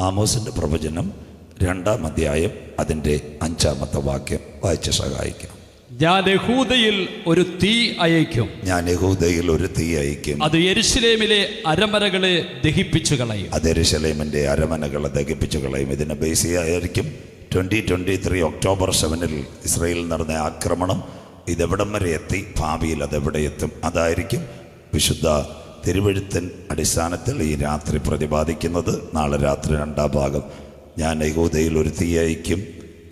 ആമോസിൻ്റെ പ്രവചനം 2-ാം അധ്യായം അതിൻ്റെ 5-ാമത്തെ വാക്യം വായിച്ച് സഹായിക്കാം. ഞാൻ യഹൂദയിൽ ഒരു തീ അയക്കും. ഞാൻ യഹൂദയിൽ ഒരു തീ അയക്കും. അത് യെരുശലേമിലെ അരമനകളെ ദഹിപ്പിച്ചു കളയും. അത് യെരുശലേമിൻ്റെ അരമനകളെ ദഹിപ്പിച്ചു കളയും. ഇതിന് ബേസിയായിരിക്കും 2023 ഒക്ടോബർ 7 ഇസ്രായേലിൽ നടന്ന ആക്രമണം. ഇതെവിടം വരെ എത്തി, ഭാവിയിൽ അതെവിടെ എത്തും, അതായിരിക്കും വിശുദ്ധ തിരുവെഴുത്തിൻ അടിസ്ഥാനത്തിൽ ഈ രാത്രി പ്രതിപാദിക്കുന്നത്. നാളെ രാത്രി 2-ാം ഭാഗം. ഞാൻ യഹൂദയിൽ ഒരു തീ അയക്കും,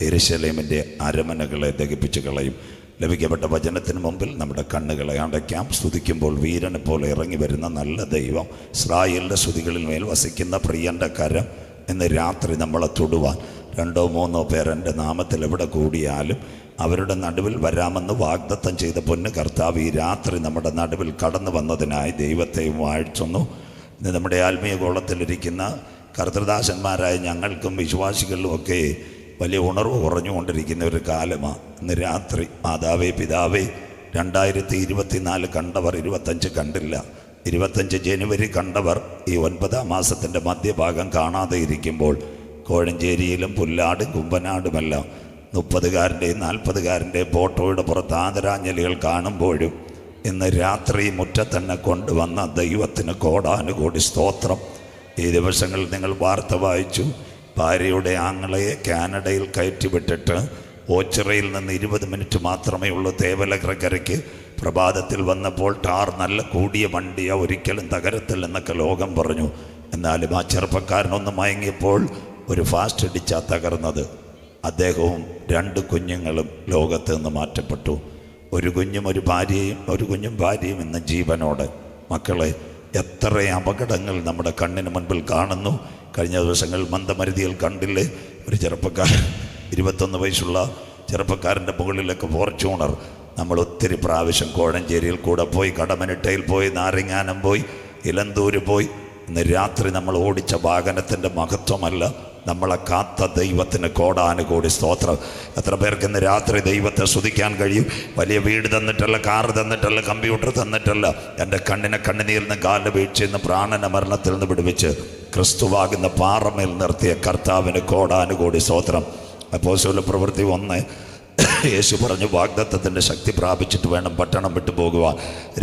യെരുശലേമിൻ്റെ അരമനകളെ ദഹിപ്പിച്ചു കളയും. ലഭിക്കപ്പെട്ട വചനത്തിന് മുമ്പിൽ നമ്മുടെ കണ്ണുകളെ അടയ്ക്കാം. സ്തുതിക്കുമ്പോൾ വീരനെ പോലെ ഇറങ്ങി വരുന്ന നല്ല ദൈവം, ഇസ്രായേലിൻ്റെ സ്തുതികളിൽ മേൽ വസിക്കുന്ന പ്രിയൻ്റെ കരം ഇന്ന് രാത്രി നമ്മളെ തൊടുവാൻ 2-3 പേർ എൻ്റെ നാമത്തിൽ എവിടെ കൂടിയാലും അവരുടെ നടുവിൽ വരാമെന്ന് വാഗ്ദത്തം ചെയ്ത പൊന്ന് കർത്താവ് ഈ രാത്രി നമ്മുടെ നടുവിൽ കടന്നു വന്നതിനായി ദൈവത്തെ വാഴ്ത്തുന്നു. ഇന്ന് നമ്മുടെ ആത്മീയ ഗോളത്തിലിരിക്കുന്ന കർത്തൃദാസന്മാരായ ഞങ്ങൾക്കും വിശ്വാസികളിലുമൊക്കെ വലിയ ഉണർവ് കുറഞ്ഞുകൊണ്ടിരിക്കുന്ന ഒരു കാലമാണ്. ഇന്ന് രാത്രി മാതാവേ പിതാവേ, 2024 കണ്ടവർ 25 കണ്ടില്ല, 25 ജനുവരി കണ്ടവർ ഈ 9-ാം മാസത്തിൻ്റെ മധ്യഭാഗം കാണാതെ ഇരിക്കുമ്പോൾ കോഴഞ്ചേരിയിലും പുല്ലാടും കുമ്പനാടുമെല്ലാം 30-കാരൻ്റെയും 40-കാരൻ്റെയും ഫോട്ടോയുടെ പുറത്ത് ആദരാഞ്ജലികൾ കാണുമ്പോഴും ഇന്ന് രാത്രി മുറ്റത്തന്നെ കൊണ്ടുവന്ന ദൈവത്തിന് കോടാനുകോടി സ്തോത്രം. ഈ ദിവസങ്ങളിൽ നിങ്ങൾ വാർത്ത വായിച്ചു, ഭാര്യയുടെ ആങ്ങളയെ കാനഡയിൽ കയറ്റിവിട്ടിട്ട് ഓച്ചിറയിൽ നിന്ന് 20 മിനിറ്റ് മാത്രമേ ഉള്ളൂ തേവലക്കരയ്ക്ക്. പ്രഭാതത്തിൽ വന്നപ്പോൾ ടാർ നല്ല കൂടിയ വണ്ടിയാ, ഒരിക്കലും തകരത്തില്ലെന്നൊക്കെ ലോകം പറഞ്ഞു. എന്നാലും ആ ചെറുപ്പക്കാരനൊന്ന് മയങ്ങിയപ്പോൾ ഒരു ഫാസ്റ്റ് അടിച്ചാ തകർന്നത്. അദ്ദേഹവും 2 കുഞ്ഞുങ്ങളും ലോകത്ത് നിന്ന് മാറ്റപ്പെട്ടു. ഒരു കുഞ്ഞും ഭാര്യയും ഇന്ന് ജീവനോടെ. മക്കളെ, എത്ര അപകടങ്ങൾ നമ്മുടെ കണ്ണിന് മുൻപിൽ കാണുന്നു. കഴിഞ്ഞ ദിവസങ്ങൾ മന്ദമരുതിയിൽ കണ്ടില്ലേ, ഒരു ചെറുപ്പക്കാരൻ, 21 വയസ്സുള്ള ചെറുപ്പക്കാരൻ്റെ മുകളിലൊക്കെ ഫോർച്യൂണർ. നമ്മൾ ഒത്തിരി പ്രാവശ്യം കോഴഞ്ചേരിയിൽ കൂടെ പോയി, കടമനിട്ടയിൽ പോയി, നാരങ്ങാനം പോയി, ഇലന്തൂര് പോയി. ഇന്ന് രാത്രി നമ്മൾ ഓടിച്ച വാഹനത്തിൻ്റെ മഹത്വമല്ല, നമ്മളെ കാത്ത ദൈവത്തിന് കോടാനുകോടി സ്തോത്രം. എത്ര പേർക്ക് ഇന്ന് രാത്രി ദൈവത്തെ സ്തുതിക്കാൻ കഴിയും? വലിയ വീട് തന്നിട്ടല്ല, കാറ് തന്നിട്ടല്ല, കമ്പ്യൂട്ടർ തന്നിട്ടല്ല, എൻ്റെ കണ്ണിനെ കണ്ണുനീരിൽ നിന്ന് കാലിന് വീഴ്ചയിൽ നിന്ന് പ്രാണന മരണത്തിൽ നിന്ന് വിടുവിച്ച് ക്രിസ്തുവാകുന്ന പാറമേൽ നിർത്തിയ കർത്താവിന് കോടാനുകോടി സ്തോത്രം. അപ്പോസ്തല പ്രവൃത്തി 1 യേശു പറഞ്ഞു, വാഗ്ദത്തത്തിൻ്റെ ശക്തി പ്രാപിച്ചിട്ട് വേണം പട്ടണം വിട്ടു പോകുവാൻ.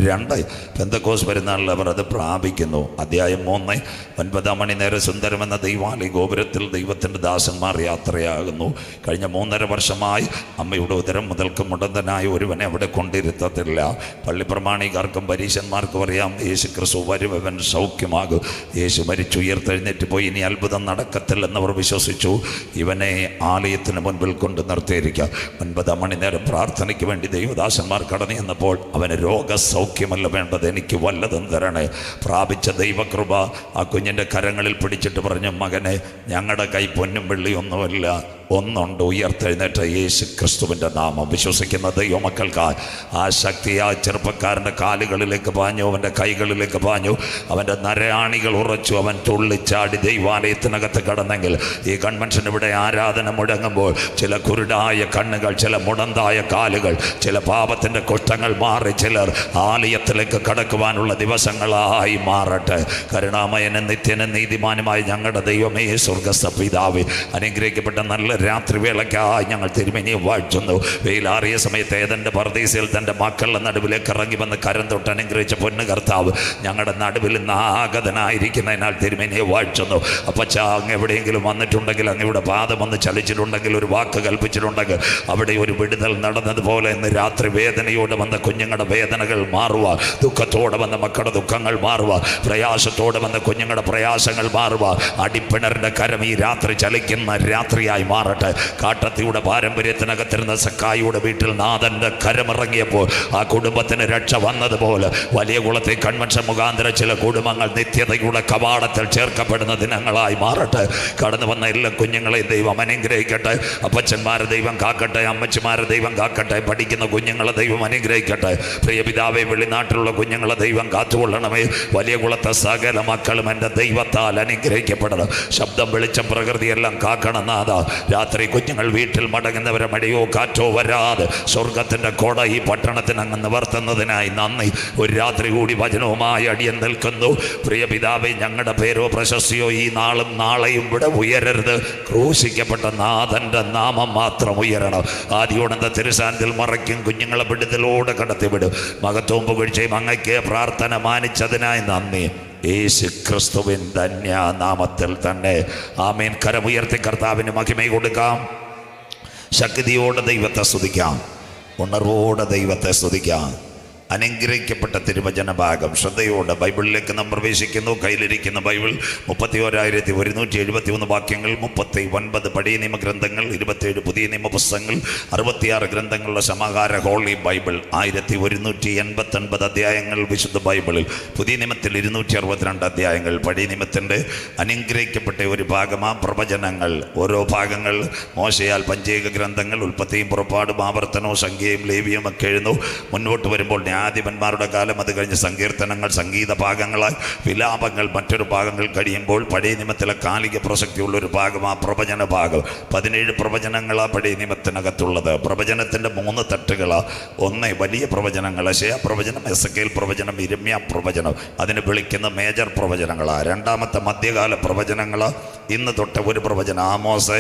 2 പെന്തക്കോസ് പെരുന്നാളിൽ അവർ അത് പ്രാപിക്കുന്നു. അധ്യായം 3 9-ാം മണി നേരം സുന്ദരമെന്ന ദൈവാലയ ഗോപുരത്തിൽ ദൈവത്തിൻ്റെ ദാസന്മാർ യാത്രയാകുന്നു. കഴിഞ്ഞ 3.5 വർഷമായി അമ്മയുടെ ഉദരം മുതൽക്ക് മുടന്തനായ ഒരുവനെ അവിടെ കൊണ്ടിരുത്തത്തില്ല. പള്ളിപ്രമാണികാർക്കും പരീശന്മാർക്കും അറിയാം, യേശു ക്രിസ്തു വരും, അവൻ സൗഖ്യമാകും. യേശു മരിച്ചു ഉയർത്തെഴുന്നേറ്റ് പോയി, ഇനി അത്ഭുതം നടക്കത്തില്ലെന്നവർ വിശ്വസിച്ചു. ഇവനെ ആലയത്തിന് മുൻപിൽ കൊണ്ട് നിർത്തിയിരിക്കാം. 9-ാം മണി നേരം പ്രാർത്ഥനയ്ക്ക് വേണ്ടി ദൈവദാസന്മാർ കടന്നു ചെന്നപ്പോൾ അവന് രോഗസൗഖ്യമല്ല വേണ്ടത്, എനിക്ക് വല്ലതും തരണേ. പ്രാപിച്ച ദൈവകൃപ ആ കുഞ്ഞിൻ്റെ കരങ്ങളിൽ പിടിച്ചിട്ട് പറഞ്ഞു, മകനെ, ഞങ്ങളുടെ കൈ പൊന്നും വെള്ളിയൊന്നുമല്ല, ഒന്നുണ്ട്, ഉയർത്തെഴുന്നേറ്റ യേശു ക്രിസ്തുവിൻ്റെ നാമം. വിശ്വസിക്കുന്ന ദൈവമക്കൾക്കായി ആ ശക്തി ആ ചെറുപ്പക്കാരൻ്റെ കാലുകളിലേക്ക് പാഞ്ഞു, അവൻ്റെ കൈകളിലേക്ക് പാഞ്ഞു, അവൻ്റെ നരയാണികൾ ഉറച്ചു, അവൻ തുള്ളിച്ചാടി ദൈവാലയത്തിനകത്ത് കടന്നെങ്കിൽ ഈ കൺവെൻഷൻ ഇവിടെ ആരാധന മുടങ്ങുമ്പോൾ ചില കുരുടായ കണ്ണുകൾ, ചില മുടന്തായ കാലുകൾ, ചില പാപത്തിൻ്റെ കുറ്റങ്ങൾ മാറി ചിലർ ആലയത്തിലേക്ക് കടക്കുവാനുള്ള ദിവസങ്ങളായി മാറട്ടെ. കരുണാമയനും നിത്യനും നീതിമാനുമായി ഞങ്ങളുടെ ദൈവമേ, സ്വർഗ്ഗസ്ഥ പിതാവേ, അനുഗ്രഹിക്കപ്പെട്ട നല്ല രാത്രി വേളയ്ക്കായി ഞങ്ങൾ തിരുമേനിയെ വാഴ്ത്തുന്നു. വെയിലാറിയ സമയത്ത് ഏതെൻ്റെ പർദീസയിൽ തൻ്റെ മക്കളുടെ നടുവിലേക്ക് ഇറങ്ങി വന്ന് കരം തൊട്ട് അനുഗ്രഹിച്ച പൊന്നു കർത്താവ് ഞങ്ങളുടെ നടുവിൽ നിന്ന് ആഗതനായിരിക്കുന്നതിനാൽ തിരുമേനിയെ വാഴ്ത്തുന്നു. അപ്പച്ച, അങ്ങ് എവിടെയെങ്കിലും വന്നിട്ടുണ്ടെങ്കിൽ, അങ്ങയുടെ പാദം ഒന്ന് ചലിച്ചിട്ടുണ്ടെങ്കിൽ, ഒരു വാക്ക് കൽപ്പിച്ചിട്ടുണ്ടെങ്കിൽ, അവിടെ ഒരു വിടുതൽ നടന്നതുപോലെ ഇന്ന് രാത്രി വേദനയോടെ വന്ന കുഞ്ഞുങ്ങളുടെ വേദനകൾ മാറുക, ദുഃഖത്തോടെ വന്ന മക്കളുടെ ദുഃഖങ്ങൾ മാറുക, പ്രയാസത്തോടെ വന്ന കുഞ്ഞുങ്ങളുടെ പ്രയാസങ്ങൾ മാറുക. അടിപ്പിണറിൻ്റെ കരം ഈ രാത്രി ചലിക്കുന്ന രാത്രിയായി മാറട്ടെ. കാട്ടത്തിയുടെ പാരമ്പര്യത്തിനകത്തിരുന്ന സക്കായിയുടെ വീട്ടിൽ നാഥൻ്റെ കരമിറങ്ങിയപ്പോൾ ആ കുടുംബത്തിന് രക്ഷ വന്നതുപോലെ വലിയ കുളത്തെ കൺവെൻഷൻ മുഖാന്തരം ചില കുടുംബങ്ങൾ നിത്യതയുടെ കവാടത്തിൽ ചേർക്കപ്പെടുന്ന ദിനങ്ങളായി മാറട്ടെ. കടന്നു വന്ന എല്ലാ കുഞ്ഞുങ്ങളെയും ദൈവം അനുഗ്രഹിക്കട്ടെ. അപ്പച്ചന്മാരെ ദൈവം കാക്കട്ടെ, അമ്മച്ചിമാരെ ദൈവം കാക്കട്ടെ, പഠിക്കുന്ന കുഞ്ഞുങ്ങളെ ദൈവം അനുഗ്രഹിക്കട്ടെ. പ്രിയ പിതാവേ, വെളിനാട്ടിലുള്ള കുഞ്ഞുങ്ങളെ ദൈവം കാത്തുകൊള്ളണമേ. വലിയ കുളത്തെ സകല മക്കളും എൻ്റെ ദൈവത്താൽ അനുഗ്രഹിക്കപ്പെടണം. ശബ്ദം, വെളിച്ചം, പ്രകൃതിയെല്ലാം കാക്കണം നാഥ. രാത്രി കുഞ്ഞുങ്ങൾ വീട്ടിൽ മടങ്ങുന്നവരെ മഴയോ കാറ്റോ വരാതെ സ്വർഗത്തിൻ്റെ കൊട ഈ പട്ടണത്തിന് അങ്ങ് നിവർത്തുന്നതിനായി നന്ദി. ഒരു രാത്രി കൂടി വചനവുമായി അടിയൻ നിൽക്കുന്നു. പ്രിയ പിതാവേ, ഞങ്ങളുടെ പേരോ പ്രശസ്തിയോ ഈ നാളും നാളെയും ഇവിടെ ഉയരരുത്. ക്രൂശിക്കപ്പെട്ട നാഥൻ്റെ നാമം മാത്രം ഉയരണം. ആദ്യോടന്ത തിരുസാന്നിധ്യത്തിൽ മറയ്ക്കും കുഞ്ഞുങ്ങളെ വിടുതലോടെ കടത്തിവിടും. മഹത്വവും പുകഴ്ചയും അങ്ങയ്ക്ക് പ്രാർത്ഥന മാനിച്ചതിനായി നന്ദി. യേശു ക്രിസ്തുവിൻ ധന്യ നാമത്തിൽ തന്നെ ആമേൻ. കരമുയർത്തി കർത്താവിന് മഹിമ കൊടുക്കാം. ശക്തിയോടെ ദൈവത്തെ സ്തുതിക്കാം. ഉണർവോടെ ദൈവത്തെ സ്തുതിക്കാം. അനുഗ്രഹിക്കപ്പെട്ട തിരുവചന ഭാഗം ശ്രദ്ധയോടെ ബൈബിളിലേക്ക് നാം പ്രവേശിക്കുന്നു. കയ്യിലിരിക്കുന്ന ബൈബിൾ 31,171 വാക്യങ്ങൾ, 39 പഴയ നിയമഗ്രന്ഥങ്ങൾ, 27 പുതിയ നിയമ പുസ്തകങ്ങൾ, 66 ഗ്രന്ഥങ്ങളുടെ സമാഹാര ഹോളി ബൈബിൾ, 1189 അധ്യായങ്ങൾ വിശുദ്ധ ബൈബിളിൽ. പുതിയ നിയമത്തിൽ 262 അധ്യായങ്ങൾ. പഴയ നിയമത്തിൻ്റെ അനുഗ്രഹിക്കപ്പെട്ട ഒരു ഭാഗമാ പ്രവചനങ്ങൾ. ഓരോ ഭാഗങ്ങൾ മോശയാൽ പഞ്ചേക ഗ്രന്ഥങ്ങൾ, ഉൽപ്പത്തിയും പുറപ്പാടും ആവർത്തനവും സംഖ്യയും ലേവിയും ഒക്കെ എഴുന്നു. മുന്നോട്ട് വരുമ്പോൾ ന്യായാധിപന്മാരുടെ കാലം, അത് കഴിഞ്ഞ് സങ്കീർത്തനങ്ങൾ സംഗീത ഭാഗങ്ങളായി, വിലാപങ്ങൾ മറ്റൊരു ഭാഗങ്ങൾ കഴിയുമ്പോൾ പഴയ നിയമത്തിലെ കാലിക പ്രസക്തിയുള്ളൊരു ഭാഗം ആ പ്രവചന ഭാഗം. 17 പ്രവചനങ്ങളാണ് പഴയ നിയമത്തിനകത്തുള്ളത്. പ്രവചനത്തിൻ്റെ 3 തട്ടുകളാണ്. ഒന്ന് വലിയ പ്രവചനങ്ങൾ, യെശയ്യാ പ്രവചനം, എസെക്കിയേൽ പ്രവചനം, യിരെമ്യാ പ്രവചനം. അതിന് വിളിക്കുന്ന മേജർ പ്രവചനങ്ങളാണ്. രണ്ടാമത്തെ മധ്യകാല പ്രവചനങ്ങളാണ്. ഇന്ന് തൊട്ട് ഒരു പ്രവചനം ആമോസ്,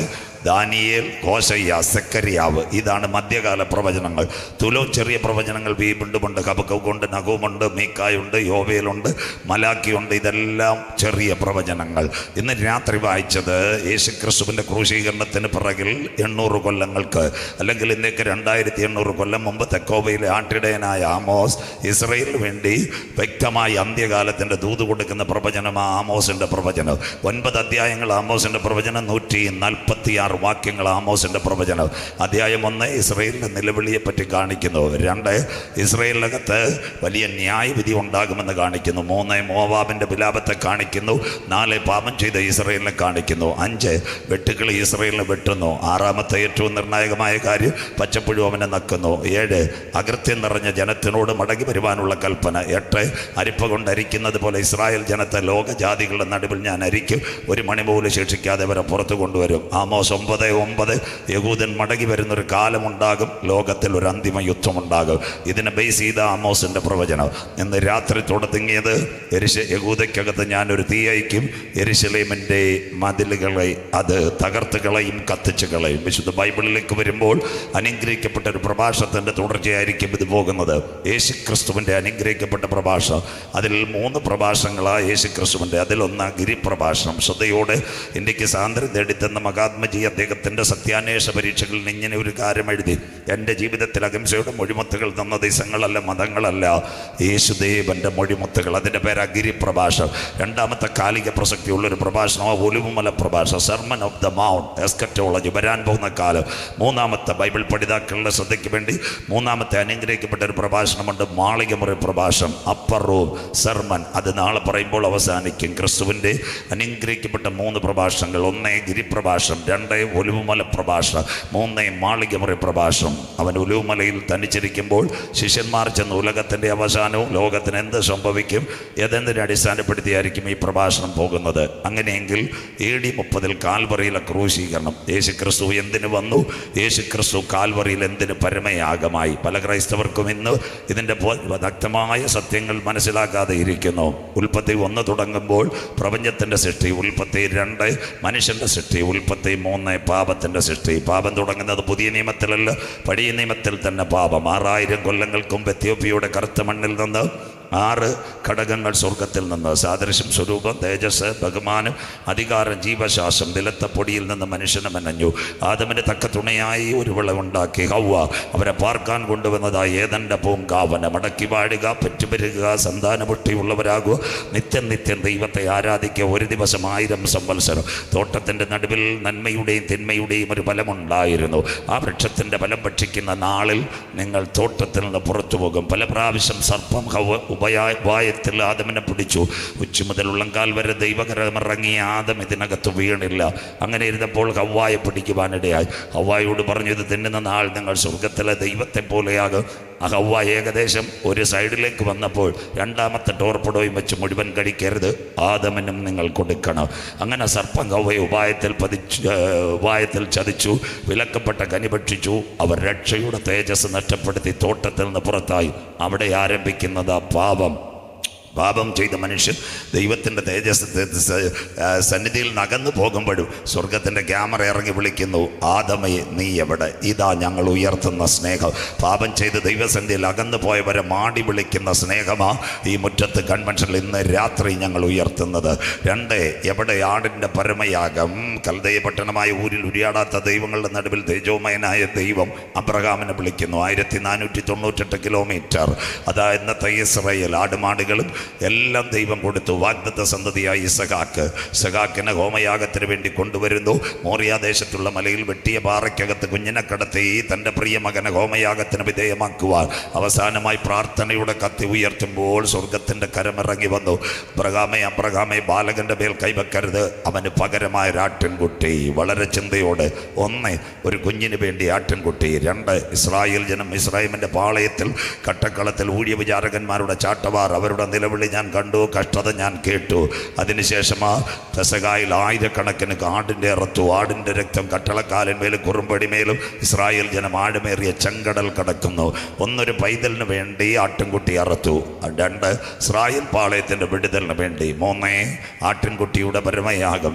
ദാനിയേൽ, ഹോശയ്യ, സെക്കരിയാവ്. ഇതാണ് മധ്യകാല പ്രവചനങ്ങൾ. തുലോം ചെറിയ പ്രവചനങ്ങൾ വീണ്ടുമുണ്ട്. ഹബക്കൂക്കുണ്ട്, നഹൂമുണ്ട്, മീക്കായുണ്ട്, യോവേലുണ്ട്, മലാക്കിയുണ്ട്. ഇതെല്ലാം ചെറിയ പ്രവചനങ്ങൾ. ഇന്ന് രാത്രി വായിച്ചത് യേശുക്രിസ്തുവിൻ്റെ ക്രൂശീകരണത്തിന് പിറകിൽ 800 കൊല്ലങ്ങൾക്ക്, അല്ലെങ്കിൽ ഇന്നേക്ക് 2800 കൊല്ലം മുമ്പ് തെക്കോവയിലെ ആട്ടിടയനായ ആമോസ് ഇസ്രയേലിന് വേണ്ടി വ്യക്തമായി അന്ത്യകാലത്തിൻ്റെ ദൂത് കൊടുക്കുന്ന പ്രവചനമാണ് ആമോസിൻ്റെ പ്രവചനം. 9 അധ്യായങ്ങൾ ആമോസിൻ്റെ പ്രവചനം, 146 വാക്യങ്ങൾ ആമോസിൻ്റെ പ്രവചനം. അധ്യായം 1 ഇസ്രയേലിൻ്റെ നിലവിളിയെപ്പറ്റി കാണിക്കുന്നു. 2 ഇസ്രയേലിനകത്ത് വലിയ ന്യായവിധി ഉണ്ടാകുമെന്ന് കാണിക്കുന്നു. 3 മോവാബിൻ്റെ വിലാപത്തെ കാണിക്കുന്നു. 4 പാപം ചെയ്ത ഇസ്രയേലിനെ കാണിക്കുന്നു. 5 വെട്ടുകിളി ഇസ്രയേലിനെ വെട്ടുന്നു. 6 ഏറ്റവും നിർണായകമായ കാര്യം പച്ചപ്പുഴു അവനെ നക്കുന്നു. 7 അകൃത്യം നിറഞ്ഞ ജനത്തിനോട് മടങ്ങി വരുവാനുള്ള കൽപ്പന. 8 അരിപ്പ കൊണ്ട് അരിക്കുന്നത് പോലെ ഇസ്രായേൽ ജനത്തെ ലോകജാതികളുടെ നടുവിൽ ഞാൻ അരിക്കും, ഒരു മണി പോലും ശിക്ഷിക്കാതെ അവരെ പുറത്തു കൊണ്ടുവരും. ആമോസ് 9:9 യഹൂദൻ മടങ്ങി വരുന്നൊരു കാലമുണ്ടാകും, ലോകത്തിൽ ഒരു അന്തിമ യുദ്ധമുണ്ടാകും. ഇതിനെ ബേസ് ചെയ്ത ആമോസിൻ്റെ പ്രവചനം. ഇന്ന് രാത്രി തുടങ്ങിയത് യഹൂദയ്ക്കകത്ത് ഞാനൊരു തീ അയക്കും, യെരുശലേമിൻ്റെ മതിലുകളെ അത് തകർത്ത് കളയും, കത്തിച്ച് കളയും. വിശുദ്ധ ബൈബിളിലേക്ക് വരുമ്പോൾ അനുഗ്രഹിക്കപ്പെട്ട ഒരു പ്രഭാഷണത്തിൻ്റെ തുടർച്ചയായിരിക്കും ഇത് പോകുന്നത്. യേശുക്രിസ്തുവിൻ്റെ അനുഗ്രഹിക്കപ്പെട്ട പ്രഭാഷണം. അതിൽ 3 പ്രഭാഷണങ്ങളാണ് യേശുക്രിസ്തുവിൻ്റെ. അതിലൊന്ന് ഗിരിപ്രഭാഷണം. ശ്രദ്ധയോടെ ഇന്ത്യക്ക് സ്വാതന്ത്ര്യം നേടിത്തന്ന മഹാത്മജി അദ്ദേഹത്തിൻ്റെ സത്യാന്വേഷ പരീക്ഷകളിൽ ഇങ്ങനെ ഒരു കാര്യം എഴുതി: എൻ്റെ ജീവിതത്തിൽ അഹിംസയുടെ മൊഴിമുത്തുകൾ തന്ന ദേശങ്ങളല്ല, മതങ്ങളല്ല, യേശുദേവൻ്റെ മൊഴിമുത്തുകൾ. അതിൻ്റെ പേര് ഗിരിപ്രഭാഷണം. രണ്ടാമത്തെ കാലിക പ്രസക്തിയുള്ളൊരു പ്രഭാഷണമാണ് ഒലിവുമല പ്രഭാഷണം, sermon of the mount, eschatology, വരാൻ പോകുന്ന കാലം. 3ാമത്തെ ബൈബിൾ പഠിതാക്കളുടെ ശ്രദ്ധയ്ക്ക് വേണ്ടി 3ാമത്തെ അനുഗ്രഹിക്കപ്പെട്ട ഒരു പ്രഭാഷണമുണ്ട്, മാളികമുറി പ്രഭാഷണം, അപ്പർ റൂം സെർമൺ. അത് നാളെ പറയുമ്പോൾ അവസാനിക്കും. ക്രിസ്തുവിൻ്റെ അനുഗ്രഹിക്കപ്പെട്ട 3 പ്രഭാഷണങ്ങൾ: 1 ഗിരിപ്രഭാഷണം, 2 ഒലിവുമല പ്രഭാഷണം, 3 മാളികമുറി പ്രഭാഷണം. അവൻ ഒലിവുമലയിൽ തനിച്ചിരിക്കുമ്പോൾ ശിഷ്യന്മാർ ചെന്ന് ഉലകത്തിൻ്റെ അവസാനവും ലോകത്തിന് എന്ത് സംഭവിക്കും ഏതെന്തിനെ അടിസ്ഥാനപ്പെടുത്തിയായിരിക്കും ഈ പ്രഭാഷണം പോകുന്നത്. അങ്ങനെയെങ്കിൽ AD 30 കാൽവറിയിലെ ക്രൂശീകരണം. യേശുക്രിസ്തു എന്തിനു വന്നു? യേശുക്രിസ്തു കാൽവറിയിൽ എന്തിന് പരമയാഗമായി? പല ക്രൈസ്തവർക്കും ഇന്ന് ഇതിൻ്റെ വ്യക്തമായ സത്യങ്ങൾ മനസ്സിലാക്കാതെ ഇരിക്കുന്നു. ഉൽപ്പത്തി 1 തുടങ്ങുമ്പോൾ പ്രപഞ്ചത്തിൻ്റെ സൃഷ്ടി, ഉൽപ്പത്തി 2 മനുഷ്യൻ്റെ സൃഷ്ടി, ഉൽപ്പത്തി 3 പാപത്തിൻ്റെ സൃഷ്ടി. പാപം തുടങ്ങുന്നത് പുതിയ നിയമത്തിലല്ല, പഴയ നിയമത്തിൽ തന്നെ പാപം. 6000 കൊല്ലങ്ങൾക്ക് മുമ്പ് എത്യോപ്യയുടെ കറുത്ത മണ്ണിൽ നിന്ന് 6 ഘടകങ്ങൾ സ്വർഗത്തിൽ നിന്ന്: സാദൃശ്യം, സ്വരൂപം, തേജസ്, ബഹുമാനം, അധികാരം, ജീവശ്വാസം. നിലത്തെ പൊടിയിൽ നിന്ന് മനുഷ്യനെ മെനഞ്ഞു. ആദമിന് തക്ക തുണയായി ഒരു വിളവുണ്ടാക്കി ഹവ്വ അവരെ പാർക്കാൻ കൊണ്ടുവന്നതായി ഏദന്റെ പൂങ്കാവനം. മടക്കി വാഴുക, പെറ്റുപെരുക, സന്താനപുഷ്ടിയുള്ളവരാകുക, നിത്യം നിത്യം ദൈവത്തെ ആരാധിക്കുക, ഒരു ദിവസം 1000 സംവത്സരം. തോട്ടത്തിൻ്റെ നടുവിൽ നന്മയുടെയും തിന്മയുടെയും ഒരു ഫലമുണ്ടായിരുന്നു. ആ വൃക്ഷത്തിൻ്റെ ഫലം ഭക്ഷിക്കുന്ന നാളിൽ നിങ്ങൾ തോട്ടത്തിൽ നിന്ന് പുറത്തു പോകും. പല പ്രാവശ്യം സർപ്പം ഉപായത്തിൽ ആദമിനെ പിടിച്ചു. ഉച്ച മുതൽ ഉള്ളങ്കാൽ വരെ ദൈവകരമിറങ്ങിയ ആദം ഇതിനകത്ത് വീണില്ല. അങ്ങനെ ഇരുന്നപ്പോൾ ഹവ്വായെ പിടിക്കുവാനിടയായി. ഹവ്വായോട് പറഞ്ഞു, ഇത് തിന്നുന്ന നാൾ നിങ്ങൾ സ്വർഗത്തിലെ ദൈവത്തെ പോലെയാകും. ഹവ്വ ഏകദേശം ഒരു സൈഡിലേക്ക് വന്നപ്പോൾ രണ്ടാമത്തെ ടോർപ്പിഡോയും വെച്ച് മുഴുവൻ കഴിക്കരുത്, ആദമിനും നിങ്ങൾ കൊടുക്കണം. അങ്ങനെ സർപ്പം ഹവ്വയെ ഉപായത്തിൽ ചതിച്ചു, വിലക്കപ്പെട്ട കനി ഭക്ഷിച്ചു. അവർ രക്ഷയുടെ തേജസ് നഷ്ടപ്പെടുത്തി തോട്ടത്തിൽ നിന്ന് പുറത്തായി. അവിടെ ആരംഭിക്കുന്നത് പാപം. പാപം ചെയ്ത മനുഷ്യൻ ദൈവത്തിൻ്റെ സന്നിധിയിൽ നകന്നു പോകുമ്പോഴും സ്വർഗത്തിൻ്റെ ക്യാമറ ഇറങ്ങി വിളിക്കുന്നു, ആദമയെ നീ എവിടെ? ഇതാ ഞങ്ങൾ ഉയർത്തുന്ന സ്നേഹം. പാപം ചെയ്ത് ദൈവസന്നിധിയിൽ അകന്നു പോയവരെ മാടി വിളിക്കുന്ന സ്നേഹമാ ഈ മുറ്റത്ത് കൺവെൻഷനിൽ ഇന്ന് രാത്രി ഞങ്ങൾ ഉയർത്തുന്നത്. 2, എവിടെ ആടിൻ്റെ പരമയാഗം? കൽദയ പട്ടണമായ ഊരിൽ ഉരിയാടാത്ത ദൈവങ്ങളുടെ നടുവിൽ തേജോമയനായ ദൈവം അബ്രഹാമിനെ വിളിക്കുന്നു. 1498 കിലോമീറ്റർ, അതാ ഇന്നത്തെ ഇസ്രായേൽ. ആടുമാടുകളും എല്ലാം ദൈവം കൊടുത്തു. വാഗ്ദത്ത സന്തതിയായി ഇസഹാക്കിനെ ഹോമയാഗത്തിന് വേണ്ടി കൊണ്ടുവരുന്നു. മോറിയാദേശത്തുള്ള മലയിൽ വെട്ടിയ പാറയ്ക്കകത്ത് കുഞ്ഞിനെ കടത്തി തൻ്റെ പ്രിയ മകനെ ഹോമയാഗത്തിന് വിധേയമാക്കുവാൻ അവസാനമായി പ്രാർത്ഥനയുടെ കത്തി ഉയർത്തുമ്പോൾ സ്വർഗത്തിൻ്റെ കരമിറങ്ങി വന്നു. അബ്രഹാമേ ബാലകൻ്റെ മേൽ കൈവെക്കരുത്, അവന് പകരമായ ആട്ടിൻകുട്ടി. വളരെ ചിന്തയോടെ 1, ഒരു കുഞ്ഞിന് വേണ്ടി ആട്ടിൻകുട്ടി. 2, ഇസ്രായേൽ ജനം ഇസ്രായേലിൻ്റെ പാളയത്തിൽ കട്ടക്കളത്തിൽ ഊഴിയ വിചാരകന്മാരുടെ ചാട്ടവാർ, അവരുടെ നിലവിളി ഞാൻ കണ്ടു, കഷ്ടത ഞാൻ കേട്ടു. അതിനുശേഷം ആ പെസഹായിൽ ആയിരക്കണക്കിന് ആടിൻ്റെ അറുത്തു. ആടിൻ്റെ രക്തം കട്ടളക്കാലിന്മേലും കുറുമ്പടിമേലും ഇസ്രായേൽ ജനം ആഴമേറിയ ചെങ്കടൽ കടക്കുന്നു. 1, ഒരു പൈതലിന് വേണ്ടി ആട്ടിൻകുട്ടി അറുത്തു. 2, ഇസ്രായേൽ പാളയത്തിൻ്റെ വിടുതലിന് വേണ്ടി. 3, ആട്ടിൻകുട്ടിയുടെ പരമയാഗം.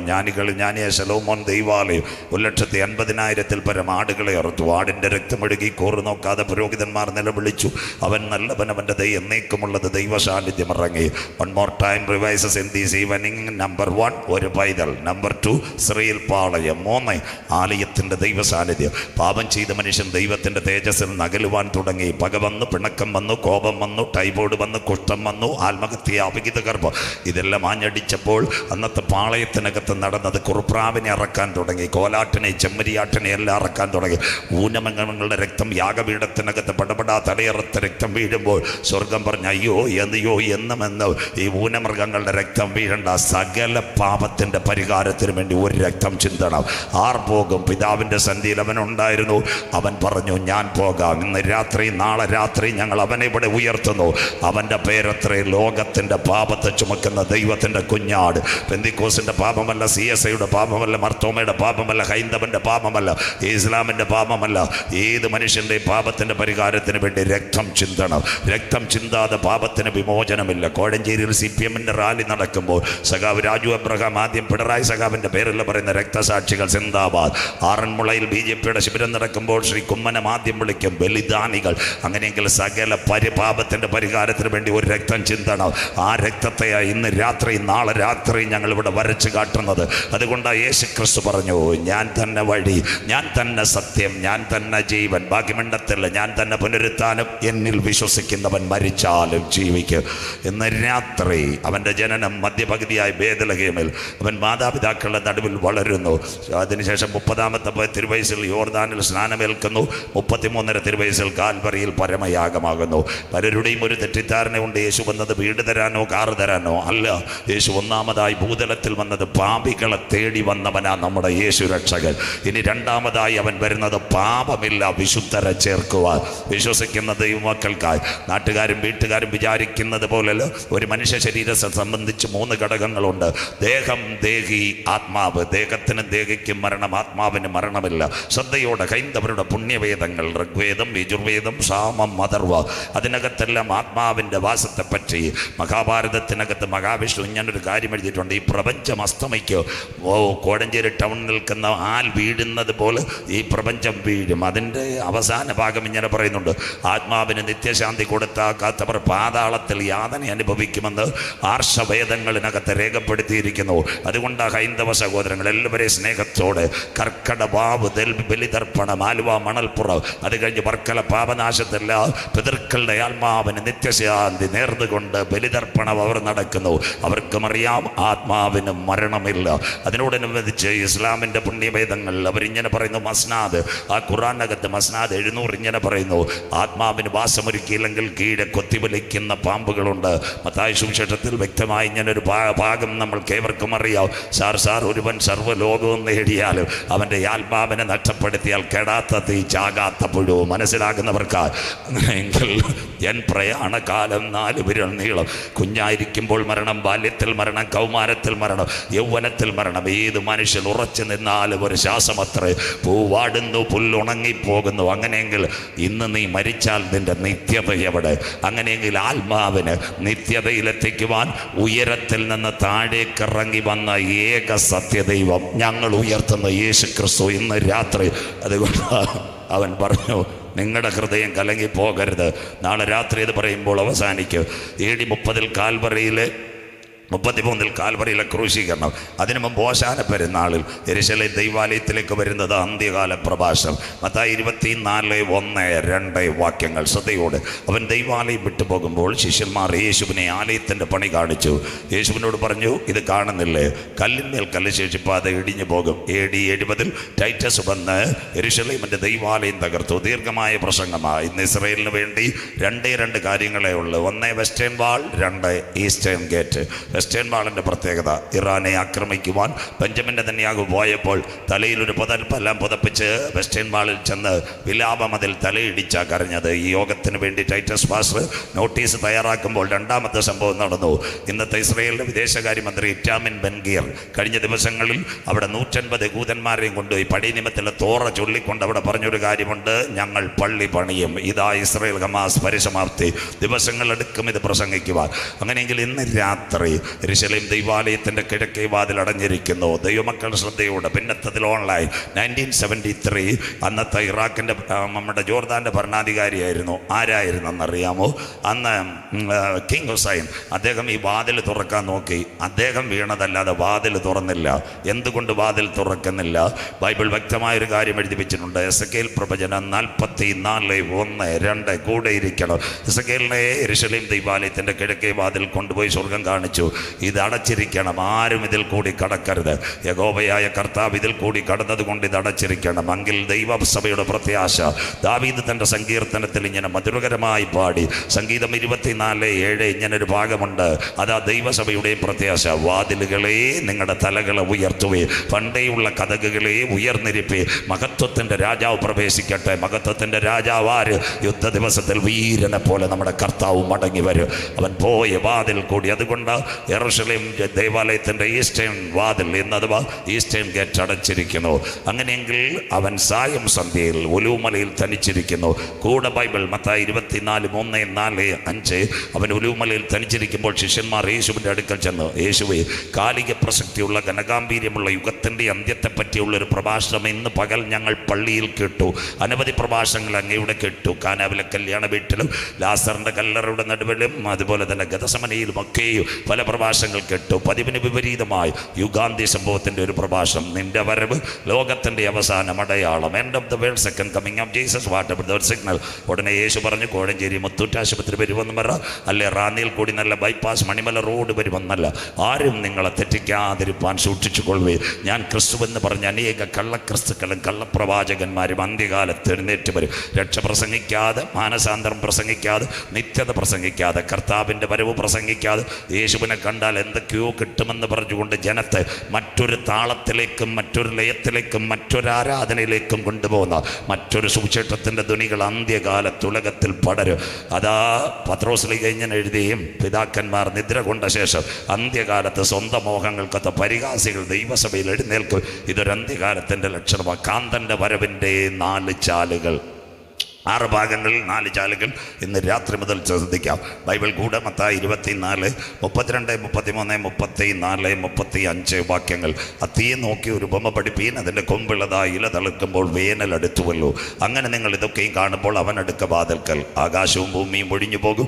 ജ്ഞാനിയ ശലോമോൻ ദൈവാലയം 1,50,000 പരം ആടുകളെ അറുത്തു. ആടിൻ്റെ രക്തമൊഴുകി കോറു നോക്കാതെ പുരോഹിതന്മാർ നിലവിളിച്ചു, അവൻ നല്ലവൻ, അവൻ്റെ ദൈവം എന്നേക്കുമുള്ളത്. ദൈവസാന്നിധ്യം ഇറങ്ങി. 1 more time revises in this evening. Number 1, ഒരു പൈതൽ. Number 2, ഇസ്രായേൽ പാളയം. 3, ആലയത്തിൻ്റെ ദൈവസാന്നിധ്യം. പാപം ചെയ്ത മനുഷ്യൻ ദൈവത്തിൻ്റെ തേജസ്സിൽ നകലുവാൻ തുടങ്ങി. പക വന്നു, പിണക്കം വന്നു, കോപം വന്നു, ടൈഫോയിഡ് വന്നു, കുഷ്ഠം വന്നു, ആത്മഹത്യ, അവിഹിത ഗർഭം, ഇതെല്ലാം ആഞ്ഞടിച്ചപ്പോൾ അന്നത്തെ പാളയത്തിനകത്ത് നടന്നത് കുറുപ്രാവിനെ ഇറക്കാൻ തുടങ്ങി, കോലാട്ടിനെ, ചെമ്മരിയാട്ടിനെ എല്ലാം ഇറക്കാൻ തുടങ്ങി. ഊനമംഗങ്ങളുടെ രക്തം യാഗപീഠത്തിനകത്ത് പടപടാ തലയറുത്ത രക്തം വീഴുമ്പോൾ സ്വർഗം പറഞ്ഞ അയ്യോ എന്നുമെന്ന് ഈ ഊനമൃഗങ്ങളുടെ രക്തം വീഴണ്ട. സകല പാപത്തിൻ്റെ പരിഹാരത്തിന് വേണ്ടി ഒരു രക്തം ചിന്തണം. ആർ പോകും? പിതാവിൻ്റെ സന്ധിയിൽ അവനുണ്ടായിരുന്നു. അവൻ പറഞ്ഞു, ഞാൻ പോകാം. ഇന്ന് രാത്രി, നാളെ രാത്രി ഞങ്ങൾ അവനെ ഇവിടെ ഉയർത്തുന്നു. അവൻ്റെ പേരത്രേ ലോകത്തിൻ്റെ പാപത്തെ ചുമക്കുന്ന ദൈവത്തിൻ്റെ കുഞ്ഞാട്. പെന്തിക്കോസിൻ്റെ പാപമല്ല, CSIയുടെ പാപമല്ല, മർത്തോമയുടെ പാപമല്ല, ഹൈന്ദവൻ്റെ പാപമല്ല, ഇസ്ലാമിൻ്റെ പാപമല്ല. ഏത് മനുഷ്യൻ്റെ പാപത്തിൻ്റെ പരിഹാരത്തിന് വേണ്ടി രക്തം ചിന്തണം. രക്തം ചിന്താതെ പാപത്തിന് വിമോചനമില്ല. കോഴഞ്ചേരിയിൽ CPMൻ്റെ റാലി നടക്കുമ്പോൾ സഖാവ് രാജു അബ്രഹാം ആദ്യം പിണറായി സഖാവിൻ്റെ പേരിൽ പറയുന്ന രക്തസാക്ഷികൾ സിന്ദാബാദ്. ആറന്മുളയിൽ BJPയുടെ ശിബിരം നടക്കുമ്പോൾ ശ്രീ കുമ്മനം ആദ്യം വിളിക്കും ബലിദാനികൾ. അങ്ങനെയെങ്കിൽ സകല പാപത്തിൻ്റെ പരിഹാരത്തിന് വേണ്ടി ഒരു രക്തം ചിന്തണം. ആ രക്തത്തെയാണ് ഇന്ന് രാത്രി, നാളെ രാത്രി ഞങ്ങൾ ഇവിടെ വരച്ച് കാട്ടുന്നത്. അതുകൊണ്ടാണ് യേശു ക്രിസ്തു പറഞ്ഞു, ഞാൻ തന്നെ വഴി, ഞാൻ തന്നെ സത്യം, ഞാൻ തന്നെ ജീവൻ. ബാക്കി മിണ്ടത്തില്ല. ഞാൻ തന്നെ പുനരുത്ഥാനം, എന്നിൽ വിശ്വസിക്കുന്നവൻ മരിച്ചാലും ജീവിക്കും. ഇന്ന് രാത്രി അവൻ്റെ ജനനം മധ്യപകുതിയായി ബേത്ലഹേമിൽ. അവൻ മാതാപിതാക്കളുടെ നടുവിൽ വളരുന്നു. അതിനുശേഷം 30-ാമത്തെ തിരുവയസ്സിൽ യോർദാനിൽ സ്നാനമേൽക്കുന്നു. 33-ര തിരുവയസ്സിൽ കാൽവറിയിൽ പരമയാഗമാകുന്നു. പലരുടെയും ഒരു തെറ്റിദ്ധാരണ ഉണ്ട്, യേശു വന്നത് വീട് തരാനോ കാറ് തരാനോ അല്ല. യേശു ഒന്നാമതായി ഭൂതലത്തിൽ വന്നത് പാപികളെ തേടി വന്നവനാ നമ്മുടെ യേശു രക്ഷകൻ. ഇനി രണ്ടാമതായി അവൻ വരുന്നത് പാപമില്ല വിശുദ്ധരെ ചേർക്കുവാൻ, വിശ്വസിക്കുന്ന ദൈവമക്കൾക്കായി. നാട്ടുകാരും വീട്ടുകാരും വിചാരിക്കുന്നത് പോലല്ല. ഒരു മനുഷ്യ ശരീരത്തെ സംബന്ധിച്ച് 3 ഘടകങ്ങളുണ്ട്: ദേഹം, ദേഹി, ആത്മാവ്. ദേഹത്തിന് ദേഹിക്കും മരണം, ആത്മാവിന് മരണമില്ല. ശ്രദ്ധയോടെ ഹൈന്ദവരുടെ പുണ്യവേദങ്ങൾ, ഋഗ്വേദം, യജുർവേദം, സാമം, മദർവ, അതിനകത്തെല്ലാം ആത്മാവിൻ്റെ വാസത്തെപ്പറ്റി. മഹാഭാരതത്തിനകത്ത് മഹാവിഷ്ണു ഇങ്ങനൊരു കാര്യം എഴുതിയിട്ടുണ്ട്: ഈ പ്രപഞ്ചം അസ്തമിക്കോ, കോഴഞ്ചേരി ടൗണിൽ നിൽക്കുന്ന ആൽ വീഴുന്നത് പോലെ ഈ പ്രപഞ്ചം വീഴും. അതിൻ്റെ അവസാന ഭാഗം ഇങ്ങനെ പറയുന്നുണ്ട്: ആത്മാവിന് നിത്യശാന്തി കൊടുത്താക്കാത്തവർ പാതാളത്തിൽ യാതന അനുഭവിക്കുമെന്ന് ആർഷവേദങ്ങളിനകത്ത് രേഖപ്പെടുത്തിയിരിക്കുന്നു. അതുകൊണ്ട് ഹൈന്ദവ സഹോദരങ്ങൾ എല്ലാവരെയും സ്നേഹത്തോടെ കർക്കടവാവ്, ബലിതർപ്പണം, ആലുവ, മണൽപ്പുറം, അത് കഴിഞ്ഞ് വർക്കല പാപനാശത്തില്ല പിതൃക്കളുടെ ആത്മാവിന് നിത്യശാന്തി നേർന്നുകൊണ്ട് ബലിതർപ്പണം അവർ നടക്കുന്നു. അവർക്കും അറിയാം ആത്മാവിന് മരണമില്ല. അതിനോടനുബന്ധിച്ച് ഇസ്ലാമിൻ്റെ പുണ്യവേദങ്ങൾ അവരിങ്ങനെ പറയുന്നു. മസ്നാദ്, ആ ഖുറാനകത്ത് മസ്നാദ് 700 ഇങ്ങനെ പറയുന്നു: ആത്മാവിന് വാസമൊരുക്കിയില്ലെങ്കിൽ കീഴെ കൊത്തിവലിക്കുന്ന പാമ്പുകളുണ്ട്. മത്തായി സുവിശേഷത്തിൽ വ്യക്തമായി ഇങ്ങനൊരു ഭാഗം നമ്മൾക്ക് ഏവർക്കും അറിയാം. സാർ ഒരുവൻ സർവ്വലോകവും നേടിയാലും അവൻ്റെ ആത്മാവിനെ നഷ്ടപ്പെടുത്തിയാൽ കെടാത്ത തീ ചാകാത്ത പുഴു. മനസ്സിലാകുന്നവർക്ക് അങ്ങനെയെങ്കിൽ എൻ പ്രയാണകാലം 4 വിരൽ നീളം. കുഞ്ഞായിരിക്കുമ്പോൾ മരണം, ബാല്യത്തിൽ മരണം, കൗമാരത്തിൽ മരണം, യൗവനത്തിൽ മരണം. ഏത് മനുഷ്യൻ ഉറച്ചു നിന്നാലും ഒരു ശ്വാസമത്രേ. പൂവാടുന്നു, പുല്ലുണങ്ങിപ്പോകുന്നു. അങ്ങനെയെങ്കിൽ ഇന്ന് നീ മരിച്ചാൽ നിന്റെ നിത്യത എവിടെ? അങ്ങനെയെങ്കിൽ ആത്മാവിന് നിത്യതയിലെത്തിക്കുവാൻ ഉയരത്തിൽ നിന്ന് താഴേക്കിറങ്ങി വന്ന ഏക സത്യദൈവം ഞങ്ങൾ ഉയർത്തുന്ന യേശു ക്രിസ്തു ഇന്ന് രാത്രി. അതുകൊണ്ട് അവൻ പറഞ്ഞു, നിങ്ങളുടെ ഹൃദയം കലങ്ങിപ്പോകരുത്. നാളെ രാത്രി ഇത് പറയുമ്പോൾ അവസാനിക്കും. AD 30 കാൽവറിയിലെ 33 കാൽവറിയിലെ ക്രൂശീകരണം. അതിനു മുമ്പ് ഓശാന പെരുന്നാളിൽ യെരൂശലേം ദൈവാലയത്തിലേക്ക് വരുന്നത് അന്ത്യകാല പ്രഭാഷണം. മത്തായി 24:1-2 വാക്യങ്ങൾ ശ്രദ്ധയോടെ. അവൻ ദൈവാലയം വിട്ടുപോകുമ്പോൾ ശിഷ്യന്മാർ യേശുവിനെ ആലയത്തിൻ്റെ പണി കാണിച്ചു. യേശുവിനോട് പറഞ്ഞു, ഇത് കാണുന്നില്ലേ? കല്ലിന്മേൽ കല്ല് ശേഷിപ്പാതെ ഇടിഞ്ഞു പോകും. AD 70 ടൈറ്റസ് വന്ന് യെരൂശലേമിൻ്റെ ദൈവാലയം തകർത്തു. ദീർഘമായ പ്രസംഗമാണ്. ഇന്ന് ഇസ്രായേലിന് വേണ്ടി 2 കാര്യങ്ങളേ ഉള്ളൂ. 1 വെസ്റ്റേൺ വാൾ, 2 ഈസ്റ്റേൺ ഗേറ്റ്. വെസ്റ്റേൺ വാളിൻ്റെ പ്രത്യേകത, ഇറാനെ ആക്രമിക്കുവാൻ ബെഞ്ചമിൻ നെതന്യാഹു പോയപ്പോൾ തലയിലൊരു പുതപ്പെല്ലാം പുതപ്പിച്ച് വെസ്റ്റേൺ വാളിൽ ചെന്ന് വിലാപം അതിൽ തലയിടിച്ച കരഞ്ഞത്. ഈ യോഗത്തിന് വേണ്ടി ടൈറ്റസ് പാസ്റ്റർ നോട്ടീസ് തയ്യാറാക്കുമ്പോൾ 2ാമത്തെ സംഭവം നടന്നു. ഇന്നത്തെ ഇസ്രായേലിൻ്റെ വിദേശകാര്യമന്ത്രി ഇറ്റാമിൻ ബെൻഗിയർ കഴിഞ്ഞ ദിവസങ്ങളിൽ അവിടെ 150 യഹൂദന്മാരെയും കൊണ്ടുപോയി പടിനിമത്തിലെ തോറ ചൊല്ലിക്കൊണ്ട് അവിടെ പറഞ്ഞൊരു കാര്യമുണ്ട്, ഞങ്ങൾ പള്ളി പണിയും. ഇതാ ഇസ്രായേൽ ഹമാസ് പരിസമാപ്തി. ദിവസങ്ങളെടുക്കും ഇത് പ്രസംഗിക്കുവാൻ. അങ്ങനെയെങ്കിൽ ഇന്ന് രാത്രി യെരൂശലേം ദൈവാലയത്തിൻ്റെ കിഴക്കേ വാതിൽ അടഞ്ഞിരിക്കുന്നു. ദൈവമക്കൾ ശ്രദ്ധയോടെ. പിന്നത്തതിൽ ഓൺലൈൻ 1973 അന്നത്തെ ഇറാഖിൻ്റെ നമ്മുടെ ജോർദാൻ്റെ ഭരണാധികാരിയായിരുന്നു. ആരായിരുന്നെന്നറിയാമോ? അന്ന് കിങ് ഹുസൈൻ. അദ്ദേഹം ഈ വാതിൽ തുറക്കാൻ നോക്കി. അദ്ദേഹം വീണതല്ലാതെ വാതിൽ തുറന്നില്ല. എന്തുകൊണ്ട് വാതിൽ തുറക്കുന്നില്ല? ബൈബിൾ വ്യക്തമായൊരു കാര്യം എഴുതി വെച്ചിട്ടുണ്ട്. എസെക്കേൽ പ്രവചനം 44:1-2 കൂടെ ഇരിക്കണം. എസെക്കേലിനെ യെരൂശലേം ദൈവാലയത്തിൻ്റെ കിഴക്കേ വാതിൽ കൊണ്ടുപോയി സ്വർഗം കാണിച്ചു. ഇത് അടച്ചിരിക്കണം, ആരും ഇതിൽ കൂടി കടക്കരുത്. യഹോവയായ കർത്താവ് ഇതിൽ കൂടി കടന്നത് കൊണ്ട് ഇത് അടച്ചിരിക്കണം. എങ്കിൽ ദൈവസഭയുടെ പ്രത്യാശ. ദാവീദ് തൻ്റെ സങ്കീർത്തനത്തിൽ ഇങ്ങനെ മധുരകരമായി പാടി. സംഗീതം 24:7 ഇങ്ങനൊരു ഭാഗമുണ്ട്. അതാ ദൈവസഭയുടെയും പ്രത്യാശ. വാതിലുകളെ നിങ്ങളുടെ തലകളെ ഉയർത്തുവേ, പണ്ടേയുള്ള കതകുകളെ ഉയർന്നിരിപ്പേ. മഹത്വത്തിൻ്റെ രാജാവ് പ്രവേശിക്കട്ടെ. മഹത്വത്തിൻ്റെ രാജാവ് ആര്? യുദ്ധ ദിവസത്തിൽ വീരനെ പോലെ നമ്മുടെ കർത്താവ് മടങ്ങി വരും. അവൻ പോയ വാതിൽ കൂടി. അതുകൊണ്ട് യെരൂശലേം ദേവാലയത്തിൻ്റെ ഈസ്റ്റേൺ വാതിൽ എന്നഥവാ ഈസ്റ്റേൺ ഗേറ്റ് അടച്ചിരിക്കുന്നു. അങ്ങനെയെങ്കിൽ അവൻ സായം സന്ധ്യയിൽ ഒലിവുമലയിൽ തനിച്ചിരിക്കുന്നു. കൂടെ ബൈബിൾ മത്തായി 24:3-4-5 അവൻ ഒലിവുമലയിൽ തനിച്ചിരിക്കുമ്പോൾ ശിഷ്യന്മാർ യേശുവിൻ്റെ അടുക്കൽ ചെന്നു, യേശുവേ, കാലിക പ്രസക്തിയുള്ള ഘനഗാംഭീര്യമുള്ള യുഗത്തിൻ്റെ അന്ത്യത്തെ പറ്റിയുള്ളൊരു പ്രഭാഷണം ഇന്ന് പകൽ ഞങ്ങൾ പള്ളിയിൽ കേട്ടു. അനവധി പ്രഭാഷണങ്ങൾ അങ്ങയുടെ കേട്ടു. കാനാവിലെ കല്യാണ വീട്ടിലും ലാസറിൻ്റെ കല്ലറയുടെ നടുവിലും അതുപോലെ തന്നെ ഗതസമനയിലും ഒക്കെയും പല പ്രഭാഷണങ്ങൾ കേട്ടു. പതിവിന് വിപരീതമായി യുഗാന്ത്യ സംഭവത്തിൻ്റെ ഒരു പ്രഭാഷണം. നിന്റെ വരവ് ലോകത്തിൻ്റെ അവസാനം അടയാളം. End of the world, second coming of Jesus, what ever the signal. ഉടനെ യേശു പറഞ്ഞു, കോഴഞ്ചേരി മുത്തൂറ്റ് ആശുപത്രി വരുമെന്ന് പറ, അല്ലെ റാന്നിയിൽ കൂടി നല്ല ബൈപ്പാസ് മണിമല റോഡ് വരുമെന്നല്ല. ആരും നിങ്ങളെ തെറ്റിക്കാതിരിപ്പാൻ സൂക്ഷിച്ചുകൊള്ളുവേ. ഞാൻ ക്രിസ്തുവെന്ന് പറഞ്ഞ അനേക കള്ളക്രിസ്തുക്കളും കള്ളപ്രവാചകന്മാരും അന്ത്യകാലത്ത് എഴുന്നേറ്റ് വരും. രക്ഷ പ്രസംഗിക്കാതെ, മാനസാന്തരം പ്രസംഗിക്കാതെ, നിത്യത പ്രസംഗിക്കാതെ, കർത്താവിൻ്റെ വരവ് പ്രസംഗിക്കാതെ, യേശുവിനെ കണ്ടാൽ എന്തൊക്കെയോ കിട്ടുമെന്ന് പറഞ്ഞുകൊണ്ട് ജനത്തെ മറ്റൊരു താളത്തിലേക്കും മറ്റൊരു ലയത്തിലേക്കും മറ്റൊരു ആരാധനയിലേക്കും കൊണ്ടുപോകുന്ന മറ്റൊരു സുവിശേഷത്തിൻ്റെ ധ്വനികൾ അന്ത്യകാലത്ത് ഉലകത്തിൽ പടരും. അതാ പത്രോസ്ലീഹ ഇങ്ങനെ എഴുതിയും, പിതാക്കന്മാർ നിദ്ര കൊണ്ട ശേഷം അന്ത്യകാലത്ത് സ്വന്തം മോഹങ്ങൾക്കൊത്ത പരിഹാസികൾ ദൈവസഭയിൽ എഴുന്നേൽക്കും. ഇതൊരു അന്ത്യകാലത്തിൻ്റെ ലക്ഷണമാണ്. കാന്തൻ്റെ വരവിൻ്റെ 4 ചാലുകൾ, 6 ഭാഗങ്ങളിൽ 4 ചാലുകൾ ഇന്ന് രാത്രി മുതൽ ശ്രദ്ധിക്കാം. ബൈബിൾ കൂടെ മത്തായി 24, 32, 33, 34, 35 വാക്യങ്ങൾ. ആ തീയെ നോക്കി ഒരു ഉപമ പഠിപ്പീൻ, അതിൻ്റെ കൊമ്പിളതായി ഇല തളിർക്കുമ്പോൾ വേനൽ അടുത്തുവല്ലോ. അങ്ങനെ നിങ്ങൾ ഇതൊക്കെയും കാണുമ്പോൾ അവൻ അടുക്ക വാതിൽക്കൽ. ആകാശവും ഭൂമിയും ഒഴിഞ്ഞു പോകും,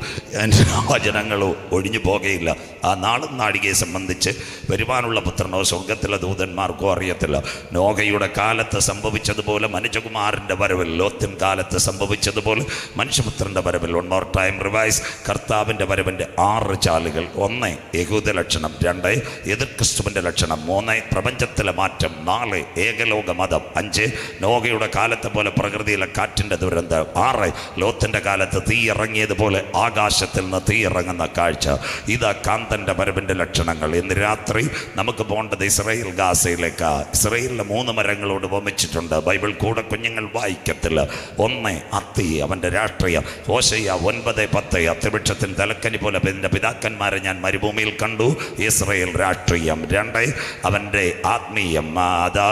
വചനങ്ങളോ ഒഴിഞ്ഞു പോകുകയില്ല. ആ നാളും നാഴികയെ സംബന്ധിച്ച് വരുവാനുള്ള പുത്രനോ സ്വർഗത്തിലെ ദൂതന്മാർക്കോ അറിയത്തില്ല. നോഹയുടെ കാലത്ത് സംഭവിച്ചതുപോലെ മനുഷ്യകുമാരൻ്റെ വരവിൽ, ലോത്തിൻ കാലത്ത് സംഭവിച്ചു സംഭവിച്ചതുപോലെ മനുഷ്യപുത്രൻ്റെ വരവിൽ വൺ മോർ ടൈം റിവൈസ് കർത്താവിൻ്റെ വരവിൻ്റെ 6 ചാലുകൾ. 1 യഹൂദ ലക്ഷണം, 2 എതിർ ക്രിസ്തുവിൻ്റെ ലക്ഷണം, 3 പ്രപഞ്ചത്തിലെ മാറ്റം, 4 ഏകലോക മതം, 5 നോഹയുടെ കാലത്തെ പോലെ പ്രകൃതിയിലെ കാറ്റിൻ്റെ ദുരന്തം, 6 ലോത്തിൻ്റെ കാലത്ത് തീ ഇറങ്ങിയതുപോലെ ആകാശത്തിൽ നിന്ന് തീ ഇറങ്ങുന്ന കാഴ്ച. ഇതാ കാന്തൻ്റെ വരവിൻ്റെ ലക്ഷണങ്ങൾ. ഇന്ന് രാത്രി നമുക്ക് പോകേണ്ടത് ഇസ്രായേൽ ഗാസയിലേക്ക്. ഇസ്രായേലിലെ 3 മരങ്ങളോട് ഉപമിച്ചിട്ടുണ്ട്. ബൈബിൾ കൂടെ കുഞ്ഞുങ്ങൾ വായിക്കത്തില്ല. 1 അത്തി, അവൻ്റെ രാഷ്ട്രീയം. ഹോശയ്യ 9:10 അത്തിവൃക്ഷത്തിന് തലക്കനി പോലെ എൻ്റെ പിതാക്കന്മാരെ ഞാൻ മരുഭൂമിയിൽ കണ്ടു. ഇസ്രായേൽ രാഷ്ട്രീയം. 2 അവൻ്റെ ആത്മീയം. അതാ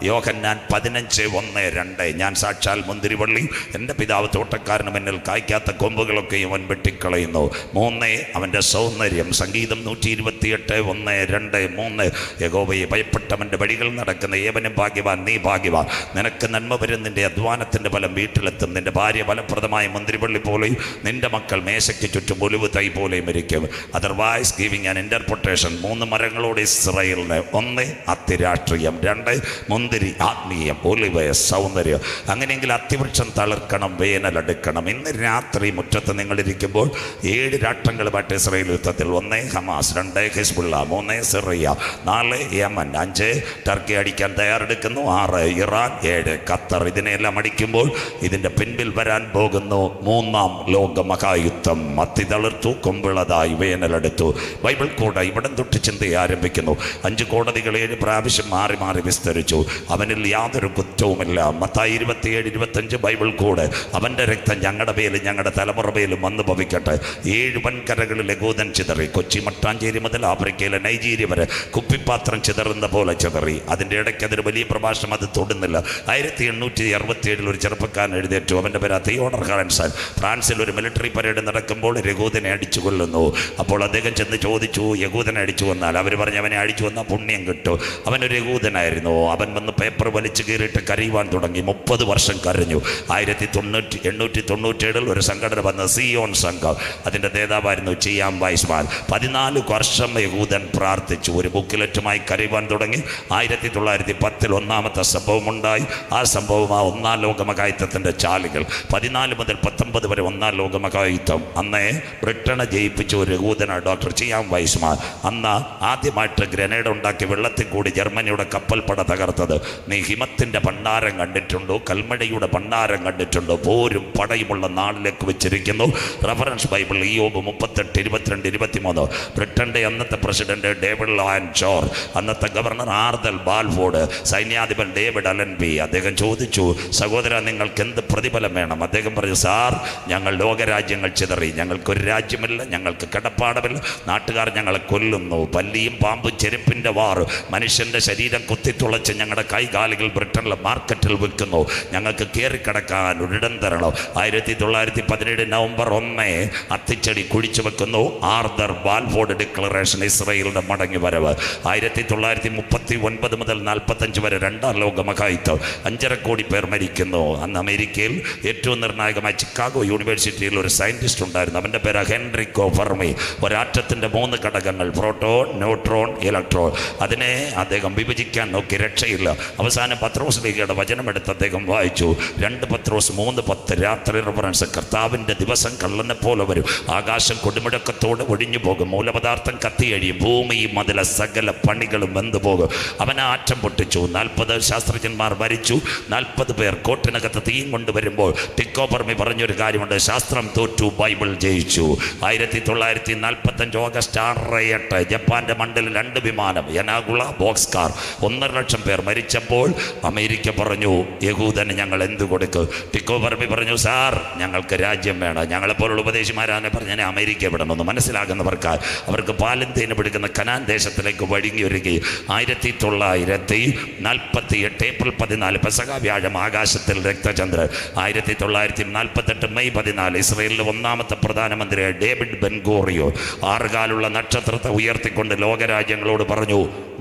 യോഹന്നാൻ 15:1-2 ഞാൻ സാക്ഷാൽ മുന്തിരിവള്ളി, എൻ്റെ പിതാവ് തോട്ടക്കാരന് മുന്നിൽ കായ്ക്കാത്ത കൊമ്പുകളൊക്കെയും അവൻ വെട്ടിക്കളയുന്നു. 3 അവൻ്റെ സൗന്ദര്യം. സംഗീതം 128:1-2-3 യഹോവയെ ഭയപ്പെട്ടവൻ്റെ വഴികൾ നടക്കുന്ന ഏവനും ഭാഗ്യവാൻ, നീ ഭാഗ്യവാൻ. നിനക്ക് നന്മ വരും, നിന്റെ അധ്വാനത്തിൻ്റെ ഫലം വീട്ടിലെത്തും. നിന്റെ ഭാര്യ ഫലപ്രദമായ മുന്തിരിവള്ളി പോലെയും നിന്റെ മക്കൾ മേശയ്ക്ക് ചുറ്റും ഒലിവ് തൈ പോലെയും ഇരിക്കും. Otherwise giving an interpretation. 3 മരങ്ങളോട് ഇസ്രായേലിന്. 1 അത്തി രാഷ്ട്രീയം, 2 മുന്തിരി ആത്മീയം, ഒലിവ് സൗന്ദര്യം. അങ്ങനെയെങ്കിൽ അത്തിവൃക്ഷം തളിർക്കണം, വേനലെടുക്കണം. ഇന്ന് രാത്രി മുറ്റത്ത് നിങ്ങളിരിക്കുമ്പോൾ 7 രാഷ്ട്രങ്ങളുമായിട്ട് ഇസ്രായേൽ യുദ്ധത്തിൽ. 1 Hamas, 2 Hezbollah, 3 Syria, 4 Yemen, 5 Turkey അടിക്കാൻ തയ്യാറെടുക്കുന്നു, 6 ഇറാൻ, 7 ഖത്തർ. ഇതിനെല്ലാം അടിക്കുമ്പോൾ ഇതിൻ്റെ പിൻപിൽ വരാൻ പോകുന്നു 3-ാം ലോക മഹായുദ്ധം. അത്തി തളിർത്തു, കൊമ്പിളതായി, വേനലെടുത്തു. ബൈബിൾ കൂടെ ഇവിടം തൊട്ട് ചിന്ത ആരംഭിക്കുന്നു. 5 കോടതികൾ 7 പ്രാവശ്യം മാറി മാറി വിസ്തരിച്ചു. അവനിൽ യാതൊരു കുറ്റവുമില്ല. മത്തായി 27:25 ബൈബിൾ കൂടെ അവൻ്റെ രക്തം ഞങ്ങളുടെ പേരും ഞങ്ങളുടെ തലമുറ പേരും വന്നു ഭവിക്കട്ടെ. 7 വൻകരകളിൽ യഹൂദൻ ചിതറി. കൊച്ചി മട്ടാഞ്ചേരി മുതൽ ആഫ്രിക്കയിലെ നൈജീരിയ വരെ കുപ്പിപ്പാത്രം ചിതറുന്ന പോലെ ചിതറി. അതിൻ്റെ ഇടയ്ക്ക് അതൊരു വലിയ പ്രഭാഷണം അത് തൊടുന്നില്ല. 1867 ഒരു ചെറുപ്പക്കാരൻ എഴുന്നേറ്റു. അവൻ്റെ പേര് തിയോഡർ ഹാൻസൻ. ഫ്രാൻസിൽ ഒരു മിലിറ്ററി പരേഡ് നടക്കുമ്പോൾ യഹൂദനെ അടിച്ചു കൊല്ലുന്നു. അപ്പോൾ അദ്ദേഹം ചെന്ന് ചോദിച്ചു, യഹൂദനെ അടിച്ചു വന്നാൽ? അവർ പറഞ്ഞു, അവനെ അടിച്ചു വന്നാൽ പുണ്യം കിട്ടും. അവനൊരു യഹൂദനായിരുന്നു. അവൻ വന്ന് പേപ്പർ വലിച്ചു കീറിയിട്ട് കരയുവാൻ തുടങ്ങി. 30 വർഷം കരഞ്ഞു. 1897 ഒരു സംഘടന വന്ന് സിയോൺ സംഘം. അതിൻ്റെ നേതാവായിരുന്നു ചിയാം വൈസ്മാൻ. 14 വർഷം യഹൂദൻ പ്രാർത്ഥിച്ചു. ഒരു ബുക്കിലെറ്റുമായി കരയുവാൻ തുടങ്ങി. 1910 ഒന്നാമത്തെ സംഭവമുണ്ടായി. ആ സംഭവം 1-ാം ലോക മഹായുദ്ധത്തിൻ്റെ ചാലുകൾ. 14 മുതൽ 19 വരെ 1-ാം ലോക മഹായുദ്ധം. അന്ന് ബ്രിട്ടനെ ജയിപ്പിച്ച ഒരു യഹൂദനാണ് ഡോക്ടർ ചിയാം വൈസ്മാൻ. അന്ന് ആദ്യമായിട്ട് ഗ്രനേഡ് ഉണ്ടാക്കി വെള്ളത്തിൽ കൂടി ജർമ്മനിയുടെ കപ്പൽപ്പട തകർത്തത്. നീ ഹിമത്തിൻ്റെ ഭണ്ഡാരം കണ്ടിട്ടുണ്ടോ? കൽമഴയുടെ ഭണ്ഡാരം കണ്ടിട്ടുണ്ടോ? പോരും പടയുമുള്ള നാളിലേക്ക് വെച്ചിരിക്കുന്നു. Reference Bible ഇയ്യോബ് 38:22-23. ബ്രിട്ടൻ്റെ അന്നത്തെ പ്രസിഡന്റ് ഡേവിഡ് ലോയൻ ജോർജ്, അന്നത്തെ ഗവർണർ ആർദൽ ബാൽഫോർഡ്, സൈന്യാധിപൻ ഡേവിഡ് അലൻബി. അദ്ദേഹം ചോദിച്ചു, സഹോദര നിങ്ങൾക്ക് എന്ത് പ്രതിഫലം വേണം? അദ്ദേഹം പറഞ്ഞു, സാർ ഞങ്ങൾ ലോകരാജ്യങ്ങൾ ചിതറി, ഞങ്ങൾക്കൊരു രാജ്യമില്ല, ഞങ്ങൾക്ക് കിടപ്പാടമില്ല, നാട്ടുകാർ ഞങ്ങളെ കൊല്ലുന്നു, പല്ലിയും പാമ്പും ചെരുപ്പിൻ്റെ വാറ് മനുഷ്യൻ്റെ ശരീരം കുത്തിത്തുളച്ച് ഞങ്ങളുടെ കൈകാലുകൾ ബ്രിട്ടനിലെ മാർക്കറ്റിൽ വിൽക്കുന്നു, ഞങ്ങൾക്ക് കയറിക്കിടക്കാൻ ഒരിടം തരണം. 1917 നവംബർ 1 അത്തിച്ചെടി കുഴിച്ചു വെക്കുന്നു. ആർദർ ബാൽഫോർഡ് ഡിക്ലറേഷൻ, ഇസ്രായേലിൻ്റെ മടങ്ങി വരവ്. 1939 മുതൽ 45 വരെ 2-ാം ലോക മഹായുദ്ധം. 5.5 കോടി പേർ മരിക്കുന്നു. അന്ന് അമേരിക്കയിൽ ഏറ്റവും നിർണായകമായ ചിക്കാഗോ യൂണിവേഴ്സിറ്റിയിൽ ഒരു സയൻറ്റിസ്റ്റ് ഉണ്ടായിരുന്നു. അവൻ്റെ പേര് ഹെൻറിക്കോ ഫെർമി. ഒരാറ്റത്തിൻ്റെ 3 ഘടകങ്ങൾ, പ്രോട്ടോൺ, ന്യൂട്രോൺ, ഇലക്ട്രോൺ. അതിനെ അദ്ദേഹം വിഭജിക്കാൻ നോക്കി, രക്ഷയില്ല. അവസാനം പത്രോസ് ലേഖയുടെ വചനമെടുത്ത് അദ്ദേഹം വായിച്ചു. 2 പത്രോസ് 3:10 രാത്രി റഫറൻസ്. കർത്താവിൻ്റെ ദിവസം കള്ളനെ പോലെ വരും. ആകാശം കൊടുമുഴക്കത്തോടെ ഒഴിഞ്ഞു പോകും. മൂലപദാർത്ഥം കത്തിയഴിയും. ഭൂമിയും അതിലെ സകല പണികളും വെന്തു പോകും. അവൻ ആറ്റം പൊട്ടിച്ചു. 40 ശാസ്ത്രജ്ഞന്മാർ മരിച്ചു. 40 പേർ കോട്ടിനകത്ത് തീയും കൊണ്ടുവരുമ്പോൾ ടിക്കോ പർമി പറഞ്ഞൊരു കാര്യമുണ്ട്, ശാസ്ത്രം തോറ്റു, ബൈബിൾ ജയിച്ചു. 1945 ഓഗസ്റ്റ് 6-8 ജപ്പാന്റെ മണ്ണിൽ 2 വിമാനം, യനാഗുള, ബോക്സ് കാർ. 1.5 ലക്ഷം പേർ മരിച്ചപ്പോൾ അമേരിക്ക പറഞ്ഞു, യഹൂദന് ഞങ്ങൾ എന്ത് കൊടുക്കും? ടിക്കോ പർമി പറഞ്ഞു, സാർ ഞങ്ങൾക്ക് രാജ്യം വേണം. ഞങ്ങളെപ്പോലുള്ള ഉപദേശിമാരാണ് പറഞ്ഞാൽ അമേരിക്ക വിടണമെന്ന്. മനസ്സിലാകുന്നവർക്കായി അവർക്ക് പാലന്തീന് പിടിക്കുന്ന കനാൻ ദേശത്തിലേക്ക് വഴുങ്ങിയൊരുങ്ങി. 1948 ഏപ്രിൽ 14 പെസഹ വ്യാഴം ആകാശത്തിൽ രക്തചന്ദ്രൻ. 1948 മെയ് 14 ഇസ്രയേലിലെ 1-ാമത്തെ പ്രധാനമന്ത്രിയായ ഡേവിഡ് ബെൻഗൂറിയോ 6 കാലുള്ള നക്ഷത്രത്തെ ഉയർത്തിക്കൊണ്ട് ലോകരാജ്യങ്ങളോട് പറഞ്ഞു,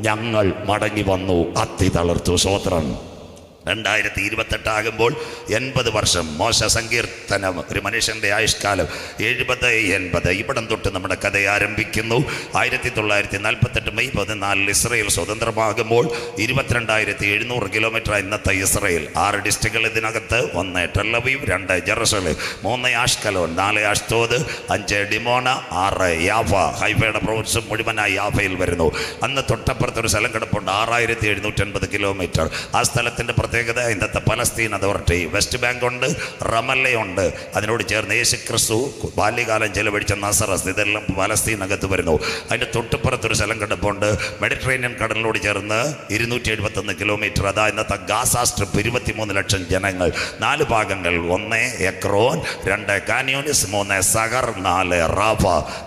ഞങ്ങൾ മടങ്ങി വന്നു, അത്തി തളർത്തു. സ്വോത്രം. 2028 ആകുമ്പോൾ 80 വർഷം. മോശ സങ്കീർത്തനം, ഒരു മനുഷ്യൻ്റെ ആയുഷ്കാലം 70-80. ഇവിടം തൊട്ട് നമ്മുടെ കഥ ആരംഭിക്കുന്നു. 1948 മെയ് 14 ഇസ്രയേൽ സ്വതന്ത്രമാകുമ്പോൾ 22,700 കിലോമീറ്റർ ഇന്നത്തെ ഇസ്രയേൽ. 6 ഡിസ്ട്രിക്റ്റുകൾ ഇതിനകത്ത്. 1 Tel Aviv, 2 Jerusalem, 3 Ashkelon, 4 Ashdod, 5 Dimona, 6 Jaffa. ഹൈഫയുടെ പ്രൊവിൻസ് മുഴുവനായി യാഫയിൽ വരുന്നു. അന്ന് തൊട്ടപ്പുറത്തൊരു സ്ഥലം കിടപ്പുണ്ട്, 6,750 കിലോമീറ്റർ. ആ സ്ഥലത്തിൻ്റെ പ്രത്യേകത ഇന്നത്തെ പലസ്തീൻ അതോറിറ്റി. വെസ്റ്റ് ബാങ്ക് ഉണ്ട്, റമല്ലയുണ്ട്, അതിനോട് ചേർന്ന് യേശു ക്രിസ്തു ബാല്യകാലം ചെലവഴിച്ച നസറസ്, ഇതെല്ലാം പലസ്തീനകത്ത് വരുന്നു. അതിൻ്റെ തൊട്ടുപുറത്തൊരു സ്ഥലം കിടപ്പുണ്ട്, മെഡിറ്ററേനിയൻ കടലിനോട് ചേർന്ന് 271 കിലോമീറ്റർ. അതാ ഇന്നത്തെ ഗാസ സ്ട്രിപ്പ്. 23 ലക്ഷം ജനങ്ങൾ. 4 ഭാഗങ്ങൾ. 1 എക്രോൻ, 2 കാനിയോനിസ്, 3 സഗർ, 4 റാഫ.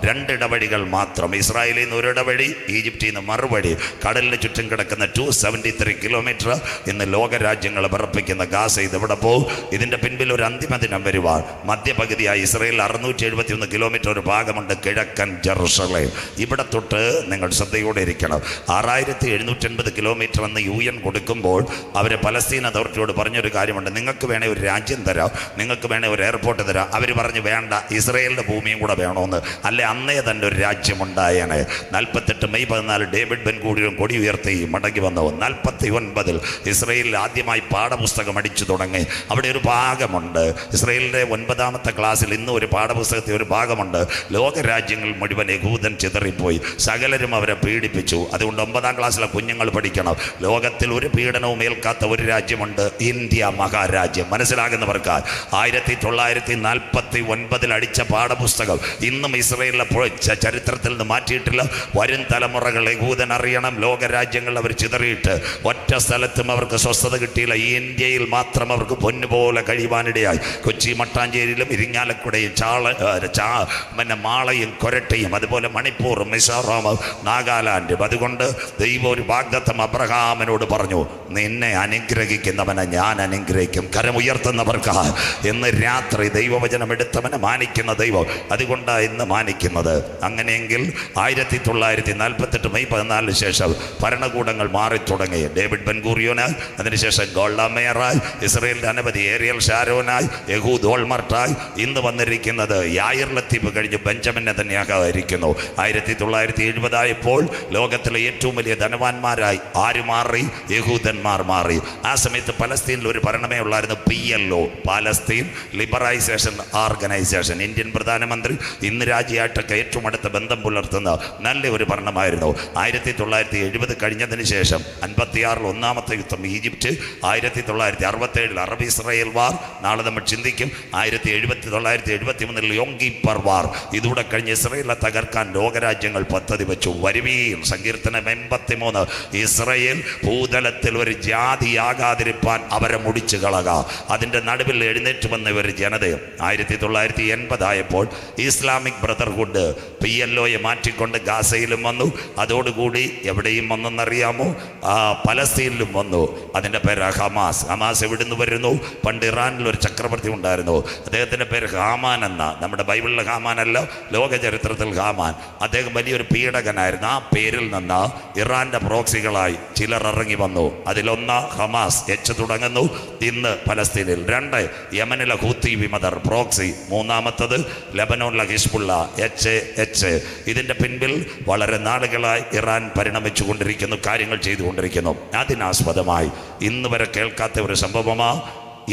2 ഇടവഴികൾ മാത്രം. ഇസ്രായേലിൽ നിന്ന് ഒരു ഇടവഴി, ഈജിപ്തിൽ നിന്ന് മറുവഴി. കടലിന് ചുറ്റും കിടക്കുന്ന 273 കിലോമീറ്റർ. ഇന്ന് ലോകരാജ്യങ്ങൾ വിറപ്പിക്കുന്ന ഗാസ ഇതെവിടെ പോകും? ഇതിൻ്റെ പിൻപിൽ ഒരു അന്തിമ ദിനം വരുവാൻ. മധ്യപകുതിയായി ഇസ്രയേൽ 671 കിലോമീറ്റർ ഒരു ഭാഗമുണ്ട്, കിഴക്കൻ ജെറുസലേം. ഇവിടെ തൊട്ട് നിങ്ങൾ ശ്രദ്ധയോടെ ഇരിക്കണം. 6,750 കിലോമീറ്റർ എന്ന് UN കൊടുക്കുമ്പോൾ അവർ പലസ്തീൻ അതോറിറ്റിയോട് പറഞ്ഞൊരു കാര്യമുണ്ട്, നിങ്ങൾക്ക് വേണേൽ ഒരു രാജ്യം തരാം, നിങ്ങൾക്ക് വേണേൽ ഒരു എയർപോർട്ട് തരാം. അവർ പറഞ്ഞു വേണ്ട, ഇസ്രയേലിൻ്റെ ഭൂമിയും കൂടെ വേണമെന്ന്. അല്ലെ അന്നേ തന്നെ ഒരു രാജ്യമുണ്ടായേനെ. 48 മെയ് 14 ഡേവിഡ് ബെൻ ഗൂരിയൻ കൊടി ഉയർത്തി മടങ്ങി വന്നു. 49 ഇസ്രയേലിൽ ആദ്യമായി പാഠപുസ്തകം അടിച്ചു തുടങ്ങി. അവിടെ ഒരു ഭാഗമുണ്ട്, ഇസ്രയേലിൻ്റെ 9ാമത്തെ ക്ലാസ്സിൽ ഇന്ന് ഒരു പാഠപുസ്തകത്തിൽ ഒരു ഭാഗമുണ്ട്, ലോകരാജ്യങ്ങൾ മുഴുവൻ യഹൂദൻ ചിതറിപ്പോയി, സകലരും അവരെ പീഡിപ്പിച്ചു. അതുകൊണ്ട് 9ാം ക്ലാസ്സിലെ കുഞ്ഞുങ്ങൾ പഠിക്കണം, ലോകത്തിൽ ഒരു പീഡനവും ഏൽക്കാത്ത ഒരു രാജ്യമുണ്ട്, ഇന്ത്യ മഹാരാജ്യം. മനസ്സിലാകുന്നവർക്ക് 1949 അടിച്ച പാഠപുസ്തകം ഇന്നും ഇസ്രയേലിലെ ചരിത്രത്തിൽ നിന്ന് മാറ്റിയിട്ടില്ല. വരും തലമുറകൾ യഹൂദൻ അറിയണം, ലോകരാജ്യങ്ങൾ അവർ ചിതറിയിട്ട് ഒറ്റ സ്ഥലത്തും അവർക്ക് സ്വസ്ഥത കിട്ടിയില്ല. ഇന്ത്യയിൽ മാത്രം അവർക്ക് പൊന്നുപോലെ കഴിയുവാനിടയായി. കൊച്ചി, മട്ടാഞ്ചേരിയിലും ഇരിങ്ങാലക്കുടയും മാളയും കൊരട്ടയും, അതുപോലെ മണിപ്പൂർ, മിസോറാം, നാഗാലാൻഡും. അതുകൊണ്ട് ദൈവം ഒരു വാഗ്ദത്തം അബ്രഹാമിനോട് പറഞ്ഞു, നിന്നെ അനുഗ്രഹിക്കുന്നവനെ ഞാൻ അനുഗ്രഹിക്കും. കരമുയർത്തുന്നവർക്ക് ഇന്ന് രാത്രി ദൈവവചനം എടുത്തവനെ മാനിക്കുന്ന ദൈവം, അതുകൊണ്ടാണ് ഇന്ന് മാനിക്കുന്നത്. അങ്ങനെയെങ്കിൽ 1948 മെയ് 14 ശേഷം ഭരണകൂടങ്ങൾ മാറി തുടങ്ങി. ഡേവിഡ് ബെൻ ഗൂറിയോന്, അതിനുശേഷം ഗോൾഡ മേയറായി, ഇസ്രയേലിൻ്റെ അനവധി ഏരിയൽ ഷാരോനായി, യഹൂദ് ഓൾമർട്ടായി, ഇന്ന് വന്നിരിക്കുന്നത് യായിർ ലത്തീഫ് കഴിഞ്ഞ് ബെഞ്ചമിൻ നെതന്യാഹു ആയിരിക്കുന്നു. 1970 ആയപ്പോൾ ലോകത്തിലെ ഏറ്റവും വലിയ ധനവാന്മാരായി ആര് മാറി? യഹൂദന്മാർ മാറി. ആ സമയത്ത് പലസ്തീനിൽ ഒരു ഭരണമേ ഉള്ളായിരുന്നു, PLO, Palestine liberalisation organisation. Indian പ്രധാനമന്ത്രി ഇന്ന് രാജ്യമായിട്ടൊക്കെ ഏറ്റവും അടുത്ത ബന്ധം പുലർത്തുന്ന നല്ല ഒരു ഭരണമായിരുന്നു. 1970 കഴിഞ്ഞതിന് ശേഷം 56 ഒന്നാമത്തെ യുദ്ധം ഈജിപ്റ്റ്, 1967 അറബ് ഇസ്രായേൽ വാർ, നാളെ നമ്മൾ ചിന്തിക്കും. 1973 യോം കിപ്പർ വാർ. ഇതൂടെ കഴിഞ്ഞ് ഇസ്രായേലിനെ തകർക്കാൻ ലോകരാജ്യങ്ങൾ പദ്ധതി വെച്ചു. വരുവീൻ, സങ്കീർത്തനം 83, ഇസ്രായേൽ ഭൂതലത്തിൽ ഒരു ജാതിയാകാതിരിപ്പാൻ അവരെ മുടിച്ചു കളക. അതിൻ്റെ നടുവിൽ എഴുന്നേറ്റ് വന്ന ഒരു ജനതയും. 1980 ആയപ്പോൾ ഇസ്ലാമിക് ബ്രദർഹുഡ് PLOയെ മാറ്റിക്കൊണ്ട് ഗാസയിലും വന്നു. അതോടുകൂടി എവിടെയും വന്നെന്നറിയാമോ? പലസ്തീനിലും വന്നു. അതിൻ്റെ പേര് ഹമാസ്. ഹമാസ് എവിടുന്ന് വരുന്നു? പണ്ട് ഇറാനിലൊരു ചക്രവർത്തി ഉണ്ടായിരുന്നു, അദ്ദേഹത്തിൻ്റെ പേര് ഹാമാൻ എന്ന. നമ്മുടെ ബൈബിളിലെ ഹാമാനല്ല, ലോക ചരിത്രത്തിൽ ഹാമാൻ. അദ്ദേഹം വലിയൊരു പീഡകനായിരുന്നു. ആ പേരിൽ നിന്ന് ഇറാൻ്റെ പ്രോക്സികളായി ചിലർ ഇറങ്ങി വന്നു. അതിലൊന്ന് ഹമാസ്, H തുടങ്ങുന്നു, ഇന്ന് പലസ്തീനിൽ. 2 യമനിലെ ഹൂത്തി വിമതർ, പ്രോക്സി. 3ാമത്തത് ലെബനോണിലെ ഹിസ്ബുള്ള, HH. ഇതിൻ്റെ പിൻപിൽ വളരെ നാളുകളായി ഇറാൻ പരിണമിച്ചു കൊണ്ടിരിക്കുന്നു, കാര്യങ്ങൾ ചെയ്തുകൊണ്ടിരിക്കുന്നു. അതിനാസ്പദമായി ഇന്ന് വരെ കേൾക്കാത്ത ഒരു സംഭവമാണ്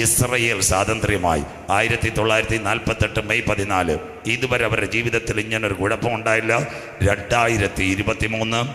ഇസ്രയേൽ സ്വാതന്ത്ര്യമായി. 1948 മെയ് 14. ഇതുവരെ അവരുടെ ജീവിതത്തിൽ ഇങ്ങനൊരു കുഴപ്പമുണ്ടായില്ല. 2023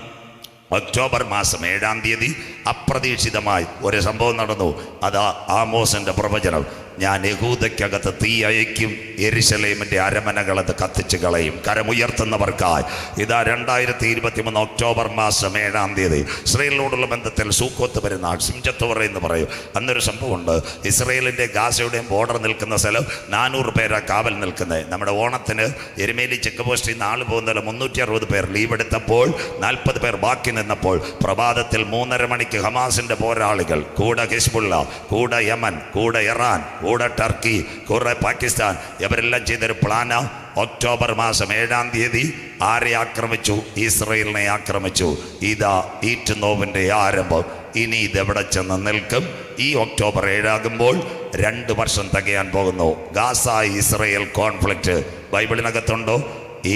ഒക്ടോബർ മാസം 7-ാം തീയതി അപ്രതീക്ഷിതമായി ഒരു സംഭവം നടന്നു. അതാ ആമോസിൻ്റെ പ്രവചനം. ഞാൻ യഹൂദയ്ക്കകത്ത് തീ അയക്കും, യെരുശലേമിൻ്റെ അരമനകളത് കത്തിച്ച് കളയും. കരമുയർത്തുന്നവർക്കായി ഇതാ 2023 ഒക്ടോബർ മാസം 7-ാം തീയതി ഇസ്രയേലിനോടുള്ള ബന്ധത്തിൽ സൂക്കോത്ത് പെരുന്നാൾ, സിംജത്തോറ എന്ന് പറയും. അന്നൊരു സംഭവമുണ്ട്. ഇസ്രയേലിൻ്റെ ഗാസയുടെയും ബോർഡർ നിൽക്കുന്ന സ്ഥലം 400 പേരാ കാവൽ നിൽക്കുന്നത്. നമ്മുടെ ഓണത്തിന് എരുമേലി ചെക്ക് പോസ്റ്റിൽ നിന്ന് ആൾ പോകുന്നതിൽ 360 പേർ ലീവ് എടുത്തപ്പോൾ 40 പേർ ബാക്കി നിന്നപ്പോൾ പ്രഭാതത്തിൽ 3:30 മണിക്ക് ഹമാസിൻ്റെ പോരാളികൾ, കൂടെ ഹിസ്ബുള്ള, കൂടെ യമൻ, കൂടെ ഇറാൻ, കൂടെ ടർക്കി, കൂടെ പാകിസ്ഥാൻ, ഇവരെല്ലാം ചെയ്തൊരു പ്ലാന്. ഒക്ടോബർ മാസം 7-ാം തീയതി ആരെ ആക്രമിച്ചു? ഇസ്രയേലിനെ ആക്രമിച്ചു. ഇതാ ഈറ്റ് നോവിൻ്റെ ആരംഭം. ഇനി ഇതെവിടെ ചെന്ന് നിൽക്കും? ഈ ഒക്ടോബർ 7 ആകുമ്പോൾ 2 വർഷം തികയാൻ പോകുന്നു. Gaza Israel conflict ബൈബിളിനകത്തുണ്ടോ?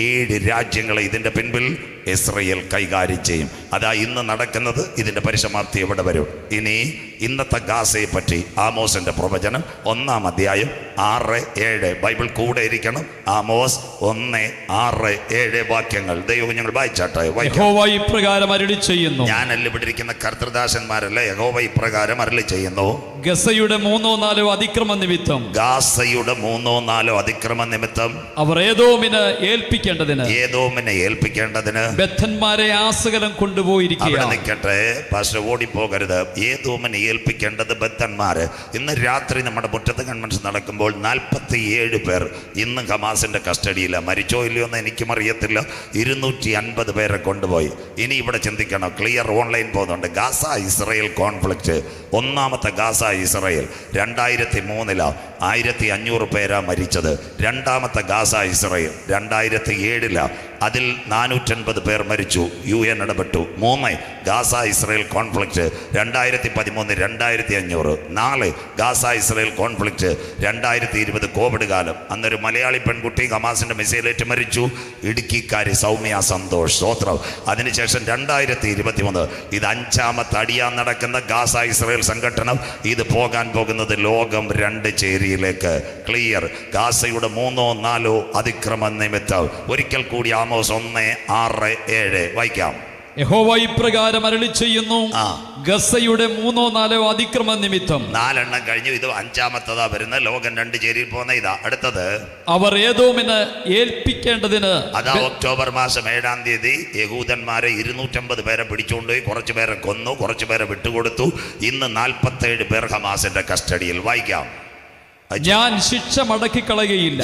7 രാജ്യങ്ങളെ ഇതിൻ്റെ പിൻപിൽ ഇസ്രയേൽ കൈകാര്യം ചെയ്യും. അതാ ഇന്ന് നടക്കുന്നത്. ഇതിൻ്റെ പരിസമാപ്തി എവിടെ വരും? ഇനി ഇന്നത്തെ ഗാസയെ പറ്റി ആമോസിൻ്റെ പ്രവചനം 1-ാം അധ്യായം 6-7 ബൈബിൾ കൂടെ ഇരിക്കണം. ആമോസ് 1-6-7 വാക്യങ്ങൾ ദൈവം ഞങ്ങൾ വായിച്ചാട്ടെ. യഹോവ ഇപ്രകാരം അരുളി ചെയ്യുന്നു. ഞാനല്ല ഇവിടെ ഇരിക്കുന്ന കർത്തൃദാസന്മാരല്ല, യഹോവ ഇപ്രകാരം അരുളി ചെയ്യുന്നു. ഗസയുടെ 3-4 അതിക്രമ നിമിത്തം, ഗാസയുടെ 3-4 അതിക്രമ നിമിത്തം അവർ ഏദോമിനെ ഏൽപ്പിക്കേണ്ടതിന് ബദ്ധന്മാരെ ആസകലം കൊണ്ടുപോയിരിക്കുക. അവിടെ നിൽക്കട്ടെ പാസ്റ്റർ, ഓടിപ്പോകരുത്. ഏദോമിനെ ഏൽപ്പിക്കേണ്ടത് ബദ്ധന്മാര്. ഇന്ന് രാത്രി നമ്മുടെ മുറ്റത്ത് കൺവെൻഷൻ നടക്കുമ്പോൾ 47 പേർ ഇന്ന് ഹമാസിന്റെ കസ്റ്റഡിയില്ല. മരിച്ചോ ഇല്ലയോ എന്ന് എനിക്കും അറിയത്തില്ല. 250 പേരെ കൊണ്ടുപോയി. ഇനി ഇവിടെ ചിന്തിക്കണം. ക്ലിയർ ഓൺലൈൻ പോകുന്നുണ്ട്. ഗാസ ഇസ്രയേൽ കോൺഫ്ലിക്റ്റ്, 1-ാമത്തെ ഗാസ ഇസ്രയേൽ 2003 1500 പേരാ മരിച്ചത്. 2-ാമത്തെ ഗാസ ഇസ്രയേൽ 2007 അതിൽ 450 പേർ മരിച്ചു. UN ഇടപെട്ടു. 3 Gaza Israel conflict 2013 2500. 4 Gaza Israel conflict 2020 Covid കാലം. അന്നൊരു മലയാളി പെൺകുട്ടി ഹമാസിന്റെ മിസൈലേറ്റ് മരിച്ചു. ഇടുക്കിക്കാരി സൗമ്യ സന്തോഷ്, സ്തോത്രം. അതിനുശേഷം 2023 ഇത് 5-ാമത്തെ അടിയാൻ നടക്കുന്ന ഗാസ ഇസ്രയേൽ സംഘടനം. ഇത് പോകാൻ പോകുന്നത് ലോകം 2 ചേരിയിലേക്ക്. ക്ലിയർ. ഗാസയുടെ 3-4 അതിക്രമ നിമിത്തം. ഒരിക്കൽ കൂടി ആമോസ് 1-6-7 വായിക്കാം. യഹോവ ഇപ്രകാരം അരുളി ചെയ്യുന്നു. ഗസയുടെ 3-4 അതിക്രമ നിമിത്തം. 4 കഴിഞ്ഞു. ഇത് 5-ാമത്തതാ വരുന്ന. ലോകം 2 ചേരിയിൽ പോകുന്ന ഇതാ. അടുത്തത് അവർ ഏദോമിനെ ഏൽപ്പിക്കേണ്ടതിന്. അതാ ഒക്ടോബർ മാസം 7-ാം തീയതി യഹൂദന്മാരെ 250 പേരെ പിടിച്ചുകൊണ്ടുപോയി. കുറച്ചു പേരെ കൊന്നു, കുറച്ചു പേരെ വിട്ടുകൊടുത്തു. ഇന്ന് 47 പേർ ഹമാസിന്റെ കസ്റ്റഡിയിൽ. വായിക്കാം. ഞാൻ ശിക്ഷ മടക്കിക്കളയുകയില്ല.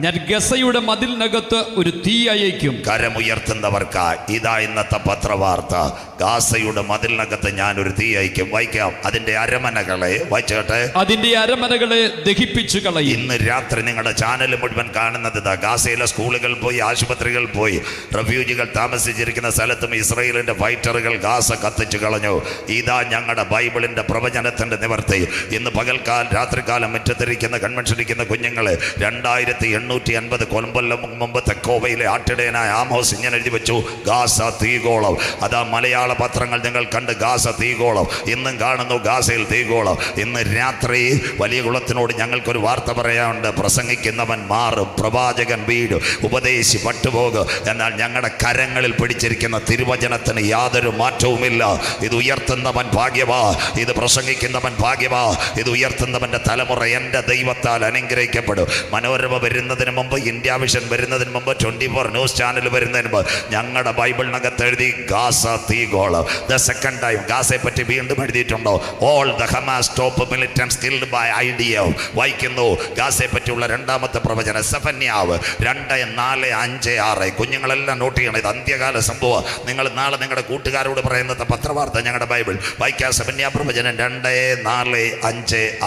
ഞാൻ ഗസയുടെ മതിലിനകത്ത് ഒരു തീ അയക്കും. കരമുയർത്തുന്നവർക്ക് ഇതാ ഇന്നത്തെ പത്രവാർത്ത. ഗാസയുടെ മതിലിനകത്ത് ഞാൻ ഒരു തീ അയക്കും. വായിക്കാം. അതിന്റെ അരമനകളെ വായിച്ചോട്ടെ. അതിന്റെ അരമനകളെ ദഹിപ്പിച്ചു കളയും. ഇന്ന് രാത്രി നിങ്ങളുടെ ചാനൽ മുഴുവൻ കാണുന്നത് ഇതാ. ഗാസയിലെ സ്കൂളുകൾ പോയി, ആശുപത്രികൾ പോയി, റെഫ്യൂജികൾ താമസിച്ചിരിക്കുന്ന സ്ഥലത്തും ഇസ്രായേലിന്റെ ഫൈറ്ററുകൾ ഗാസ കത്തിച്ചു കളഞ്ഞു. ഇതാ ഞങ്ങളുടെ ബൈബിളിന്റെ പ്രവചനത്തിന്റെ നിവർത്തി. ഇന്ന് രാത്രികാലം മുറ്റത്തിരിക്കുന്ന കൺവെൻഷനിരിക്കുന്ന കുഞ്ഞുങ്ങളെ 2850 കൊല്ലം മുമ്പ് തെക്കോവയിലെ ആട്ടിടയനായ ആമോസ് ഇങ്ങനെ എഴുതി വെച്ചു, ഗാസ തീഗോളം. അതാ മലയാള പത്രങ്ങൾ നിങ്ങൾ കണ്ട് ഗാസ തീഗോളം. ഇന്നും കാണുന്നു ഗാസയിൽ തീഗോളം. ഇന്ന് രാത്രി വലിയ കുളത്തിനോട് ഞങ്ങൾക്കൊരു വാർത്ത പറയാനുണ്ട്. പ്രസംഗിക്കുന്നവൻ മാറും, പ്രവാചകൻ വീഴും, ഉപദേശി പട്ടുപോകും. എന്നാൽ ഞങ്ങളുടെ കരങ്ങളിൽ പിടിച്ചിരിക്കുന്ന തിരുവചനത്തിന് യാതൊരു മാറ്റവുമില്ല. ഇത് ഉയർത്തുന്നവൻ ഭാഗ്യവാ, ഇത് പ്രസംഗിക്കുന്നവൻ ഭാഗ്യവാ, ഇത് ഉയർത്തുന്നവന്റെ തലമുറ എൻ്റെ ദൈവത്താൽ അനുഗ്രഹിക്കപ്പെടും. മനോരമ വരുന്നതിന് മുമ്പ്, ഇന്ത്യ വിഷൻ വരുന്നതിന് മുമ്പ്, 24 ന്യൂസ് ചാനൽ വരുന്നതിന് മുമ്പ് ഞങ്ങളുടെ ബൈബിളിനകത്ത് എഴുതി ഗാസ തീഗോളം. ദ സെക്കൻഡ് ടൈം ഗാസയെ പറ്റി വീണ്ടും എഴുതിയിട്ടുണ്ടോ? All the Hamas top militants killed by IDF. വായിക്കുന്നു. ഗാസയെ പറ്റിയുള്ള 2-ാമത്തെ പ്രവചനം സെഫന്യാവ് 2-4-5-6. കുഞ്ഞുങ്ങളെല്ലാം നോട്ട് ചെയ്യണം. ഇത് അന്ത്യകാല സംഭവം. നിങ്ങൾ നാളെ നിങ്ങളുടെ കൂട്ടുകാരോട് പറയുന്നത് പത്രവാർത്ത ഞങ്ങളുടെ ബൈബിൾ വായിക്കാൻ. സെഫന്യാ പ്രവചനം 2-4-5-6.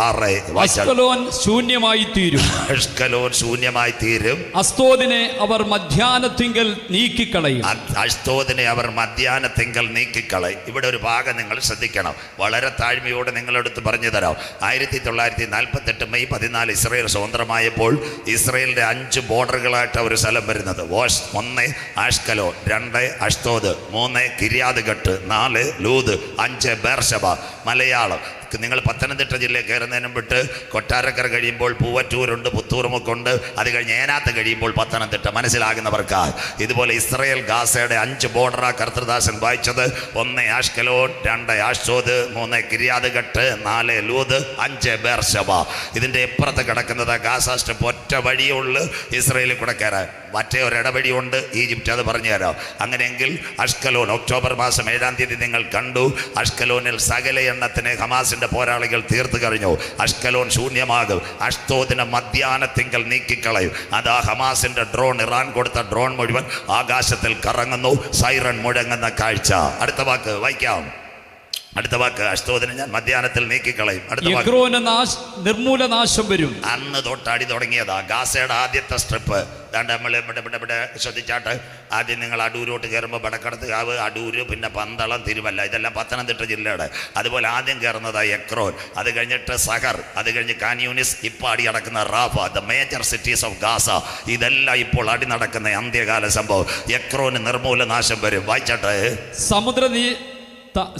അസ്കലോൻ ശൂന്യമായി തീരും. അസ്കലോൻ ശൂന്യമായി തീരും. അസ്തോദിനെ അവർ മധ്യാഹ്നത്തിങ്കൽ നീക്കിക്കളയും. അസ്തോദിനെ അവർ മധ്യാഹ്നത്തിങ്കൽ നീക്കിക്കളയും. ഇവിടെ ഒരു ഭാഗം നിങ്ങൾ ശ്രദ്ധിക്കണം. വളരെ താഴ്മയോടെ നിങ്ങളെടുത്ത് പറഞ്ഞു തരാം. 1948 മെയ് 14 ഇസ്രയേൽ സ്വതന്ത്രമായപ്പോൾ ഇസ്രയേലിന്റെ 5 ബോർഡറുകളായിട്ട് ഒരു സ്ഥലം വരുന്നത്. 1 ആഷ്കലോൻ, 2 അഷ്തോദ്, 3 കിര്യാത് ഗട്ട്, 4 ലൂദ്, 5 ബേർശബ. മലയാളം നിങ്ങൾ പത്തനംതിട്ട ജില്ലയിൽ കയറുന്നതിനും വിട്ട് കൊട്ടാരക്കര കഴിയുമ്പോൾ പൂവറ്റൂരുണ്ട്, പുത്തൂറുമൊക്കെ ഉണ്ട്. അത് കഴിഞ്ഞ് ഏനാത്ത് കഴിയുമ്പോൾ പത്തനംതിട്ട. മനസ്സിലാകുന്നവർക്ക് ഇതുപോലെ ഇസ്രയേൽ ഗാസയുടെ 5 ബോർഡറാ കർത്തൃദാസൻ വായിച്ചത്. 1 ആഷ്കലോൻ, 2 ആഷ്തോദ്, 3 കിര്യാത് ഗട്ട്, 4 ലൂദ്, 5 ബേർശബ. ഇതിൻ്റെ ഇപ്പുറത്ത് കിടക്കുന്നത് ഗാസ സ്ട്രിപ്പ്. ഒറ്റ വഴിയുള്ളു ഇസ്രയേലിൽ കൂടെ കയറാൻ. മറ്റേ ഒരു ഇടവഴിയുണ്ട് ഈജിപ്റ്റ്. അത് പറഞ്ഞു തരാം. അങ്ങനെയെങ്കിൽ അഷ്കലോൻ ഒക്ടോബർ മാസം 7-ാം തീയതി നിങ്ങൾ കണ്ടു. അഷ്കലോനിൽ സകല എണ്ണത്തിന് ഹമാസിന്റെ പോരാളികൾ തീർത്തു കഴിഞ്ഞു. അഷ്കലോൻ ശൂന്യമാകും. അഷ്തോദിനെ മധ്യാഹ്നത്തിങ്കൽ നീക്കിക്കളയും. അതാ ഹമാസിന്റെ ഡ്രോൺ, ഇറാൻ കൊടുത്ത ഡ്രോൺ മുഴുവൻ ആകാശത്തിൽ കറങ്ങുന്നു. സൈറൺ മുഴങ്ങുന്ന കാഴ്ച. അടുത്ത വാക്ക് വായിക്കാം. അടുത്ത വാക്ക് അഷ്തോദിനെ ഞാൻ മധ്യാഹ്നത്തിൽ നീക്കിക്കളയും. അടുത്ത വാക്ക് എക്രോന് നിർമൂലനാശം വരും. അന്ന് തൊട്ടടി തുടങ്ങിയതാ ഗാസയുടെ ആദ്യത്തെ സ്ട്രിപ്പ്. ദാണ്ട് നമ്മൾ ഇവിടെ ശ്രദ്ധിച്ചാട്ട് ആദ്യം നിങ്ങൾ അടൂരോട്ട് കയറുമ്പോൾ വടക്കടത്ത് കാവ്, അടൂര്, പിന്നെ പന്തളം, തിരുവല്ല, ഇതെല്ലാം പത്തനംതിട്ട ജില്ലയുടെ. അതുപോലെ ആദ്യം കയറുന്നതായി എക്രോൻ, അത് കഴിഞ്ഞിട്ട് സഹർ, അത് കഴിഞ്ഞ് കാൻയൂനിസ്, ഇപ്പോൾ അടി നടക്കുന്ന Rafah, the major cities of Gaza. ഇതെല്ലാം ഇപ്പോൾ അടി നടക്കുന്ന അന്ത്യകാല സംഭവം. എക്രോന് നിർമൂലനാശം വരും. വായിച്ചാട്ടെ.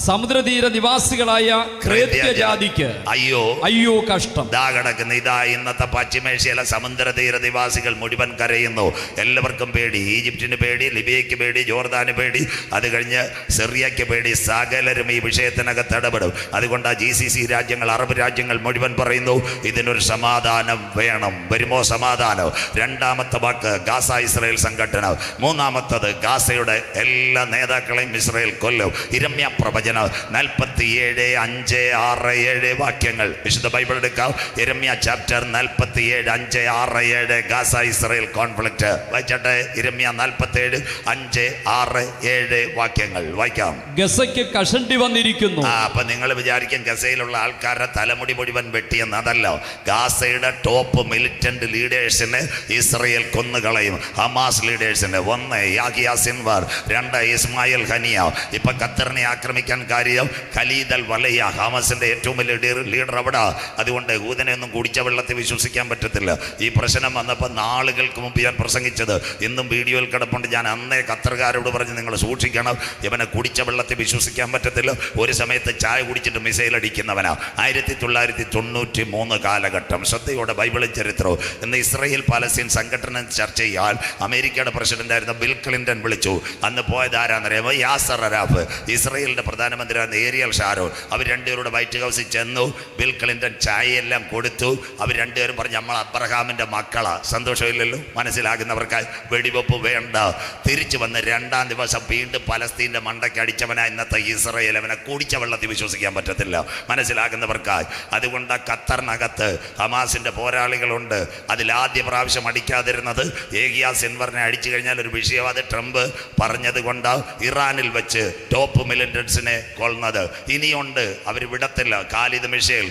സമുദ്രതീര നിവാസികളായ ക്രേത്യ ജാതിക്ക് അയ്യോ അയ്യോ കഷ്ടം. ഇതാ കിടക്കുന്ന, ഇതാ ഇന്നത്തെ പശ്ചിമേഷ്യയിലെ സമുദ്രതീര നിവാസികൾ മുഴുവൻ കരയുന്നു. എല്ലാവർക്കും പേടി. ഈജിപ്തിന് പേടി, ലിബിയയ്ക്ക് പേടി, ജോർദാന് പേടി, അത് കഴിഞ്ഞ് സിറിയയ്ക്ക് പേടി. സകലരും ഈ വിഷയത്തിനകത്ത് ഇടപെടും. അതുകൊണ്ട് GCC രാജ്യങ്ങൾ, അറബ് രാജ്യങ്ങൾ മുഴുവൻ പറയുന്നു ഇതിനൊരു സമാധാനം വേണം. വരുമോ സമാധാനം? രണ്ടാമത്തെ വാക്ക് ഗാസ ഇസ്രായേൽ സംഘടന. മൂന്നാമത്തത് ഗാസയുടെ എല്ലാ നേതാക്കളെയും ഇസ്രായേൽ കൊല്ലും. ഇരമ്യ പ്രവചനം 47, 5, 6, 7 വാക്യങ്ങൾ. വിശുദ്ധ ബൈബിൾ എടുക്കാം. യിരെമ്യാ ചാപ്റ്റർ 47, 5, 6, 7 ഗാസ ഇസ്രായേൽ കോൺഫ്ലിക്റ്റ്. വായിച്ചട്ടെ. യിരെമ്യാ 47, 5, 6, 7 വാക്യങ്ങൾ വായിക്കാം. ഗസയ്ക്ക് കഷണ്ടി വന്നിരിക്കുന്നു. അപ്പൊ നിങ്ങൾ വിചാരിക്കും ഗസയിലുള്ള ആൾക്കാരുടെ തലമുടി മുഴുവൻ വെട്ടിയെന്ന്. അതല്ല, ഗാസയുടെ ടോപ്പ് മിലിറ്റന്റ് ലീഡേഴ്സിനെ ഇസ്രായേൽ കൊന്നുകളയും. ഹമാസ് ലീഡേഴ്സിന് 1 യാഹിയ സിൻവാർ, 2 ഇസ്മായിൽ ഹനിയ. ഇപ്പൊ ഖത്തറിനെ ആക്രമിക്കാൻ കാര്യം ഖലീദ് അൽ വലയ, ഹമാസിന്റെ ഏറ്റവും വലിയ ലീഡർ അവിടെ. അതുകൊണ്ട് ഊതനെ ഒന്നും കുടിച്ച വെള്ളത്തിൽ വിശ്വസിക്കാൻ പറ്റത്തില്ല. ഈ പ്രശ്നം വന്നപ്പോൾ നാളുകൾക്ക് മുമ്പ് ഞാൻ പ്രസംഗിച്ചത് ഇന്നും വീഡിയോയിൽ കിടപ്പുണ്ട്. ഞാൻ അന്നേ ഖത്തർകാരോട് പറഞ്ഞ് നിങ്ങൾ സൂക്ഷിക്കണം, ഇവനെ കുടിച്ച വെള്ളത്തിൽ വിശ്വസിക്കാൻ പറ്റത്തില്ല. ഒരു സമയത്ത് ചായ കുടിച്ചിട്ട് മിസൈൽ അടിക്കുന്നവനാ. 1993 കാലഘട്ടം. ശ്രദ്ധയോടെ ബൈബിളും ചരിത്രവും. ഇന്ന് ഇസ്രായേൽ പാലസ്തീൻ സംഘടന ചർച്ച ചെയ്യാൻ അമേരിക്കയുടെ പ്രസിഡന്റായിരുന്ന ബിൽ ക്ലിന്റൺ വിളിച്ചു. അന്ന് പോയത് ആരാന്നറിയാമോ? യാസർ അറാഫ്. ഇസ്രായേലിന്റെ പ്രധാനമന്ത്രിയായിരുന്ന ഏരിയൽ ഷാരോൺ. അവർ രണ്ടുപേരുടെ വൈറ്റ് ഹൗസിൽ ചെന്നു. ബിൽ ക്ലിന്റൺ ചായയെല്ലാം കൊടുത്തു. അവർ രണ്ടുപേരും പറഞ്ഞു, നമ്മൾ അബ്രഹാമിന്റെ മക്കളാ. സന്തോഷമില്ലല്ലോ? മനസ്സിലാകുന്നവർക്കായി വെടിവെപ്പ് വേണ്ട. തിരിച്ചു വന്ന് 2-ാം ദിവസം വീണ്ടും പലസ്തീൻ്റെ മണ്ടയ്ക്ക് അടിച്ചവനാ ഇന്നത്തെ ഇസ്രായേൽ. അവനെ കുടിച്ച വെള്ളത്തിൽ വിശ്വസിക്കാൻ പറ്റത്തില്ല. മനസ്സിലാകുന്നവർക്കായി. അതുകൊണ്ട് ഖത്തറിനകത്ത് ഹമാസിന്റെ പോരാളികളുണ്ട്. അതിലാദ്യ പ്രാവശ്യം അടിക്കാതിരുന്നത് യാഹിയ സിൻവറിനെ അടിച്ചു കഴിഞ്ഞാൽ ഒരു വിഷയം. അത് ട്രംപ് പറഞ്ഞത് കൊണ്ട് ഇറാനിൽ വെച്ച് ടോപ്പ് മിലിറ്റൻസിനെ കൊള്ളുന്നത്. ഇനിയുണ്ട്, അവർ വിടത്തില്ല. ഖാലിദ് മിഷേൽ,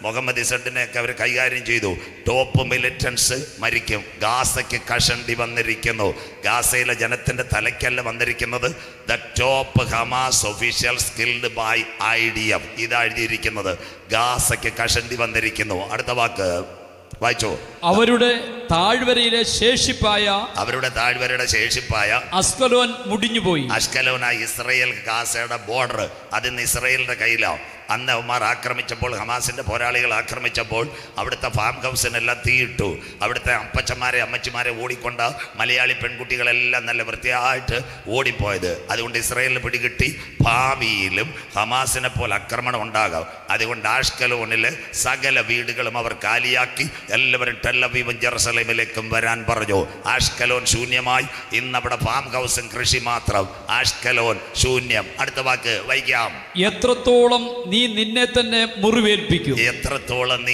മുഹമ്മദ് ഇസഡിനെയൊക്കെ അവർ കൈകാര്യം ചെയ്തു. ടോപ്പ് മിലിറ്റൻസ് മരിക്കും. ഗാസയ്ക്ക് കഷണ്ടി വന്നിരിക്കുന്നു. ഗാസയിലെ ജനത്തിന്റെ തലയ്ക്കല്ല വന്നിരിക്കുന്നത്. The top Hamas officials killed by IDF. ഇതാ എഴുതിയിരിക്കുന്നത്. ഗാസയ്ക്ക് കഷണ്ടി വന്നിരിക്കുന്നു. അടുത്ത വാക്ക് വായിച്ചോ. അവരുടെ താഴ്വരയുടെ ശേഷിപ്പായ അസ്കലോൻ മുടിഞ്ഞുപോയി. അസ്കലോന ഇസ്രായേൽ ഗാസയുടെ ബോർഡർ. അതിന്ന് ഇസ്രായേലിന്റെ കയ്യിലാവും. അന്ന് അവന്മാർ ആക്രമിച്ചപ്പോൾ, ഹമാസിന്റെ പോരാളികൾ ആക്രമിച്ചപ്പോൾ അവിടുത്തെ ഫാം ഹൗസിനെല്ലാം തീയിട്ടു. അവിടുത്തെ അപ്പച്ചന്മാരെ അമ്മച്ചിമാരെ ഓടിക്കൊണ്ട മലയാളി പെൺകുട്ടികളെല്ലാം നല്ല വൃത്തിയായിട്ട് ഓടിപ്പോയത്. അതുകൊണ്ട് ഇസ്രായേലിന് പിടികിട്ടി ഭാവിയിലും ഹമാസിനെ പോലെ ആക്രമണം ഉണ്ടാകാം. അതുകൊണ്ട് ആഷ്കലോണിലെ സകല വീടുകളും അവർ കാലിയാക്കി എല്ലാവരും ടെല്ലവീവും ജെറുസലേമിലേക്കും വരാൻ പറഞ്ഞു. ആഷ്കലോൻ ശൂന്യമായി. ഇന്നവിടെ ഫാം ഹൗസും കൃഷി മാത്രം. ആഷ്കലോൻ ശൂന്യം. അടുത്ത വാക്ക് വായിക്കാം. എത്രത്തോളം നീ നിന്നെ തന്നെ മുറിവേൽപ്പിക്കും. എത്രത്തോളം നീ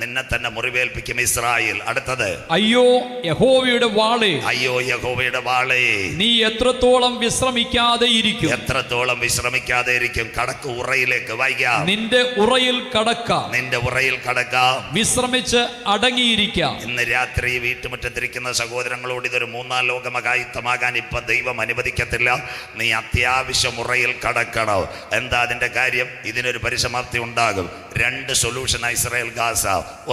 നിന്നെ തന്നെ മുറിവേൽപ്പിക്കും ഇസ്രായേൽ. അടുത്തത് അയ്യോ യഹോവയുടെ വാളേ, അയ്യോ യഹോവയുടെ വാളേ, നീ എത്രത്തോളം വിശ്രമിക്കാതെ ഇരിക്കും. എത്രത്തോളം വിശ്രമിക്കാതെ ഇരിക്കും. കടക്ക് ഉറയിലേക്ക്. വായിക്കാം. നിന്റെ ഉറയിൽ കടക്കാം, നിന്റെ ഉറയിൽ കടക്കാം, വിശ്രമിച്ച് അടങ്ങിയിരിക്കാം. ഇന്ന് രാത്രി വീട്ടുമുറ്റത്തിരിക്കുന്ന സഹോദരങ്ങളോട് ഇതൊരു 3-ാം ലോക മഹായുദ്ധമാകാൻ ഇപ്പൊ ദൈവം അനുവദിക്കത്തില്ല. നീ അത്യാവശ്യം ഉറയിൽ കടക്കണം. എന്താ അതിന്റെ കാര്യം? ഇതിനൊരു പരിസമാപ്തി ഉണ്ടാകും. 2 സൊല്യൂഷനായി ഇസ്രായേൽ ഗാസ.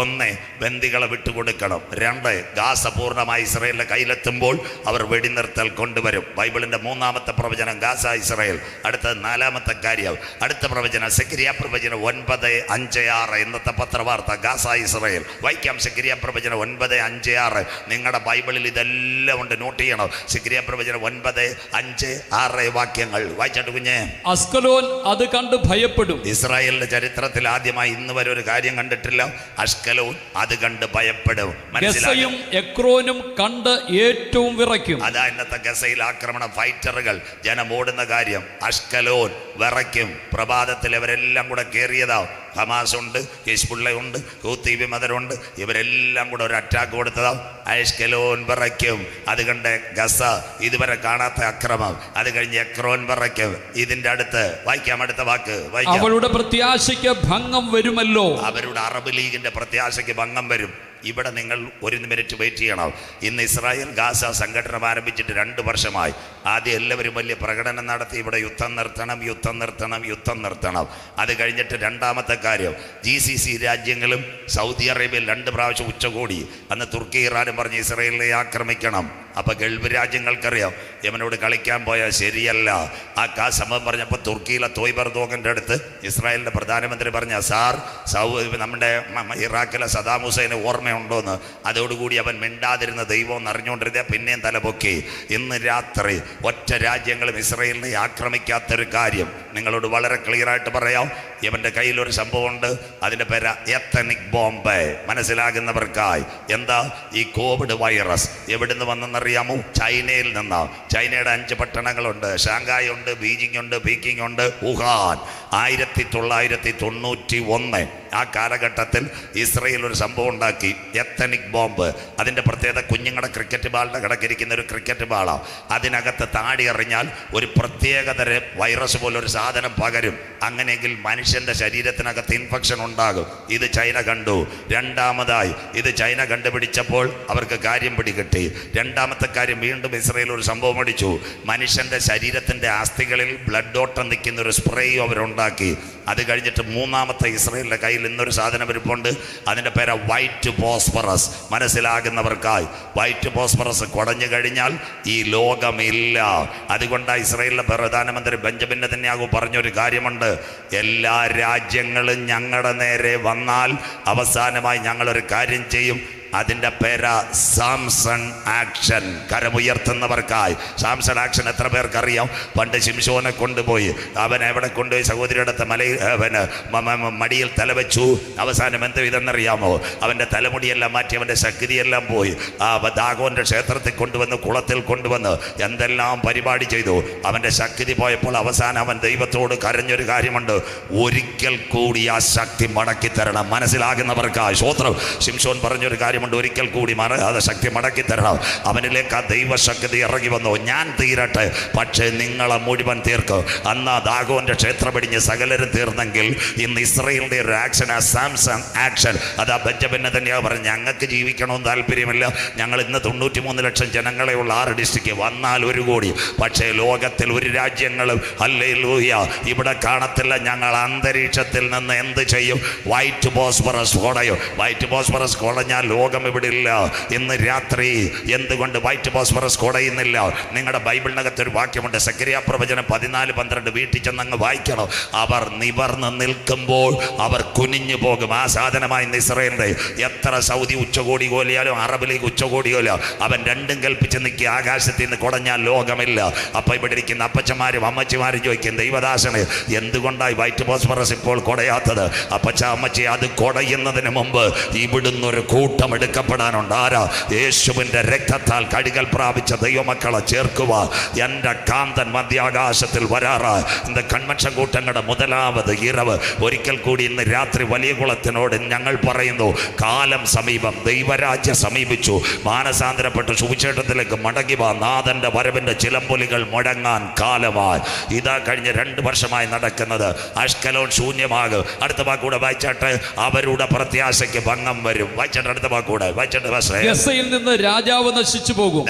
1, ബന്ദികളെ വിട്ടുകൊടുക്കണം. 2, ഗാസ പൂർണ്ണമായി ഇസ്രായേലിന്റെ കയ്യിലെത്തുമ്പോൾ അവർ വെടിനിർത്തൽ കൊണ്ടുവരും. ബൈബിളിന്റെ 3-ാമത്തെ പ്രവചനം ഗാസ ഇസ്രായേൽ. അടുത്ത 4-ാമത്തെ കാര്യം. അടുത്ത പ്രവചനം സെഖര്യാ പ്രവചനം 9, 5, 6. ഇന്നത്തെ പത്രവാർത്ത ഗാസ ഇസ്രായേൽ. വായിക്കാം. സെഖര്യാ പ്രവചനം 9, 5, 6. നിങ്ങളുടെ ബൈബിളിൽ ഇതെല്ലാം ഉണ്ട്, നോട്ട് ചെയ്യണം. സെഖര്യാ പ്രവചനം 9, 5, 6 വാക്യങ്ങൾ വായിച്ചിട്ട് കുഞ്ഞെ. അസ്കലോൻ അത് കണ്ട് ഭയപ്പെടും. ഇസ്രായേലിന്റെ ചരിത്രത്തിൽ ആദ്യമായി ഇന്ന് വരെ ഒരു കാര്യം കണ്ടിട്ടില്ല. അഷ്കലോൻ അത് കണ്ട് ഭയപ്പെടും. ഗസയും എക്രോനും കണ്ട് ഏറ്റവും വിറയ്ക്കും. അതാ ഇന്നത്തെ ഗസയിൽ ആക്രമണ ഫൈറ്ററുകൾ ജനം ഓടുന്ന കാര്യം. അഷ്കലോൻ വിറയ്ക്കും. പ്രഭാതത്തിൽ അവരെല്ലാം കൂടെ കയറിയതാ. ഹമാസ് ഉണ്ട്, ഹിസ്ബുള്ള ഉണ്ട്, ഹൂത്തി വിമതരുണ്ട്, ഇവരെല്ലാം കൂടെ ഒരു അറ്റാക്ക് കൊടുത്തതാ. അഷ്കലോൻ വിറയ്ക്കും. അത് കണ്ട് ഗസ ഇതുവരെ കാണാത്ത അക്രമം. അത് കഴിഞ്ഞ് എക്രോൻ വിറയ്ക്കും. ഇതിന്റെ അടുത്ത് വായിക്കാം, അടുത്ത വാക്ക് വായിക്കാം. അവളുടെ പ്രത്യാശയ്ക്ക് ഭംഗം വരുമല്ലോ. അവരുടെ അറബ് ലീഗിന്റെ പ്രത്യാശയ്ക്ക് ഭംഗം വരും. ഇവിടെ നിങ്ങൾ ഒരു മിനിറ്റ് വെയിറ്റ് ചെയ്യണം. ഇന്ന് ഇസ്രായേൽ ഗാസ സംഘടന ആരംഭിച്ചിട്ട് 2 വർഷമായി. ആദ്യം എല്ലാവരും വലിയ പ്രകടനം നടത്തി, ഇവിടെ യുദ്ധം നിർത്തണം, യുദ്ധം നിർത്തണം, യുദ്ധം നിർത്തണം. അത് കഴിഞ്ഞിട്ട് രണ്ടാമത്തെ കാര്യം, GCC രാജ്യങ്ങളും സൗദി അറേബ്യയിൽ 2 പ്രാവശ്യം ഉച്ചകോടി. അന്ന് തുർക്കി ഇറാനും പറഞ്ഞ് ഇസ്രായേലിനെ ആക്രമിക്കണം. അപ്പം ഗൾഫ് രാജ്യങ്ങൾക്കറിയാം യമനോട് കളിക്കാൻ പോയാൽ ശരിയല്ല. ആ സംഭവം പറഞ്ഞപ്പോൾ തുർക്കിയിലെ തോയ്ബർ ദോഗൻ്റെ അടുത്ത് ഇസ്രായേലിൻ്റെ പ്രധാനമന്ത്രി പറഞ്ഞ, സാർ നമ്മുടെ ഇറാഖിലെ സദാം ഹുസൈന് ഓർമ്മയുണ്ടോയെന്ന്. അതോടുകൂടി അവൻ മിണ്ടാതിരുന്ന ദൈവം എന്ന് അറിഞ്ഞുകൊണ്ടിരുന്ന പിന്നെയും തലപൊക്കി. ഇന്ന് രാത്രി ഒറ്റ രാജ്യങ്ങളും ഇസ്രായേലിനെ ആക്രമിക്കാത്തൊരു കാര്യം നിങ്ങളോട് വളരെ ക്ലിയറായിട്ട് പറയാം. ഇവൻ്റെ കയ്യിലൊരു സംഭവമുണ്ട്, അതിൻ്റെ പേര് എത്തനിക് ബോംബ്. മനസ്സിലാകുന്നവർക്കായി എന്താ ഈ കോവിഡ് വൈറസ് എവിടുന്ന് വന്നെന്നറിയാമോ? ചൈനയിൽ നിന്നാണ്. ചൈനയുടെ 5 പട്ടണങ്ങളുണ്ട്. ഷാങ്കായ് ഉണ്ട്, ബീജിംഗ് ഉണ്ട്, പീക്കിംഗ് ഉണ്ട്, വുഹാൻ. 1991 ആ കാലഘട്ടത്തിൽ ഇസ്രയേൽ ഒരു സംഭവം ഉണ്ടാക്കി, എത്തനിക് ബോംബ്. അതിൻ്റെ പ്രത്യേകത കുഞ്ഞുങ്ങളുടെ ക്രിക്കറ്റ് ബാളിൻ്റെ കിടക്കിരിക്കുന്ന ഒരു ക്രിക്കറ്റ് ബാളാണ്. അതിനകത്ത് താടി എറിഞ്ഞാൽ ഒരു പ്രത്യേകതര വൈറസ് പോലൊരു സാധനം പകരും. അങ്ങനെയെങ്കിൽ മനുഷ്യൻ്റെ ശരീരത്തിനകത്ത് ഇൻഫെക്ഷൻ ഉണ്ടാകും. ഇത് ചൈന കണ്ടു. രണ്ടാമതായി ഇത് ചൈന കണ്ടുപിടിച്ചപ്പോൾ അവർക്ക് കാര്യം പിടികിട്ടി. രണ്ടാമത്തെ കാര്യം, വീണ്ടും ഇസ്രയേൽ ഒരു സംഭവം അടിച്ചു. മനുഷ്യൻ്റെ ശരീരത്തിൻ്റെ അസ്ഥികളിൽ ബ്ലഡ് ഓട്ടം നിൽക്കുന്ന ഒരു സ്പ്രേയും അവരുണ്ടാക്കി. അത് കഴിഞ്ഞിട്ട് മൂന്നാമത്തെ ഇസ്രയേലിൻ്റെ കയ്യിൽ ഇന്നൊരു സാധനം ഇരിപ്പുണ്ട്, അതിൻ്റെ പേര് വൈറ്റ് ഫോസ്ഫറസ്. മനസ്സിലാകുന്നവർക്കായി വൈറ്റ് ഫോസ്ഫറസ് കുടഞ്ഞു കഴിഞ്ഞാൽ ഈ ലോകമില്ല. അതുകൊണ്ടാണ് ഇസ്രയേലിലെ പ്രധാനമന്ത്രി ബെഞ്ചമിൻ നെതന്യാഹു പറഞ്ഞൊരു കാര്യമുണ്ട്, എല്ലാ രാജ്യങ്ങളും ഞങ്ങളുടെ നേരെ വന്നാൽ അവസാനമായി ഞങ്ങളൊരു കാര്യം ചെയ്യും, അതിൻ്റെ പേര് സാംസൺ ആക്ഷൻ. കരമുയർത്തുന്നവർക്കായി സാംസൺ ആക്ഷൻ എത്ര പേർക്കറിയാം? പണ്ട് ശിംശോനെ കൊണ്ടുപോയി, അവൻ എവിടെ കൊണ്ടുപോയി? സഹോദരിയുടെ മലയിൽ മടിയിൽ തലവെച്ചു. അവസാനം എന്ത് ഇതെന്നറിയാമോ? അവൻ്റെ തലമുടിയെല്ലാം മാറ്റി, അവൻ്റെ ശക്തിയെല്ലാം പോയി. ആ ദാഗോൻ്റെ ക്ഷേത്രത്തിൽ കൊണ്ടുവന്ന്, കുളത്തിൽ കൊണ്ടുവന്ന് എന്തെല്ലാം പരിപാടി ചെയ്തു. അവൻ്റെ ശക്തി പോയപ്പോൾ അവസാനം അവൻ ദൈവത്തോട് കരഞ്ഞൊരു കാര്യമുണ്ട്, ഒരിക്കൽ കൂടി ആ ശക്തി മടക്കി തരണം. മനസ്സിലാകുന്നവർക്കായി സ്വോത്രം. ശിംശോൻ പറഞ്ഞൊരു കാര്യം, ഒരിക്കൽ കൂടി ശക്തി മടക്കി തരണം. അവനിലേക്ക് ആ ദൈവശക്തി ഇറങ്ങി വന്നു. ഞാൻ തീരട്ടെ, പക്ഷേ നിങ്ങളെ മുഴുവൻ തീർക്കും. അന്ന് ദാഗോന്റെ ക്ഷേത്രം പിടിഞ്ഞ് സകലരും തീർന്നെങ്കിൽ ഇന്ന് ഇസ്രയേലിന്റെ ഒരു ആക്ഷൻ, ആ സാംസൺ ആക്ഷൻ. അതാ ബെഞ്ചമിൻ നെതന്യാഹു പറഞ്ഞു, ഞങ്ങൾക്ക് ജീവിക്കണമെന്ന് താല്പര്യമില്ല, ഞങ്ങൾ ഇന്ന് 93 ലക്ഷം ജനങ്ങളെ ഉള്ള 6 ഡിസ്ട്രിക്റ്റ്, വന്നാൽ 1 കോടി. പക്ഷേ ലോകത്തിൽ ഒരു രാജ്യങ്ങളും ഹല്ലേലൂയ ഇവിടെ കാണത്തില്ല. ഞങ്ങൾ അന്തരീക്ഷത്തിൽ നിന്ന് എന്ത് ചെയ്യും? വൈറ്റ് ഫോസ്ഫറസ് കുടയും. വൈറ്റ് ഫോസ്ഫറസ് കുടഞ്ഞാൽ ലോകം ഇവിടെ ഇല്ല. ഇന്ന് രാത്രി എന്തുകൊണ്ട് വൈറ്റ് ഫോസ്ഫറസ് കുടയുന്നില്ല? നിങ്ങളുടെ ബൈബിളിനകത്ത് ഒരു വാക്യമുണ്ട്, സക്കറിയ പ്രവചനം 14:12. വീട്ടിൽ ചെന്നങ്ങ് വായിക്കണം. അവർ നിവർന്ന് നിൽക്കുമ്പോൾ അവർ കുനിഞ്ഞു പോകും. ആ സാധനമായി ഇസ്രയേലിന്റെ എത്ര സൗദി ഉച്ചകോടി കോലിയാലും അറബ് ലീഗ് ഉച്ചകോടി കോലിയോ അവൻ രണ്ടും കൽപ്പിച്ച് നിൽക്കുക. ആകാശത്തിൽ നിന്ന് കുടഞ്ഞാൽ ലോകമില്ല. അപ്പം ഇവിടെ ഇരിക്കുന്ന അപ്പച്ചമാരും അമ്മച്ചിമാരും ചോദിക്കും, ദൈവദാസന് എന്തുകൊണ്ടായി വൈറ്റ് ഫോസ്ഫറസ് ഇപ്പോൾ കുടയാത്തത്? അപ്പച്ച അമ്മച്ചി, അത് കുടയുന്നതിന് മുമ്പ് ഇവിടുന്ന് ഒരു കൂട്ടം എടുക്കപ്പെടാനുണ്ട്. ആരാ? യേശുവിൻ്റെ രക്തത്താൽ കഴുകൽ പ്രാപിച്ച ദൈവമക്കളെ ചേർക്കുവാൻ എൻ്റെ കാന്തൻ മധ്യാകാശത്തിൽ വരാറ്. ഇന്ന് കൺവെൻഷൻ കൂട്ടങ്ങളുടെ 1ാമത് ഇറവ്. ഒരിക്കൽ കൂടി ഇന്ന് രാത്രി വലിയ കുളത്തിനോട് ഞങ്ങൾ പറയുന്നു, കാലം സമീപം, ദൈവരാജ്യം സമീപിച്ചു. മാനസാന്തരപ്പെട്ട് സുവിശേഷത്തിലേക്ക് മടങ്ങി വാ. നാഥൻ്റെ വരവിൻ്റെ ചിലമ്പൊലികൾ മുഴങ്ങാൻ കാലമായി. ഇതാ കഴിഞ്ഞ 2 വർഷമായി നടക്കുന്നത്. അഷ്കലോൻ ശൂന്യമാകും. അടുത്ത വാക്കൂടെ വായിച്ചാട്ട്, അവരുടെ പ്രത്യാശയ്ക്ക് ഭംഗം വരും. വായിച്ചാട്ട് അടുത്ത വാക്കൂടെ വായിച്ചാട്ട്. ഗസയിൽ നിന്ന് രാജാവ് നശിച്ചു പോകും.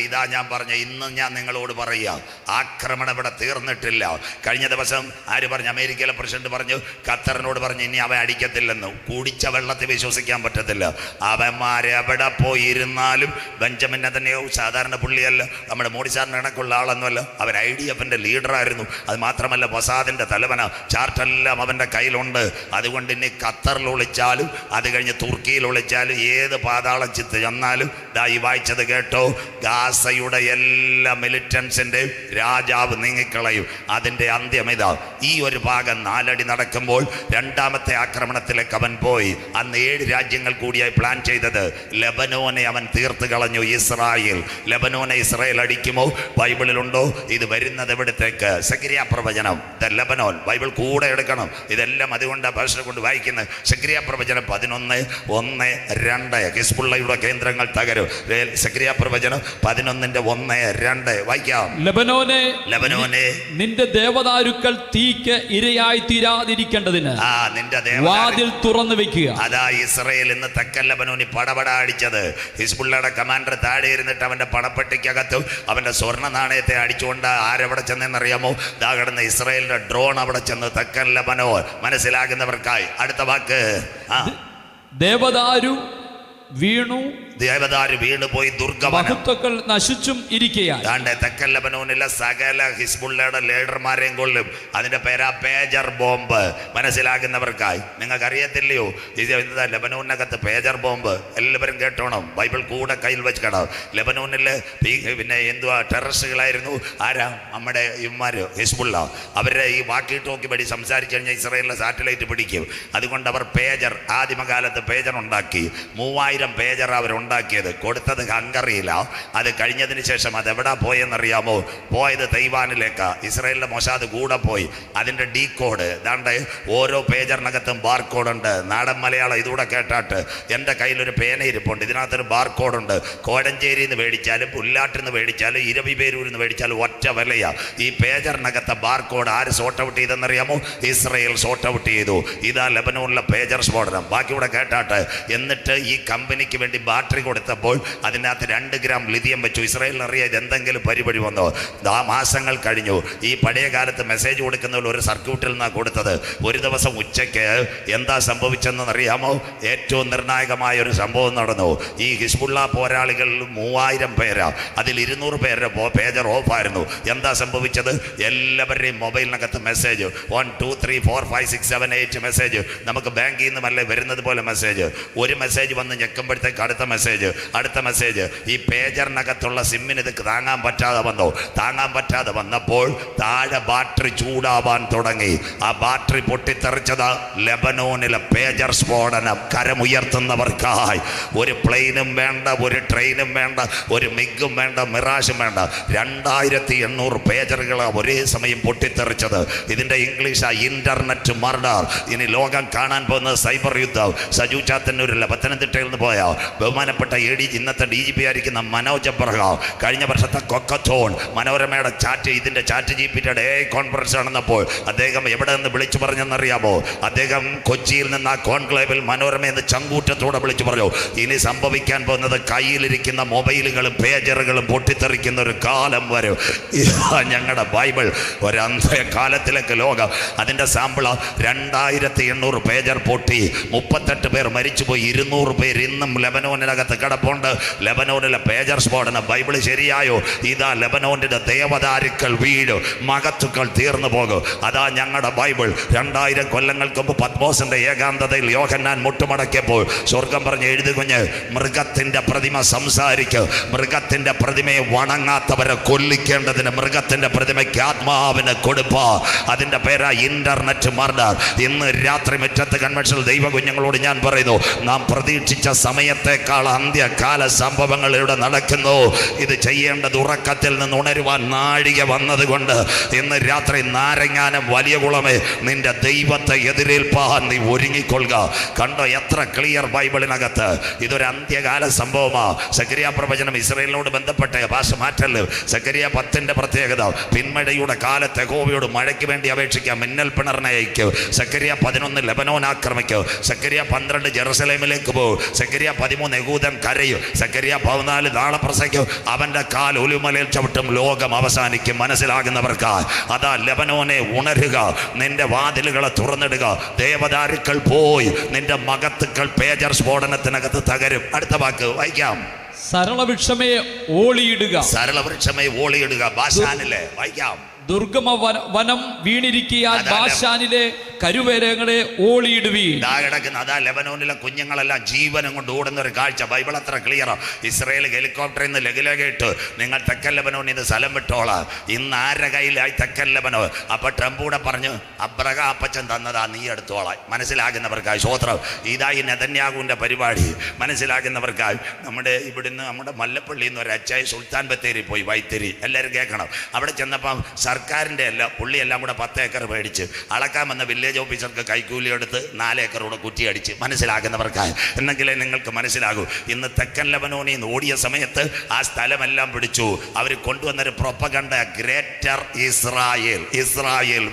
ഇതാ ഞാൻ പറഞ്ഞ, ഇന്ന് ഞാൻ നിങ്ങളോട് പറയുക, ആക്രമണം ഇവിടെ തീർന്നിട്ടില്ല. കഴിഞ്ഞ ദിവസം ആര് പറഞ്ഞു? അമേരിക്കയിലെ പ്രസിഡന്റ് പറഞ്ഞു, ഖത്തറിനോട് പറഞ്ഞു, ഇനി അവൻ അടിക്കത്തില്ലെന്ന്. കുടിച്ച വെള്ളത്തിൽ വിശ്വസിക്കാൻ പറ്റത്തില്ല. അവന്മാരെവിടെ പോയിരുന്നാലും ബെഞ്ചമിൻ നെതന്യാഹു സാധാരണ പുള്ളിയല്ല, നമ്മുടെ മോഡി സാറിന് കണക്കുള്ള ആളൊന്നുമല്ല. അവൻ IDF-ന്റെ ലീഡറായിരുന്നു. അത് മാത്രമല്ല മൊസാദിന്റെ തലവന. ചാർട്ടെല്ലാം അവൻ്റെ കയ്യിലുണ്ട്. അതുകൊണ്ട് ഇനി ഖത്തറിൽ ഒളിച്ചാലും, അത് കഴിഞ്ഞ് തുർക്കിയിൽ ഒളിച്ചാലും, ഏത് പാതാള ചിത്ത് ചെന്നാലും ഈ വായിച്ചത് കേട്ടോ, ഗാസയുടെ എല്ലാ മിലിറ്റൻസിന്റെ രാജാവ് നീങ്ങിക്കളയും. അതിന്റെ അന്ത്യം ഇതാ. ഈ ഒരു ഭാഗം 4 അടി നടക്കുമ്പോൾ രണ്ടാമത്തെ ആക്രമണത്തിലേക്ക് അവൻ പോയി. അന്ന് 7 രാജ്യങ്ങൾ കൂടിയായി പ്ലാൻ ചെയ്തത്. ലെബനോനെ അവൻ തീർത്ത് കളഞ്ഞു. ഇസ്രായേൽ ലെബനോനെ ഇസ്രായേൽ അടിക്കുമോ? ബൈബിളിലുണ്ടോ? ഇത് വരുന്നത് എവിടത്തേക്ക്? സെഖര്യാ പ്രവചനം, ലെബനോൻ. ബൈബിൾ കൂടെ എടുക്കണം. ഇതെല്ലാം അതുകൊണ്ട് ഭാഷ കൊണ്ട് വായിക്കുന്നത്. സെഖര്യാ പ്രവചനം 11:1-2 ഹിസ്ബുള്ളയുടെ കേന്ദ്രങ്ങൾ തകരും. സെഖര്യാ പ്രവചനം 11:1-2 വായിക്കാം. ലെബനോനെ നിന്റെ ദേവദാരുക്കൾ തീക്ക് ഇരയായി തീരാതിരിക്കേണ്ടതിന് നിന്റെ വാതിൽ തുറന്നു വെക്കുക. അതാ ഇസ്രായേൽ ഇന്ന് തെക്കൻ ലെബനോനി പടപട അടിച്ചത്. ഹിസ്ബുള്ളയുടെ കമാൻഡർ താഴെ ഇരുന്നിട്ട് അവന്റെ പണപ്പെട്ടിക്കകത്തും അവന്റെ സ്വർണ്ണ നാണയത്തെ അടിച്ചുകൊണ്ട് ആരെവിടെ ചെന്നെന്നറിയാമോ? ദാ കിടന്ന ഇസ്രായേലിന്റെ ഡ്രോൺ അവിടെ ചെന്ന് തെക്കൻ ലെബനോൻ. മനസ്സിലാകുന്നവർക്കായി അടുത്ത വാക്ക്. ദേവദാരു വീണു, ദേവദാരു വീണുപോയി, ദുർഗവനം നശിച്ചും ഇരിക്കുകയാണ്. തെക്കൻ ലെബനോനിലെ സകല ഹിസ്ബുള്ളയുടെ ലീഡർമാരെയും കൊല്ലും. അതിന്റെ പേരാ പേജർ ബോംബ്. മനസ്സിലാകുന്നവർക്കായി. നിങ്ങൾക്ക് അറിയത്തില്ലയോ ലെബനോനകത്ത് പേജർ ബോംബ്? എല്ലാവരും കേട്ടോണം. ബൈബിൾ കൂടെ കയ്യിൽ വെക്കണം. ലെബനോനില് പിന്നെ എന്തുവാ ടെററിസ്റ്റുകളായിരുന്നു. ആരാ? നമ്മുടെ ഇവന്മാര് ഹിസ്ബുള്ള. അവരെ ഈ വാക്കി ടോക്കി വഴി സംസാരിച്ചു കഴിഞ്ഞാൽ ഇസ്രായേലിലെ സാറ്റലൈറ്റ് പിടിക്കും. അതുകൊണ്ട് അവർ പേജർ, ആദിമകാലത്ത് പേജർ ഉണ്ടാക്കി. 3000 പേജർ അവരുണ്ടാക്കിയത്. കൊടുത്തത് ഹംഗറിയിലാണ്. അത് കഴിഞ്ഞതിന് ശേഷം അതെവിടാ പോയെന്നറിയാമോ? പോയത് തൈവാനിലേക്കാ. ഇസ്രായേലിലെ മൊസാദ് കൂടെ പോയി. അതിൻ്റെ ഡീ കോഡ് ദാണ്ട് ഓരോ പേജറിനകത്തും ബാർ കോഡുണ്ട്. നാടൻ മലയാളം ഇതുകൂടെ കേട്ടാട്ട്. എൻ്റെ കയ്യിലൊരു പേന ഇരിപ്പുണ്ട്. ഇതിനകത്തൊരു ബാർ കോഡുണ്ട്. കോടഞ്ചേരിയിൽ നിന്ന് മേടിച്ചാലും പുല്ലാട്ടിൽ നിന്ന് മേടിച്ചാലും ഇരവിപേരൂരിൽ നിന്ന് മേടിച്ചാലും ഒറ്റ വിലയാണ്. ഈ പേജറിനകത്തെ ബാർ കോഡ് ആര് സോർട്ട് ഔട്ട് ചെയ്തെന്നറിയാമോ? ഇസ്രായേൽ സോർട്ട് ഔട്ട് ചെയ്തു. ഇതാ ലെബനോണിലെ പേജർ സ്ഫോടനം. ബാക്കി ഇവിടെ കേട്ടാട്ട്. എന്നിട്ട് ഈ കമ്പനിക്ക് വേണ്ടി ബാറ്ററി കൊടുത്തപ്പോൾ അതിനകത്ത് 2 ഗ്രാം ലിഥിയം വെച്ചു. ഇസ്രായേലിന് അറിയാം ഇത് എന്തെങ്കിലും പരിപാടി വന്നോ. മാസങ്ങൾ കഴിഞ്ഞു. ഈ പഴയ കാലത്ത് മെസ്സേജ് കൊടുക്കുന്നതിൽ ഒരു സർക്യൂട്ടിൽ നിന്നാണ് കൊടുത്തത്. ഒരു ദിവസം ഉച്ചയ്ക്ക് എന്താ സംഭവിച്ചെന്ന് അറിയാമോ? ഏറ്റവും നിർണായകമായ ഒരു സംഭവം നടന്നു. ഈ ഹിസ്ബുള്ള പോരാളികൾ 3000 പേരാ. അതിൽ 200 പേരുടെ പേജർ ഓഫായിരുന്നു. എന്താ സംഭവിച്ചത്? എല്ലാവരുടെയും മൊബൈലിനകത്ത് മെസ്സേജ് 1 2 3 4 5 6 7 8 മെസ്സേജ്. നമുക്ക് ബാങ്കിൽ നിന്നുമല്ലേ വരുന്നത് പോലെ മെസ്സേജ്. ഒരു മെസ്സേജ് വന്ന് ഞെക്കുമ്പോഴത്തേക്ക് അടുത്ത മെസ്സേജ്. ഈ പേജറിനകത്തുള്ള സിമ്മിന് ഇത് താങ്ങാൻ പറ്റാതെ വന്നപ്പോൾ താഴെ ബാറ്ററി ചൂടാവാൻ തുടങ്ങി. ആ ബാറ്ററി പൊട്ടിത്തെറിച്ചത് ലെബനോനിലെ പേജർ സ്ഫോടനം. കരമുയർത്തുന്നവർക്കായി ഒരു പ്ലെയിനും വേണ്ട, ഒരു ട്രെയിനും വേണ്ട, ഒരു മിഗും വേണ്ട, മിറാഷും വേണ്ട. 2800 പേജറുകൾ ഒരേ സമയം പൊട്ടിത്തെറിച്ചത്. ഇതിന്റെ ഇംഗ്ലീഷ് ഇന്റർനെറ്റ് മർഡർ. ഇനി ലോകം കാണാൻ പോകുന്നത് സൈബർ യുദ്ധം. സജു ചാത്തന്നൂരില്ല, പത്തനംതിട്ടയിൽ നിന്ന് പോയ ബഹുമാനപ്പെട്ട ഇന്നത്തെ DGP ആയിരിക്കുന്ന മനോജ് എബ്രഹാം കഴിഞ്ഞ വർഷത്തെ കൊക്കത്തോൺ മനോരമയുടെ ഇതിന്റെ ചാറ്റ് GPTയുടെ കോൺഫറൻസ് നടന്നപ്പോൾ അദ്ദേഹം എവിടെ നിന്ന് വിളിച്ചു പറഞ്ഞെന്നറിയാമോ? അദ്ദേഹം കൊച്ചിയിൽ നിന്ന് ആ കോൺക്ലേവിൽ മനോരമയെന്ന് ചങ്കൂറ്റത്തോടെ വിളിച്ചു പറഞ്ഞു, ഇനി സംഭവിക്കാൻ പോകുന്നത് കയ്യിലിരിക്കുന്ന മൊബൈലുകളും പേജറുകളും പൊട്ടിത്തെറിക്കുന്ന ഒരു കാലം വരും. ഞങ്ങളുടെ ബൈബിൾ ഒരു അന്ത്യകാലത്തിലേക്ക് ലോകം. അതിന്റെ സാമ്പിള 2800 പേജർ പൊട്ടി, 38 പേർ മരിച്ചുപോയി, 200 പേർ ഇന്നും ലെബനോനിനകത്ത് കിടപ്പുണ്ട്. ലെബനോനിലെ പേജർ സ്ഫോടനം. ബൈബിൾ ശരിയായോ? ഇതാ ലെബനോനിന്റെ ദേവദാരുക്കൾ വീട്, മഹത്തുക്കൾ തീർന്നു പോകും. അതാ ഞങ്ങളുടെ ബൈബിൾ. 2000 കൊല്ലങ്ങൾക്ക് മുമ്പ് പത്മോസിന്റെ ഏകാന്തതയിൽ യോഹന്നാൻ മുട്ടുമടക്കിയപ്പോൾ സ്വർഗം പറഞ്ഞ് എഴുതി കുഞ്ഞ്, മൃഗത്തിന്റെ പ്രതിമ സംസാരിക്കും. മൃഗത്തിന്റെ പ്രതിമയെ വണങ്ങാത്തവരെ കൊല്ലിക്കേണ്ടതിന് മൃഗത്തിന്റെ പ്രതിമയ്ക്ക് ആത്മാവിന് കൊടുപ്പ. അതിന്റെ പേരാ ഇന്റർനെറ്റ് മർഡർ. ഇന്ന് രാത്രി മുറ്റത്ത് കൺവെൻഷനിൽ ദൈവ കുഞ്ഞുങ്ങളോട് ഞാൻ പറയുന്നു, നാം പ്രതീക്ഷിച്ച സമയത്തേക്കാൾ അന്ത്യകാല സംഭവങ്ങൾ ഇവിടെ നടക്കുന്നു. ഇത് ചെയ്യേണ്ടത് ഉറക്കത്തിൽ നിന്ന് ഉണരുവാൻ നാഴിക വന്നതുകൊണ്ട് ഇന്ന് രാത്രി നാരങ്ങാനം വലിയ കുളമേ നിന്റെ ദൈവത്തെ എതിരേൽപ്പാൻ നീ ഒരുങ്ങിക്കൊള്ളുക. കണ്ടോ എത്ര ക്ലിയർ ബൈബിളിനകത്ത്. ഇതൊരു അന്ത്യകാല സംഭവമാ. സെഖര്യാ പ്രവചനം ഇസ്രായേലിനോട് ബന്ധപ്പെട്ട ഭാഷ മാറ്റല്. സെഖര്യാ 10 പ്രത്യേകത, പിന്മഴയുടെ കാലത്ത് യഹോവയോട് മഴയ്ക്ക് വേണ്ടി അപേക്ഷിക്കാം, മിന്നൽ പിണറിനെ അയക്കും. സെഖര്യാ 11 ലെബനോൻ ആക്രമിക്കും. സെഖര്യാ 12 ജെറുസലേമിലേക്ക് പോകും. സെഖര്യാ 13 യഹൂദൻ കരയും. സെഖര്യാ 14 നാളെ പ്രസംഗിക്കും, അവന്റെ കാൽ ഒലിമലയിൽ ചവിട്ടും, ലോകം അവസാനിക്കും. മനസ്സിലാകുന്നവർക്ക് അതാ ലെബനോനെ ഉണരുക, നിന്റെ വാതിലുകളെ തുറന്നിടുക. ദേവദാരുക്കൾ പോയി, നിന്റെ മകത്തുക്കൾ പേജർ സ്ഫോടനത്തിനകത്ത് തകരും. അടുത്ത വാക്ക് വായിക്കാം. സരളവൃക്ഷമേ ഓളിയിടുക. സരളവൃക്ഷമേ ഓളിയിടുക. ബാശാനിലെ വായിക്കാം. ദുർഗമ വനം വീണിരിക്കാൻ ബാശാനിലെ കരുവേലങ്ങളെ ഓളിയിടുവീൻ. കിടക്കുന്ന അതാ ലെബനോനിലെ കുഞ്ഞുങ്ങളെല്ലാം ജീവനം കൊണ്ട് ഓടുന്ന ഒരു കാഴ്ച. ബൈബിൾ അത്ര ക്ലിയറാ. ഇസ്രായേൽ ഹെലികോപ്റ്ററിൽ നിന്ന് ലഘുലേഖയിട്ട് നിങ്ങൾ തെക്കൻ ലെബനോനിൽ നിന്ന് സ്ഥലം വിട്ടോളാം. ഇന്ന് ആരുടെ കയ്യിലായി തെക്കൻ ലെബനോൻ? അപ്പൊ ട്രംപ് കൂടെ പറഞ്ഞു അബ്രഹാം അപ്പച്ചൻ തന്നതാ, നീ എടുത്തോളാം. മനസ്സിലാകുന്നവർക്കായി സ്വോത്രം. ഇതായി നെതന്യാഹുവിന്റെ പരിപാടി. മനസ്സിലാകുന്നവർക്കായി നമ്മുടെ ഇവിടുന്ന് നമ്മുടെ മല്ലപ്പള്ളിയിൽ നിന്ന് ഒരു അച്ചായി സുൽത്താൻ ബത്തേരി പോയി, വൈത്തിരി, എല്ലാവരും കേൾക്കണം. അവിടെ ചെന്നപ്പം സർക്കാരിൻ്റെ എല്ലാം പുള്ളിയെല്ലാം കൂടെ 10 ഏക്കർ മേടിച്ച് അളക്കാൻ വന്ന വില്ലേജ് ഓഫീസർക്ക് കൈക്കൂലി എടുത്ത് 4 ഏക്കർ കൂടെ കുറ്റിയടിച്ച്. മനസ്സിലാകുന്നവർക്കായി എന്നെങ്കിലേ നിങ്ങൾക്ക് മനസ്സിലാകൂ. ഇന്ന് തെക്കൻ ലെബനോനിൽ നിന്ന് ഓടിയ സമയത്ത് ആ സ്ഥലമെല്ലാം പിടിച്ചു. അവർ കൊണ്ടുവന്നൊരു പ്രൊപ്പഗണ്ട ഗ്രേറ്റർ ഇസ്രായേൽ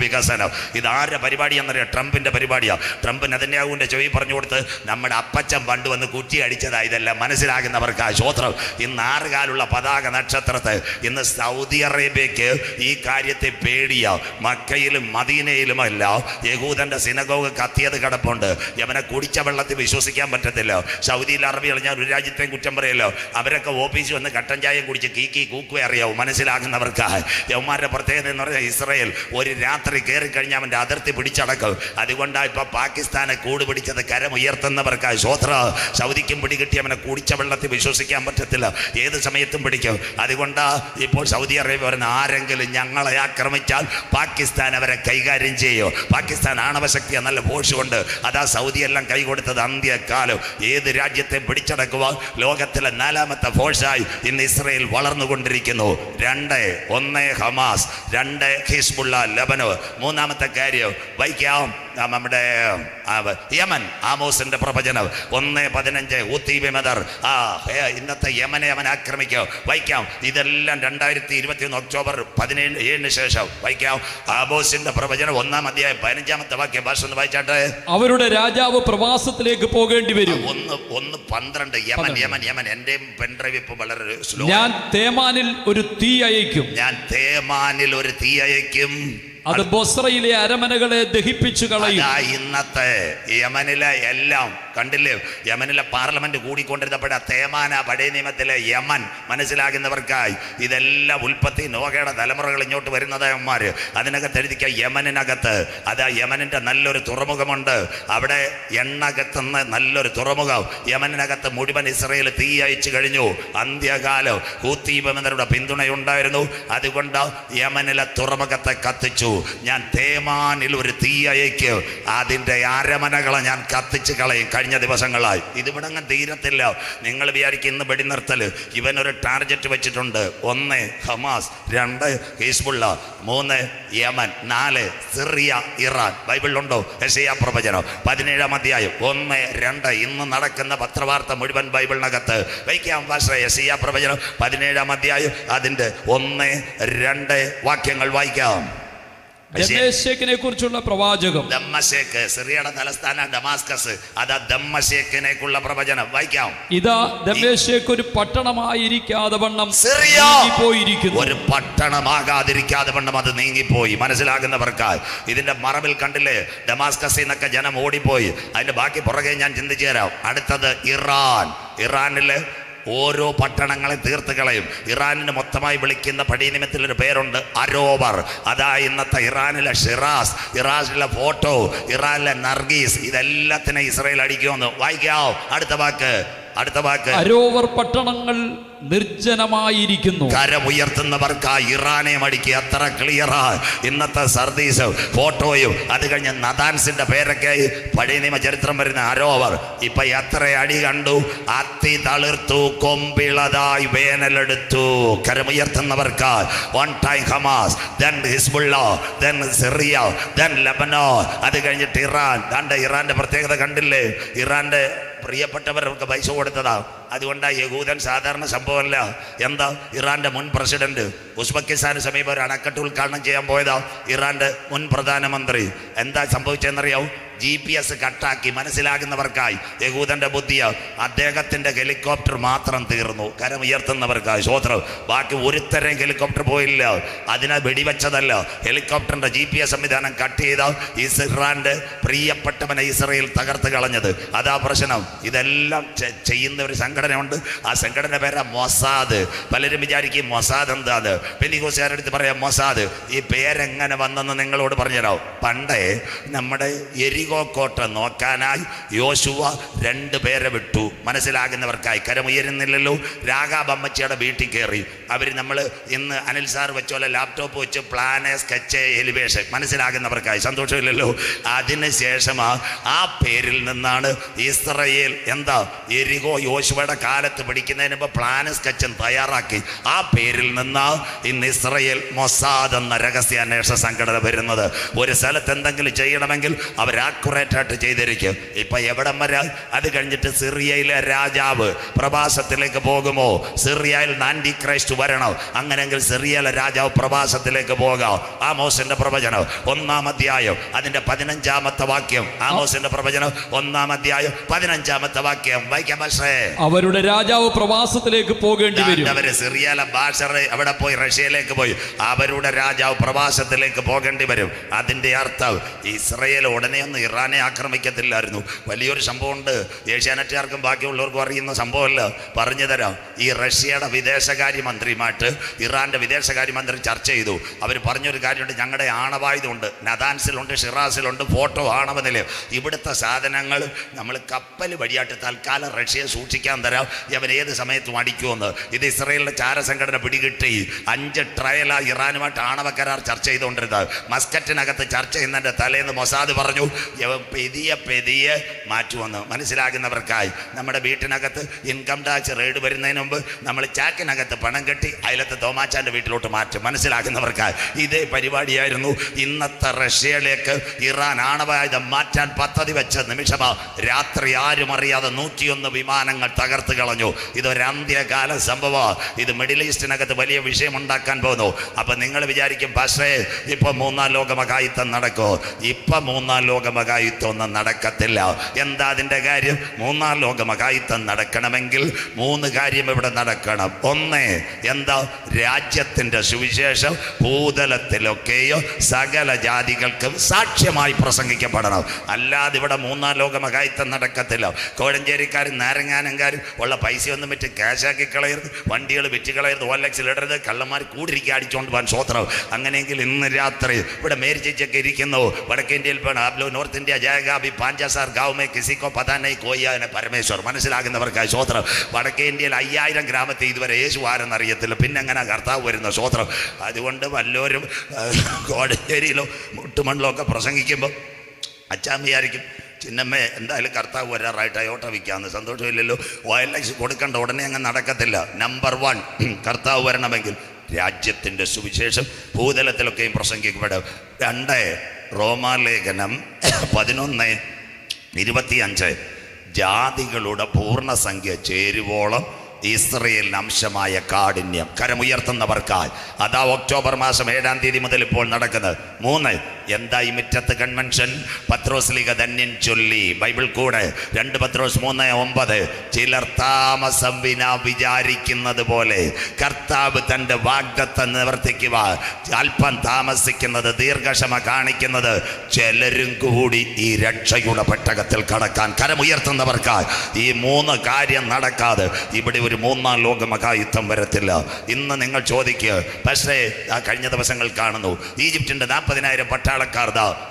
വികസനം. ഇതാരുടെ പരിപാടിയാണെന്നറിയാം? ട്രംപിന്റെ പരിപാടിയാണ്. ട്രംപ് നെതന്യാഹുവിന്റെ ചെവി പറഞ്ഞു കൊടുത്ത് നമ്മുടെ അപ്പച്ചൻ പണ്ട് വന്ന് കുറ്റി അടിച്ചതാ. ഇതെല്ലാം മനസ്സിലാകുന്നവർക്കായി സ്വോത്രം. ഇന്ന് 6 കാലുള്ള പതാക നക്ഷത്രത്തെ ഇന്ന് സൗദി അറേബ്യക്ക് ഈ കാര്യത്തെ പേടിയാ. മക്കയിലും മദീനയിലുമല്ല യഹൂദന്റെ സിനഗോഗ് കത്തിയത് കിടപ്പുണ്ട്. യമനെ കുടിച്ച വെള്ളത്തിൽ വിശ്വസിക്കാൻ പറ്റത്തില്ല. സൗദിയിൽ അറബികൾ ഞാൻ ഒരു രാജ്യത്തെയും കുറ്റം പറയല്ലോ. അവരൊക്കെ ഓഫീസിൽ വന്ന് കട്ടൻ ചായം കുടിച്ച് കീക്കി കൂക്കുവേ അറിയാവൂ. മനസ്സിലാകുന്നവർക്കായി യവന്മാരുടെ പ്രത്യേകത എന്ന് പറഞ്ഞാൽ ഇസ്രായേൽ ഒരു രാത്രി കയറിക്കഴിഞ്ഞാൽ അവൻ്റെ അതിർത്തി പിടിച്ചടക്കും. അതുകൊണ്ടാണ് ഇപ്പൊ പാകിസ്ഥാനെ കൂട് പിടിച്ചത്. കരമുയർത്തുന്നവർക്കായി സ്വോത്ര. സൗദിക്കും പിടികിട്ടി അവനെ കുടിച്ച വെള്ളത്തിൽ വിശ്വസിക്കാൻ പറ്റത്തില്ല, ഏത് സമയത്തും പിടിക്കും. അതുകൊണ്ടാ ഇപ്പോൾ സൗദി അറേബ്യ പറഞ്ഞ ആരെങ്കിലും ഞങ്ങളെ ആക്രമിച്ചാൽ പാകിസ്ഥാൻ അവരെ കൈകാര്യം ചെയ്യും. പാകിസ്ഥാൻ ആണവശക്തിയാണ്, നല്ല പോഷുണ്ട്. അതാ സൗദി എല്ലാം കൈകൊടുത്തത്. അന്ത്യകാലം ഏത് രാജ്യത്തെ പിടിച്ചടക്കുക ലോകത്തിലെ 4ാമത്തെ ഫോഴ്സായി ഇന്ന് ഇസ്രായേൽ വളർന്നുകൊണ്ടിരിക്കുന്നു. 2-1 ഹമാസ്, 2 ഹിസ്ബുള്ള ലെബനോ. 3ാമത്തെ കാര്യം വൈക്കാം നമ്മുടെ യമൻ. ആമോസിന്റെ പ്രവചനം 1:15 ഊത്തി വിമതർ. ഇന്നത്തെ യമനെ അവൻ ആക്രമിക്കും. വൈക്കാം ഇതെല്ലാം 2021 ഒക്ടോബർ 17 ശേഷം വൈക്കാം. ആമോസിന്റെ പ്രവചനം 1-ാം അധ്യായം 15-ാമത്തെ വാക്യം. ഭാഷ ഒന്ന് വായിച്ചാട്ടെ. അവരുടെ രാജാവ് പ്രവാസത്തിലേക്ക് പോകേണ്ടി വരും. 1:12 യമൻ യമൻ യമൻ. എന്റെ പെൻഡ്രൈവ് ഇപ്പൊ വളരെ സ്ലോ. ഞാൻ തേമാനിൽ ഒരു തീ അയക്കും. അത് ബൊസ്രയിലെ അരമനകളെ ദഹിപ്പിച്ചു കളയും. ഇന്നത്തെ യമനിലെ എല്ലാം കണ്ടില്ലേ? യമനിലെ പാർലമെന്റ് കൂടിക്കൊണ്ടിരുന്നപ്പോഴ തേമാന പഴയ നിയമത്തിലെ യമൻ. മനസ്സിലാകുന്നവർക്കായി ഇതെല്ലാം ഉൽപ്പത്തി നോഹയുടെ തലമുറകൾ ഇങ്ങോട്ട് വരുന്നതന്മാര്. അതിനകത്ത് എഴുതിക്ക യമനിനകത്ത് അതാ യമനിന്റെ നല്ലൊരു തുറമുഖമുണ്ട്. അവിടെ എണ്ണ കത്തുന്ന നല്ലൊരു തുറമുഖം. യമനിനകത്ത് മുഴുവൻ ഇസ്രായേൽ തീ അയച്ചു കഴിഞ്ഞു. അന്ത്യകാലം ഹൂത്തീബമനരുടെ പിന്തുണയുണ്ടായിരുന്നു. അതുകൊണ്ട് യമനിലെ തുറമുഖത്തെ കത്തിച്ചു. ഞാൻ തേമാനിൽ ഒരു തീ അയക്കും. അതിൻ്റെ അരമനകളെ ഞാൻ കത്തിച്ച് കളയും. കഴിഞ്ഞ ദിവസങ്ങളായി ഇതിവിടെ അങ്ങ് തീരത്തില്ല. നിങ്ങൾ വിചാരിക്കും ഇന്ന് വെടിനിർത്തൽ. ഇവനൊരു ടാർഗറ്റ് വെച്ചിട്ടുണ്ട്. 1 Hamas, 2 Hezbollah, 3 Yemen, 4 Syria, Iran. ബൈബിളിലുണ്ടോ? യെശയ്യാ പ്രവചനം 17-ാം അധ്യായം 1-2. ഇന്ന് നടക്കുന്ന പത്രവാർത്ത മുഴുവൻ ബൈബിളിനകത്ത് വയ്ക്കാം. ഭാഷ യെശയ്യാ പ്രവചനം 17-ാം അധ്യായം അതിൻ്റെ 1-2 വാക്യങ്ങൾ വായിക്കാം. ദമ്മേശേക്കിനെ കുറിച്ചുള്ള പ്രവാചകം. ദമ്മശേക്ക് സിറിയയുടെ തലസ്ഥാന ഡമാസ്കസ്. അതാ ദമ്മശേക്കിനേക്കുള്ള പ്രവചനം വായിക്കാം. ഇതാ ദമ്മേശേക്ക് ഒരു പട്ടണമായിരിക്കാതെ വണ്ണം സിറിയ പോയിരിക്കുന്നു. ഒരു പട്ടണമാകാതിരിക്കാതെ വണ്ണം അത് നീങ്ങിപ്പോയി. മനസ്സിലാകുന്നവർക്കായി ഇതിന്റെ മറവിൽ കണ്ടില്ലേ? ഡമാസ്കസിൽ നിന്നൊക്കെ ജനം ഓടിപ്പോയി. അതിന്റെ ബാക്കി പുറകെ ഞാൻ ചിന്തിച്ചു തരാം. അടുത്തത് ഇറാൻ. ഇറാനിലെ ഓരോ പട്ടണങ്ങളെ തീർത്ത് കളയും. ഇറാനിന് മൊത്തമായി വിളിക്കുന്ന പടിനിമത്തിലൊരു പേരുണ്ട്, അരോവർ. അതാ ഇന്നത്തെ ഇറാനിലെ ഷിറാസ്, ഇറാനിലെ ഫോട്ടോ, ഇറാനിലെ നർഗീസ്. ഇതെല്ലാത്തിനും ഇസ്രായേൽ അടിക്കുമെന്ന് വായിക്കാവോ? അടുത്ത വാക്ക് അരോവർ പട്ടണങ്ങൾ നിർജ്ജനമായിരിക്കുന്നു. കരമുയർത്തുന്നവർക്കായി ഇറാനെ മടിക്കുക. അത്ര ക്ലിയറാ ഇന്നത്തെ സർദീസ് ഫോട്ടോയും. അത് കഴിഞ്ഞ് നദാൻസിന്റെ പേരൊക്കെ പഴയ നിയമ ചരിത്രം വരുന്ന അരോവർ. ഇപ്പൊ എത്ര അടി കണ്ടു? അത്തി തളിർത്തു, കൊമ്പിളതായി വേനലെടുത്തു. കരമുയർത്തുന്നവർക്കായി 1 time Hamas, then Hezbollah, then Syria, then Lebanon. അത് കഴിഞ്ഞിട്ട് ഇറാൻ. ഇറാന്റെ പ്രത്യേകത കണ്ടില്ലേ? ഇറാന്റെ പ്രിയപ്പെട്ടവർക്ക് പൈസ കൊടുത്തതാ. അതുകൊണ്ടാണ് യഹൂദൻ സാധാരണ സംഭവമല്ല. എന്താ? ഇറാന്റെ മുൻ പ്രസിഡന്റ് ഉസ്ബെക്കിസ്ഥാന് സമീപം ഒരു അണക്കെട്ട് ഉദ്ഘാടനം ചെയ്യാൻ പോയതാ. ഇറാന്റെ മുൻ പ്രധാനമന്ത്രി. എന്താ സംഭവിച്ചതെന്നറിയാവും? GPS കട്ടാക്കി. മനസ്സിലാകുന്നവർക്കായി യഹൂദന്റെ ബുദ്ധിയ അദ്ദേഹത്തിന്റെ ഹെലികോപ്റ്റർ മാത്രം തീർന്നു. കരം ഉയർത്തുന്നവർക്കായി സ്വോത്രം. ബാക്കി ഒരുത്തരം ഹെലികോപ്റ്റർ പോയില്ല. അതിനെ വെടിവെച്ചതല്ല, ഹെലികോപ്റ്ററിന്റെ GPS സംവിധാനം കട്ട് ചെയ്ത ഇസ്രായേലിന്റെ പ്രിയപ്പെട്ടവനെ ഇസ്രായേൽ തകർത്ത് കളഞ്ഞത്. അതാ പ്രശ്നം. ഇതെല്ലാം ചെയ്യുന്ന ഒരു സംഘടനയുണ്ട്. ആ സംഘടന പേരാ മൊസാദ്. പലരും വിചാരിക്കും മൊസാദ് എന്താത്. പെന്തിക്കോസ്തുകാരുടെ അടുത്ത് പറയാം മൊസാദ്. ഈ പേരെങ്ങനെ വന്നെന്ന് നിങ്ങളോട് പറഞ്ഞുതരാം. പണ്ടേ നമ്മുടെ യെരികോ കോട്ട നോക്കാനായി യോശുവ 2 പേരെ വിട്ടു. മനസ്സിലാകുന്നവർക്കായി. കരമുയരുന്നില്ലല്ലോ. രാഘാബ് അമ്മച്ചിയുടെ വീട്ടിൽ കയറി. അവർ നമ്മൾ ഇന്ന് അനിൽ സാർ വെച്ചോലെ ലാപ്ടോപ്പ് വെച്ച് പ്ലാന്, സ്കെച്ച്, എലിവേഷൻ. മനസ്സിലാകുന്നവർക്കായി. സന്തോഷമില്ലല്ലോ. അതിനുശേഷം ആ പേരിൽ നിന്നാണ് ഇസ്രായേൽ എന്താ യെരികോ യോശുവയുടെ കാലത്ത് പിടിക്കുന്നതിന് മുമ്പ് പ്ലാന്, സ്കെച്ചും തയ്യാറാക്കി. ആ പേരിൽ നിന്ന് ഇന്ന് ഇസ്രായേൽ മൊസാദ് എന്ന രഹസ്യാന്വേഷണ സംഘടന വരുന്നത്. ഒരു സ്ഥലത്ത് എന്തെങ്കിലും ചെയ്യണമെങ്കിൽ അവർ ആക്യുറേറ്റ് ആയിട്ട് ചെയ്തിരിക്കും. ഇപ്പൊ എവിടം വരെ? അത് കഴിഞ്ഞിട്ട് സിറിയയിലെ രാജാവ് പ്രവാസത്തിലേക്ക് പോകുമോ? സിറിയയിൽ ആന്റി ക്രൈസ്റ്റ് വരണം. അങ്ങനെയെങ്കിൽ സിറിയയിലെ രാജാവ് പ്രവാസത്തിലേക്ക് പോകാം. ആമോസിന്റെ പ്രവചനം 1-ാം അധ്യായം അതിന്റെ 15-ാമത്തെ വാക്യം. ആമോസിന്റെ പ്രവചനം 1-ാം അധ്യായം 15-ാമത്തെ വാക്യം വായിക്കാം. പക്ഷേ അവരുടെ രാജാവ് പ്രവാസത്തിലേക്ക് പോകേണ്ടി വരും. അവര് സിറിയയിലെ ബാഷർ അവിടെ പോയി, റഷ്യയിലേക്ക് പോയി. അവരുടെ രാജാവ് പ്രവാസത്തിലേക്ക് പോകേണ്ടി വരും. അതിന്റെ അർത്ഥം ഇസ്രായേൽ ഉടനെ ഒന്നും ഇറാനെ ആക്രമിക്കത്തില്ലായിരുന്നു. വലിയൊരു സംഭവമുണ്ട്. ഏഷ്യാനെറ്റുകാർക്കും ബാക്കിയുള്ളവർക്കും അറിയുന്ന സംഭവമല്ല, പറഞ്ഞു തരാം. ഈ റഷ്യയുടെ വിദേശകാര്യമന്ത്രിയുമായിട്ട് ഇറാന്റെ വിദേശകാര്യമന്ത്രി ചർച്ച ചെയ്തു. അവർ പറഞ്ഞൊരു കാര്യമുണ്ട്. ഞങ്ങളുടെ ആണവായുധമുണ്ട്, നദാൻസിലുണ്ട്, ഷിറാസിലുണ്ട്, ഫോട്ടോ ആണവ നിലയം. ഇവിടുത്തെ സാധനങ്ങൾ നമ്മൾ കപ്പൽ വഴിയായിട്ട് തൽക്കാലം റഷ്യയെ സൂക്ഷിക്കാൻ തരാം, അവൻ ഏത് സമയത്തും അടിക്കുമെന്ന്. ഇത് ഇസ്രായേലിന്റെ ചാരസംഘടന പിടികിട്ടി. 5 ട്രയലാ ഇറാനുമായിട്ട് ആണവ കരാർ ചർച്ച ചെയ്തുകൊണ്ടിരുന്നത്. മസ്കറ്റിനകത്ത് ചർച്ച ചെയ്യുന്നതിന്റെ തലേന്ന് മൊസാദ് പറഞ്ഞു പെതിയെ മാറ്റുമെന്ന്. മനസ്സിലാകുന്നവർക്കായി. നമ്മുടെ വീട്ടിനകത്ത് ഇൻകം ടാക്സ് റെയ്ഡ് വരുന്നതിന് മുമ്പ് നമ്മൾ ചാക്കിനകത്ത് പണം കെട്ടി അയലത്തെ തോമാച്ചാന്റെ വീട്ടിലോട്ട് മാറ്റും. മനസ്സിലാകുന്നവർക്കായി. ഇതേ പരിപാടിയായിരുന്നു ഇന്നത്തെ റഷ്യയിലേക്ക് ഇറാൻ ആണവായുധം മാറ്റാൻ പദ്ധതി വെച്ച നിമിഷമാ. രാത്രി ആരും അറിയാതെ 101 വിമാനങ്ങൾ തകർത്ത് കളഞ്ഞു. ഇതൊരു അന്ത്യകാല സംഭവം. ഇത് മിഡിൽ ഈസ്റ്റിനകത്ത് വലിയ വിഷയം ഉണ്ടാക്കാൻ പോകുന്നു. അപ്പൊ നിങ്ങൾ വിചാരിക്കും പക്ഷേ ഇപ്പൊ 3-ാം ലോക മഹായുദ്ധം നടക്കുമോ? ഇപ്പൊ 3-ാം ലോക മഹായുദ്ധം ഒന്നും നടക്കത്തില്ല. എന്താ അതിന്റെ കാര്യം? 3-ാം ലോക മഹായുദ്ധം നടക്കണമെങ്കിൽ 3 കാര്യം ഇവിടെ നടക്കണം. ഒന്ന് എന്താ? രാജ്യത്തിന്റെ സുവിശേഷം ഭൂതലത്തിലൊക്കെയോ സകല ജാതികൾക്കും സാക്ഷ്യമായി പ്രസംഗിക്കപ്പെടണം. അല്ലാതെ ഇവിടെ 3-ാം ലോക മഹായുദ്ധം നടക്കത്തില്ല. കോഴഞ്ചേരിക്കാരും നാരങ്ങാനങ്കാരും ഉള്ള പൈസയൊന്നും വിറ്റ് ക്യാഷാക്കി കളയരുത്, വണ്ടികൾ വിറ്റ് കളയരുത്, OLX ഇടരുത്, കള്ളന്മാർ കൂടിരിക്കുക അടിച്ചുകൊണ്ട് പോകാൻ സ്വോത്രം. അങ്ങനെയെങ്കിൽ ഇന്ന് രാത്രി ഇവിടെ മേരി ചേച്ചിയൊക്കെ ഇരിക്കുന്നു. വടക്കേ ഇന്ത്യയിൽ നോർത്ത് ഇന്ത്യ ജയഗാബി 5,000 गाँव में किसी को पता नहीं कोई है പരമേശ്വർ. മനസ്സിലാകുന്നവർക്കായി സ്വോത്രം. വടക്കേ ഇന്ത്യയിൽ 5000 ഗ്രാമത്തിൽ ഇതുവരെ യേശു ആരെന്ന് അറിയത്തില്ല. പിന്നെ എങ്ങനെ കർത്താവ് വരുന്ന സ്വോത്രം. അതുകൊണ്ട് വല്ലവരും കോടഞ്ചേരിയിലോ മുട്ടുമണ്ണിലോ ഒക്കെ പ്രസംഗിക്കുമ്പോൾ അച്ഛാൻ വിചാരിക്കും ചിന്നമ്മ എന്തായാലും കർത്താവ് വരാറായിട്ട് അയോട്ട വിൽക്കാമെന്ന്. സന്തോഷമില്ലല്ലോ. OLX കൊടുക്കേണ്ട ഉടനെ അങ്ങ് നടക്കത്തില്ല. നമ്പർ 1 കർത്താവ് വരണമെങ്കിൽ രാജ്യത്തിൻ്റെ സുവിശേഷം ഭൂതലത്തിലൊക്കെയും പ്രസംഗിക്കപ്പെടും. 2 റോമാലേഖനം 11:25 ജാതികളുടെ പൂർണ്ണസംഖ്യ ചേരുവോളം ഇസ്രയേലിന് അംശമായ കാഠിന്യം. കരമുയർത്തുന്നവർക്കായി. അതാ ഒക്ടോബർ മാസം 7-ാം തീയതി മുതൽ ഇപ്പോൾ നടക്കുന്നത്. 3 എന്താ ഈ മിറ്റത്ത് കൺവെൻഷൻ? പത്രോസ് ലീഗ ധന്യൻ ചൊല്ലി. ബൈബിൾ കൂടെ 2 പത്രോസ് 3:9 ചിലർ താമസം വിനാ വിചാരിക്കുന്നത് പോലെ കർത്താവ് തൻ്റെ വാഗ്ദത്തം നിവർത്തിക്കുക അല്പം താമസിക്കുന്നത്, ദീർഘക്ഷമ കാണിക്കുന്നത് ചിലരും കൂടി ഈ രക്ഷയുടെ പെട്ടകത്തിൽ കടക്കാൻ. കരമുയർത്തുന്നവർക്കായി. ഈ 3 കാര്യം നടക്കാതെ ഇവിടെ ഒരു 3-ാം ലോക മഹായുദ്ധം വരത്തില്ല. ഇന്ന് നിങ്ങൾ ചോദിക്കുക. പക്ഷേ ആ കഴിഞ്ഞ ദിവസങ്ങൾ കാണുന്നു ഈജിപ്തിൻ്റെ 40,000 പട്ടാളക്കാർ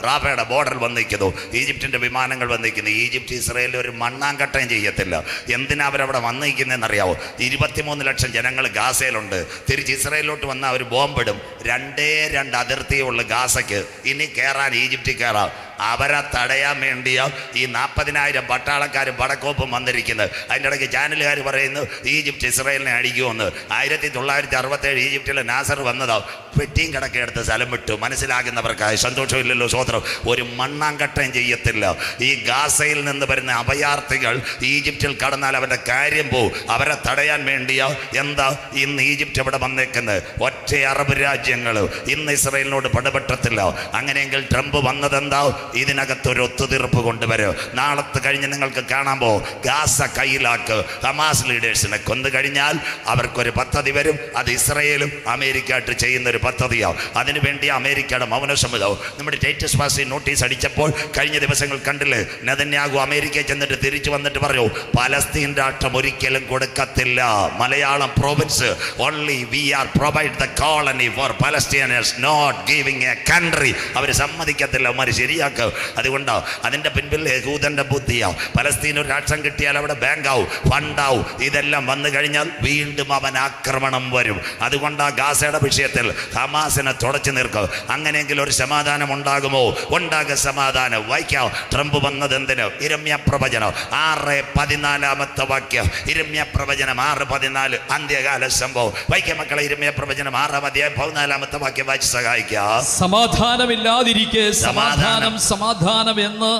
റാഫയുടെ ബോർഡറിൽ വന്നിരിക്കുന്നു. ഈജിപ്തിൻ്റെ വിമാനങ്ങൾ വന്നിരിക്കുന്നു. ഈജിപ്റ്റ് ഇസ്രായേലിൽ ഒരു മണ്ണാങ്കട്ടയും ചെയ്യത്തില്ല. എന്തിനാ അവരവിടെ വന്നിരിക്കുന്നതെന്നറിയാവോ? 23 ലക്ഷം ജനങ്ങൾ ഗാസയിലുണ്ട്. തിരിച്ച് ഇസ്രായേലിലോട്ട് വന്നാൽ അവർ ബോംബിടും. 2 അതിർത്തിയുള്ള ഗാസയ്ക്ക്. ഇനി കയറാൻ ഈജിപ്തിൽ കയറാം. അവരെ തടയാൻ വേണ്ടിയോ ഈ 40,000 പട്ടാളക്കാരും പടക്കോപ്പും വന്നിരിക്കുന്നത്. അതിൻ്റെ ഇടയ്ക്ക് ചാനലുകാർ പറയുന്നു ഈജിപ്റ്റ് ഇസ്രായേലിനെ അടിക്കുമെന്ന്. 1967 ഈജിപ്തിലെ നാസർ വന്നതോ പെട്ടിയും കിടക്കെടുത്ത് സ്ഥലം വിട്ടു. മനസ്സിലാകുന്നവർക്കായി. സന്തോഷമില്ലല്ലോ സ്വോത്രം. ഒരു മണ്ണാങ്കട്ടയും ചെയ്യത്തില്ല. ഈ ഗാസയിൽ നിന്ന് വരുന്ന അഭയാർത്ഥികൾ ഈജിപ്തിൽ കടന്നാൽ അവരുടെ കാര്യം പോവും. അവരെ തടയാൻ വേണ്ടിയോ എന്താ ഇന്ന് ഈജിപ്റ്റ് ഇവിടെ വന്നേക്കുന്നത്? ഒറ്റ അറബ് രാജ്യങ്ങൾ ഇന്ന് ഇസ്രായേലിനോട് പടപെട്ടത്തില്ല. അങ്ങനെയെങ്കിൽ ട്രംപ് വന്നതെന്താ? ഇതിനകത്തൊരു ഒത്തുതീർപ്പ് കൊണ്ടുവരും. നാളത്തെ കഴിഞ്ഞ് നിങ്ങൾക്ക് കാണാമോ, ഗാസ കയ്യിലാക്ക്. ഹമാസ് ലീഡേഴ്സിനെ കൊന്നു കഴിഞ്ഞാൽ അവർക്കൊരു പദ്ധതി വരും. അത് ഇസ്രയേലും അമേരിക്കയായിട്ട് ചെയ്യുന്നൊരു പദ്ധതിയാവും. അതിനുവേണ്ടി അമേരിക്കയുടെ മൗനസമ്മതവും. നമ്മുടെ ടൈറ്റസ് പാസി നോട്ടീസ് അടിച്ചപ്പോൾ കഴിഞ്ഞ ദിവസങ്ങൾ കണ്ടില്ലേ, നെതന്യാഹു അമേരിക്കയിൽ ചെന്നിട്ട് തിരിച്ചു വന്നിട്ട് പറഞ്ഞു, പലസ്തീൻ രാഷ്ട്രം ഒരിക്കലും കൊടുക്കത്തില്ല. Malayalam province only we are provide the colony for Palestinians, not giving a country. അവർ സമ്മതിക്കത്തില്ല, അവന്മാർ ശരിയാക്കും. അതുകൊണ്ടോ അതിൻ്റെ പിൻപിൽ യഹൂദന്റെ ബുദ്ധിയാവും. പലസ്തീൻ ഒരു രാഷ്ട്രം കിട്ടിയാൽ അവിടെ ബാങ്കാവും, ഫണ്ടാവും. ഇതെല്ലാം വന്നു കഴിഞ്ഞാൽ വീണ്ടും അവൻ ആക്രമണം വരും. അതുകൊണ്ട് ആ ഗാസയുടെ വിഷയത്തിൽ ഹമാസിനെ തുടച്ചു നിർക്കും. അങ്ങനെയെങ്കിൽ ഒരു സമാധാനം ഉണ്ടാകുമോ? ഉണ്ടാകും സമാധാനം. വായിക്കാം, ട്രംപ് വന്നത് എന്തിന്? ഇരമ്യ പ്രവചനം 6:14 വാക്യം. ഇരമ്യ പ്രവചനം 6:14 അന്ത്യകാല സംഭവം. വായിക്കാം മക്കളെ, ഇരമ്യ പ്രവചനം 6:14 വാക്യം വായിച്ച് സഹായിക്കാം. സമാധാനമില്ലാതിരിക്കെ സമാധാനം സമാധാനം എന്ന്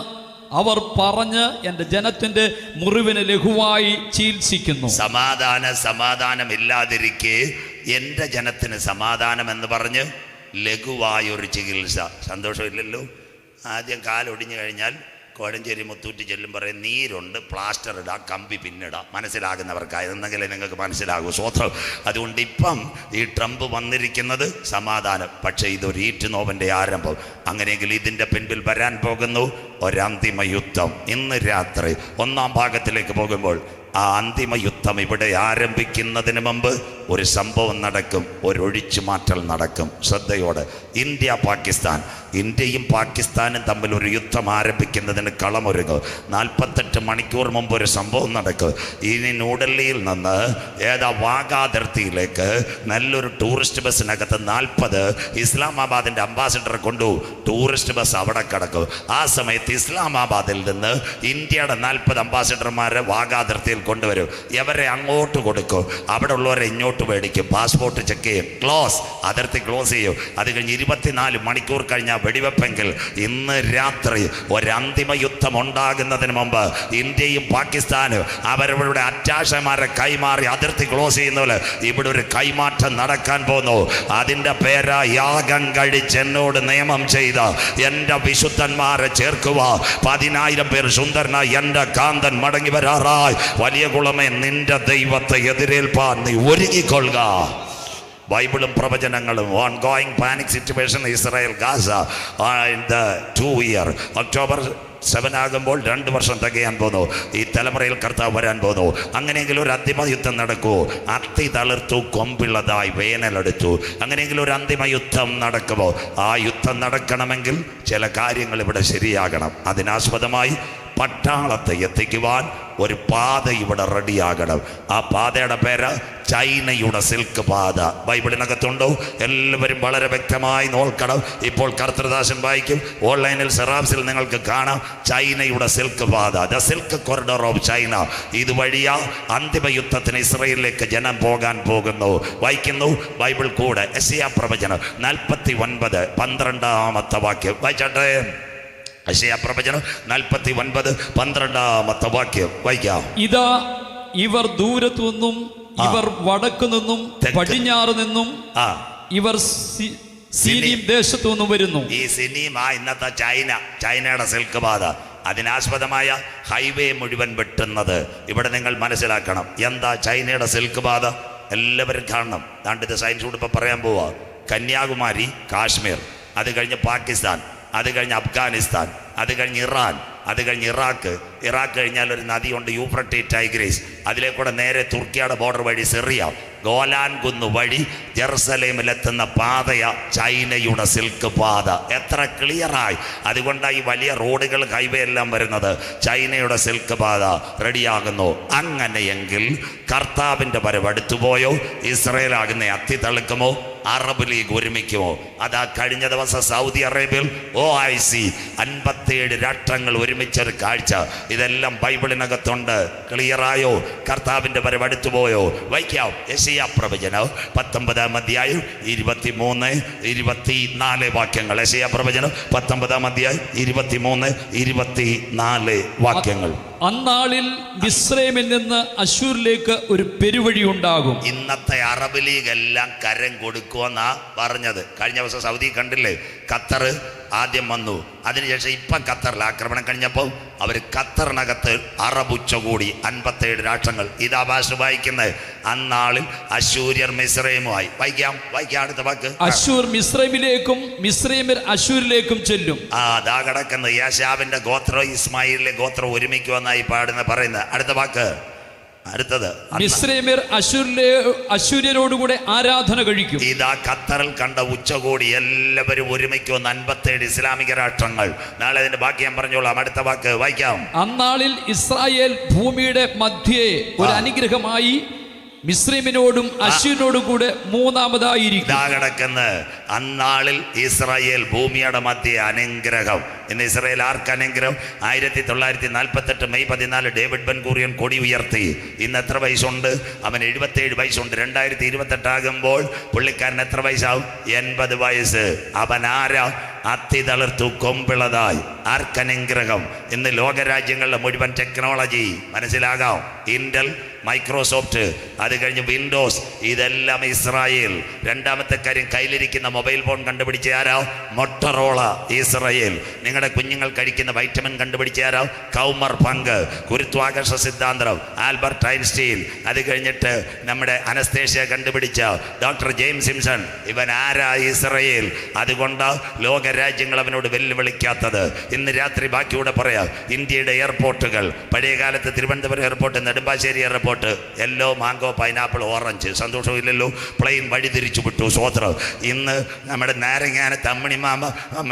അവർ പറഞ്ഞ് എൻ്റെ ജനത്തിന്റെ മുറിവിന് ലഘുവായി ചികിത്സിക്കുന്നു. സമാധാനമില്ലാതിരിക്കെ എൻ്റെ ജനത്തിന് സമാധാനം എന്ന് പറഞ്ഞ് ലഘുവായൊരു ചികിത്സ. സന്തോഷമില്ലല്ലോ. ആദ്യം കാലൊടിഞ്ഞു കഴിഞ്ഞാൽ കോഴഞ്ചേരി മുത്തൂറ്റി ചെല്ലും പറയും, നീരുണ്ട്, പ്ലാസ്റ്റർ ഇടാം, കമ്പി പിന്നിടാം. മനസ്സിലാകുന്നവർക്കായിരുന്നെങ്കിലേ നിങ്ങൾക്ക് മനസ്സിലാകൂ. സ്വത്രം. അതുകൊണ്ട് ഇപ്പം ഈ ട്രംപ് വന്നിരിക്കുന്നത് സമാധാനം, പക്ഷേ ഇതൊരു ഈറ്റുനോവിൻ്റെ ആരംഭം. അങ്ങനെയെങ്കിൽ ഇതിൻ്റെ പിൻപിൽ വരാൻ പോകുന്നു ഒരന്തിമ യുദ്ധം. ഇന്ന് രാത്രി 1-ാം ഭാഗത്തിലേക്ക് പോകുമ്പോൾ ആ അന്തിമ യുദ്ധം ഇവിടെ ആരംഭിക്കുന്നതിന് മുമ്പ് ഒരു സംഭവം നടക്കും, ഒരൊഴിച്ചു മാറ്റൽ നടക്കും. ശ്രദ്ധയോടെ. ഇന്ത്യയും പാകിസ്ഥാനും തമ്മിൽ ഒരു യുദ്ധം ആരംഭിക്കുന്നതിന് കളമൊരുങ്ങും. 48 മണിക്കൂർ മുമ്പ് ഒരു സംഭവം നടക്കും. ഇനി ന്യൂഡൽഹിയിൽ നിന്ന് വാഗാ അതിർത്തിയിലേക്ക് നല്ലൊരു ടൂറിസ്റ്റ് ബസ്സിനകത്ത് 40 ഇസ്ലാമാബാദിൻ്റെ അംബാസിഡറെ കൊണ്ടു. ടൂറിസ്റ്റ് ബസ് അവിടെ കിടക്കും. ആ സമയത്ത് ഇസ്ലാമാബാദിൽ നിന്ന് ഇന്ത്യയുടെ 40 അംബാസിഡർമാരെ വാഗാ അതിർത്തിയിൽ കൊണ്ടുവരും. ഇവരെ അങ്ങോട്ട് കൊടുക്കും, അവിടെ ഉള്ളവരെ ഇങ്ങോട്ട് മേടിക്കും. പാസ്പോർട്ട് ചെക്ക് ചെയ്യും, അതിർത്തി ക്ലോസ് ചെയ്യും. അത് കഴിഞ്ഞ് 24 മണിക്കൂർ കഴിഞ്ഞാൽ വെടിവെപ്പെങ്കിൽ ഇന്ന് രാത്രി ഒരന്തിമ യുദ്ധം ഉണ്ടാകുന്നതിന് മുമ്പ് ഇന്ത്യയും പാകിസ്ഥാനും അവരവരുടെ അറ്റാഷമാരെ കൈമാറി അതിർത്തി ക്ലോസ് ചെയ്യുന്നപോലെ ഇവിടെ ഒരു കൈമാറ്റം നടക്കാൻ പോകുന്നു. അതിൻ്റെ പേരാ യാഗം കഴിച്ച് എന്നോട് നിയമം ചെയ്ത എൻ്റെ വിശുദ്ധന്മാരെ ചേർക്കുക. 10,000 പേർ സുന്ദരനായി എൻ്റെ കാന്തൻ മടങ്ങി വരാറായി. വലിയ കുളമേ, നിന്റെ ദൈവത്തെ എതിരേൽപ്പാൻ നീ ഒരുങ്ങിക്കൊള്ളുക. ബൈബിളും പ്രവചനങ്ങളും. Ongoing panic situation Israel Gaza in the 2 year. October 7 ആകുമ്പോൾ 2 വർഷം തികയാൻ പോകുന്നു. ഈ തലമുറയിൽ കർത്താവ് വരാൻ പോകുന്നു. അങ്ങനെയെങ്കിൽ ഒരു അന്തിമ യുദ്ധം നടക്കൂ. അത്തി തളിർത്തു, കൊമ്പിള്ളതായി വേനലെടുത്തു. അങ്ങനെയെങ്കിൽ ഒരു അന്തിമ യുദ്ധം നടക്കുമോ? ആ യുദ്ധം നടക്കണമെങ്കിൽ ചില കാര്യങ്ങൾ ഇവിടെ ശരിയാകണം. അതിനാസ്പദമായി പട്ടാളത്തെ എത്തിക്കുവാൻ ഒരു പാത ഇവിടെ റെഡിയാകണം. ആ പാതയുടെ പേര് ചൈനയുടെ സിൽക്ക് പാത. ബൈബിളിനകത്തുണ്ടോ? എല്ലാവരും വളരെ വ്യക്തമായി നോക്കണം. ഇപ്പോൾ കർത്തൃദാസൻ വായിക്കും, ഓൺലൈനിൽ സെറാബ്സിൽ നിങ്ങൾക്ക് കാണാം ചൈനയുടെ സിൽക്ക് പാത, the silk corridor of China. ഇതുവഴിയാ അന്തിമ യുദ്ധത്തിന് ഇസ്രയേലിലേക്ക് ജനം പോകാൻ പോകുന്നു. വായിക്കുന്നു ബൈബിൾ കൂടെ. യെശയ്യാ പ്രവചനം 49:12 വാക്യം വായിച്ചാട്ടെ. യെശയ്യാ പ്രവചനം 49:12 വാക്യം വായിക്കാം. ഇതാ ഇവർ ദൂരത്തു നിന്നും, ഇവർ വടക്കു നിന്നും, പടിഞ്ഞാറ് നിന്നും, ഇവർ സിനീം ദേശത്തു നിന്നും വരുന്നു. ഈ സിനീം ഇന്നത്തെ ചൈനയുടെ സിൽക്ക് പാത. അതിനാസ്പദമായ ഹൈവേ മുഴുവൻ വെട്ടുന്നത് ഇവിടെ നിങ്ങൾ മനസ്സിലാക്കണം. എന്താ ചൈനയുടെ സിൽക്ക് പാത? എല്ലാവരും കാണണം. ഇത് സയൻസ് കൂടെ ഇപ്പം പറയാൻ പോവാ. കന്യാകുമാരി, കാശ്മീർ, അത് കഴിഞ്ഞ് പാകിസ്ഥാൻ, അത് കഴിഞ്ഞ് അഫ്ഗാനിസ്ഥാൻ, അത് കഴിഞ്ഞ് ഇറാൻ, അത് കഴിഞ്ഞ് ഇറാഖ് കഴിഞ്ഞാൽ ഒരു നദിയുണ്ട് യൂഫ്രട്ടീസ് ടൈഗ്രീസ്. അതിലേക്കൂടെ നേരെ തുർക്കിയുടെ ബോർഡർ വഴി സിറിയ, ഗോലാൻ കുന്ന് വഴി ജെറുസലേമിലെത്തുന്ന പാതയ ചൈനയുടെ സിൽക്ക് പാത. എത്ര ക്ലിയറായി! അതുകൊണ്ടാണ് ഈ വലിയ റോഡുകൾ, ഹൈവേ എല്ലാം വരുന്നത്. ചൈനയുടെ സിൽക്ക് പാത റെഡിയാകുന്നു. അങ്ങനെയെങ്കിൽ കർത്താവിൻ്റെ വരവെടുത്തുപോയോ? ഇസ്രയേൽ ആകുന്ന അത്തി തളുക്കുമോ? Arab league ഒരുമിക്കുമോ? അതാ കഴിഞ്ഞ ദിവസം സൗദി അറേബ്യയിൽ OIC 57 രാഷ്ട്രങ്ങൾ ഒരുമിച്ചൊരു കാഴ്ച. ഇതെല്ലാം ബൈബിളിനകത്തുണ്ട്. ക്ലിയറായോ? കർത്താവിൻ്റെ വരവെടുത്തു പോയോ? വായിക്കാം. യെശയ്യാ പ്രവചനം 19-ാം അധ്യായം 23-24 വാക്യങ്ങൾ. യെശയ്യാ പ്രവചനം 19-ാം അധ്യായം 23-24 വാക്യങ്ങൾ. അന്നാളിൽ മിസ്രൈമിൽ നിന്ന് അശൂരിലേക്ക് ഒരു പെരുവഴി ഉണ്ടാകും. ഇന്നത്തെ അറബ് ലീഗ് എല്ലാം കരം കൊടുക്കുമെന്നാ പറഞ്ഞത്. കഴിഞ്ഞ ദിവസം സൗദി കണ്ടില്ലേ? ഖത്തർ ആദ്യം വന്നു. അതിനുശേഷം ഇപ്പം ഖത്തറിൽ ആക്രമണം കഴിഞ്ഞപ്പോൾ അവർ ഖത്തറിനകത്ത് അറബ് ഉച്ചകൂടി 57 രാഷ്ട്രങ്ങൾ. ഇതാ ഭാഷ വായിക്കുന്നത്. അന്നാളിൽ അശൂര്യർ മിസ്രൈമുമായി. വായിക്കാം അടുത്ത വാക്ക്. അശൂർ മിസ്രൈമിലേക്കും മിസ്രൈമിൽ അശൂരിലേക്കും ചെല്ലും. അതാ കിടക്കുന്നത്. യാശാവിന്റെ ഗോത്രം ഇസ്മായിലിലെ ഗോത്രം ഒരുമിക്കുമെന്നായി പറയുന്നത്. അടുത്ത വാക്ക്. അടുത്തത് മിസ്രൈമിൽ അശൂര്യരോടുകൂടെ ആരാധന കഴിക്കും. ഇതാ ഖത്തറിൽ കണ്ട ഉച്ചകോടി എല്ലാവരും ഒരുമിക്കുമെന്ന് 57 ഇസ്ലാമിക രാഷ്ട്രങ്ങൾ. നാളെ അതിന്റെ ബാക്കി ഞാൻ പറഞ്ഞോളാം. അടുത്ത വാക്ക് വായിക്കാം. അന്നാളിൽ ഇസ്രായേൽ ഭൂമിയുടെ മധ്യേ ഒരു അനുഗ്രഹമായി മിസ്രൈമിനോടും അശൂരിനോടും കൂടെ മൂന്നാമതായിരിക്കും. കിടക്കുന്ന അന്നാളിൽ ഇസ്രായേൽ ഭൂമിയുടെ മധ്യ അനുഗ്രഹം. ഇന്ന് ഇസ്രായേൽ ആർക്ക് അനുഗ്രഹം? 1948 മെയ് 14 ഡേവിഡ് ബെൻ ഗൂറിയൻ കൊടി ഉയർത്തി. ഇന്ന് എത്ര വയസ്സുണ്ട്? അവൻ 77 വയസ്സുണ്ട്. 2028 ആകുമ്പോൾ പുള്ളിക്കാരൻ എത്ര വയസ്സാവും? 80 വയസ്സ്. അവൻ ആരാ? അത്തി തളിർത്തു കൊമ്പിളതായി. ആർക്കനുഗ്രഹം? ഇന്ന് ലോകരാജ്യങ്ങളുടെ മുഴുവൻ ടെക്നോളജി മനസ്സിലാകാം. ഇന്റൽ, മൈക്രോസോഫ്റ്റ്, അത് കഴിഞ്ഞ് വിൻഡോസ്, ഇതെല്ലാം ഇസ്രായേൽ. രണ്ടാമത്തെ കാര്യം, കയ്യിലിരിക്കുന്ന മൊബൈൽ ഫോൺ കണ്ടുപിടിച്ച ആരാ? മൊട്ടറോള, ഇസ്രായേൽ. നിങ്ങളുടെ കുഞ്ഞുങ്ങൾ കഴിക്കുന്ന വൈറ്റമിൻ കണ്ടുപിടിച്ച ആരാ? കൗമർ പങ്ക്. ഗുരുത്വാകർഷ സിദ്ധാന്തം ആൽബർട്ട് ഐൻസ്റ്റീൻ. അത് കഴിഞ്ഞിട്ട് നമ്മുടെ അനസ്തേഷ്യ കണ്ടുപിടിച്ച ഡോക്ടർ ജെയിംസ് സിംസൺ. ഇവൻ ആരാ? ഇസ്രായേൽ. അതുകൊണ്ട് ലോകരാജ്യങ്ങൾ അവനോട് വെല്ലുവിളിക്കാത്തത്. ഇന്ന് രാത്രി ബാക്കിയൂടെ പറയാം. ഇന്ത്യയുടെ എയർപോർട്ടുകൾ, പഴയ കാലത്ത് Thiruvananthapuram airport, Nedumbassery airport, yellow, mango, pineapple, orange. സന്തോഷമില്ലല്ലോ. പ്ലെയിൻ വഴി തിരിച്ചു വിട്ടു. സ്വോത്രം. ഇന്ന് നമ്മുടെ നാരങ്ങാന തമ്മിണിമാമ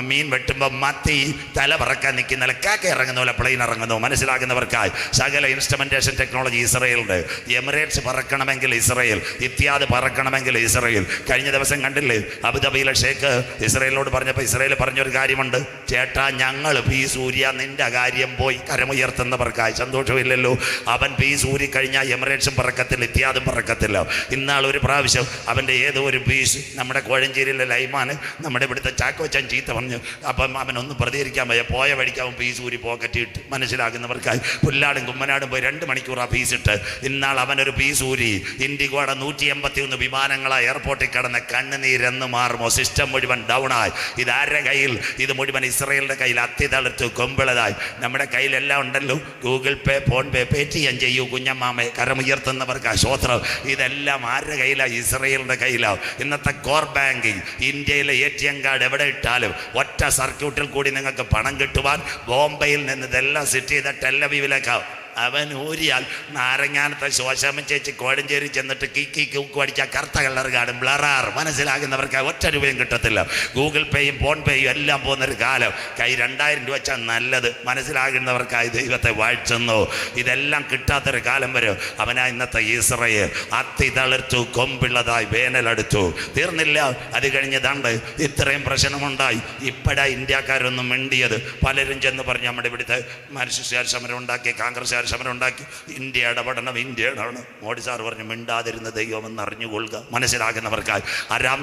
മീൻ വെട്ടുമ്പോൾ മത്തി തല പറക്കാൻ നിൽക്കുന്ന കാക്ക ഇറങ്ങുന്ന പോലെ പ്ലെയിൻ ഇറങ്ങുന്നു. മനസ്സിലാക്കുന്നവർക്കായി സകല ഇൻസ്ട്രുമെന്റേഷൻ ടെക്നോളജി ഇസ്രായേലുണ്ട്. എമിറേറ്റ്സ് പറക്കണമെങ്കിൽ ഇസ്രായേൽ, ഇത്യാദ് പറക്കണമെങ്കിൽ ഇസ്രായേൽ. കഴിഞ്ഞ ദിവസം കണ്ടില്ലേ അബുദാബിയിലെ ഷേഖ് ഇസ്രായേലിനോട് പറഞ്ഞപ്പോൾ ഇസ്രായേൽ പറഞ്ഞൊരു കാര്യമുണ്ട്. ചേട്ടാ, ഞങ്ങൾ പി സൂര്യ നിന്റെ കാര്യം പോയി കരമുയർത്തുന്നവർക്കായി. സന്തോഷമില്ലല്ലോ. അവൻ പി സൂര്യ കഴിഞ്ഞാൽ എമിറേറ്റ്സും പറക്കത്തില്ല, ഇത്യാദും പറക്കത്തില്ല. ഇന്നാൾ ഒരു പ്രാവശ്യം അവൻ്റെ ഏതോ ഒരു പീസ് നമ്മുടെ കോഴഞ്ചേരിയിലെ ലൈമാന് നമ്മുടെ ഇവിടുത്തെ ചാക്കോച്ചൻ ചീത്ത പറഞ്ഞു. അപ്പം അവനൊന്നും പ്രതികരിക്കാൻ പോയ വഴിക്കാവും പീസ് ഊരി പോക്കറ്റ് ഇട്ട്. മനസ്സിലാക്കുന്നവർക്കായി പുല്ലാടും കുമ്മനാടും പോയി 2 മണിക്കൂർ ആ പീസ് ഇട്ട്. ഇന്നാൾ അവനൊരു പീസ് ഊരി. ഇൻഡിഗോയുടെ 181 വിമാനങ്ങളാ എയർപോർട്ടിൽ കിടന്ന് കണ്ണുനീരെന്ന് മാറുമോ? സിസ്റ്റം മുഴുവൻ ഡൗണായി. ഇതാരുടെ കയ്യിൽ? ഇത് മുഴുവൻ ഇസ്രായേലിന്റെ കയ്യിൽ. അത്തി തളിർത്ത് കൊമ്പിളതായി. നമ്മുടെ കയ്യിലെല്ലാം ഉണ്ടല്ലോ. ഗൂഗിൾ പേ, ഫോൺ പേ, പേടിഎം ചെയ്യൂ കുഞ്ഞമ്മാമയെ. കരമുയർത്തുന്നവർക്ക് സ്വോത്രം. ഇതെല്ലാം ആരുടെ കയ്യിലാണ്? ഇസ്രായേലിന്റെ കയ്യിലാണ്. ഇന്നത്തെ കോർ ബാങ്കിങ്, ഇന്ത്യയിലെ ATM കാർഡ് എവിടെ ഇട്ടാലും ഒറ്റ സർക്യൂട്ടിൽ കൂടി നിങ്ങൾക്ക് പണം കിട്ടുവാൻ ബോംബെയിൽ നിന്ന് ഇതെല്ലാം സെറ്റ് ചെയ്ത ടെല്ലവീവിലേക്കാവും. അവൻ ഊരിയാൽ നാരങ്ങാനത്തെ ശോശാമൻ ചേച്ചി കോഴഞ്ചേരി ചെന്നിട്ട് കീക്കി കൂക്ക് അടിച്ചാൽ കറുത്ത കളർ കാണും. ബ്ലറാർ. മനസ്സിലാകുന്നവർക്ക് 1 രൂപയും കിട്ടത്തില്ല. ഗൂഗിൾ പേയും ഫോൺ പേയും എല്ലാം പോകുന്നൊരു കാലം. കൈ 2000 രൂപ വെച്ചാൽ നല്ലത്. മനസ്സിലാകുന്നവർക്കായി ദൈവത്തെ വാഴ്ത്തുന്നു. ഇതെല്ലാം കിട്ടാത്തൊരു കാലം വരും. അവനാ ഇന്നത്തെ ഇസ്രായേൽ. അത്തി തളിർത്തു കൊമ്പിള്ളതായി വേനലെടുത്തു. തീർന്നില്ല. അത് കഴിഞ്ഞതാണ്ട് ഇത്രയും പ്രശ്നമുണ്ടായി. ഇപ്പോഴാ ഇന്ത്യക്കാരൊന്നും മിണ്ടിയത്. പലരും ചെന്ന് പറഞ്ഞു നമ്മുടെ ഇവിടുത്തെ മനുഷ്യ സമരം ഉണ്ടാക്കി, കോൺഗ്രസ് സമരം ഉണ്ടാക്കി, ഇന്ത്യ ഇടപെടണം, ഇന്ത്യ ഇടപെടണം. മോഡി സാർ പറഞ്ഞു മിണ്ടാതിരുന്ന ദൈവമെന്ന് അറിഞ്ഞുകൊള്ളുക. മനസ്സിലാകുന്നവർക്കായി അരാം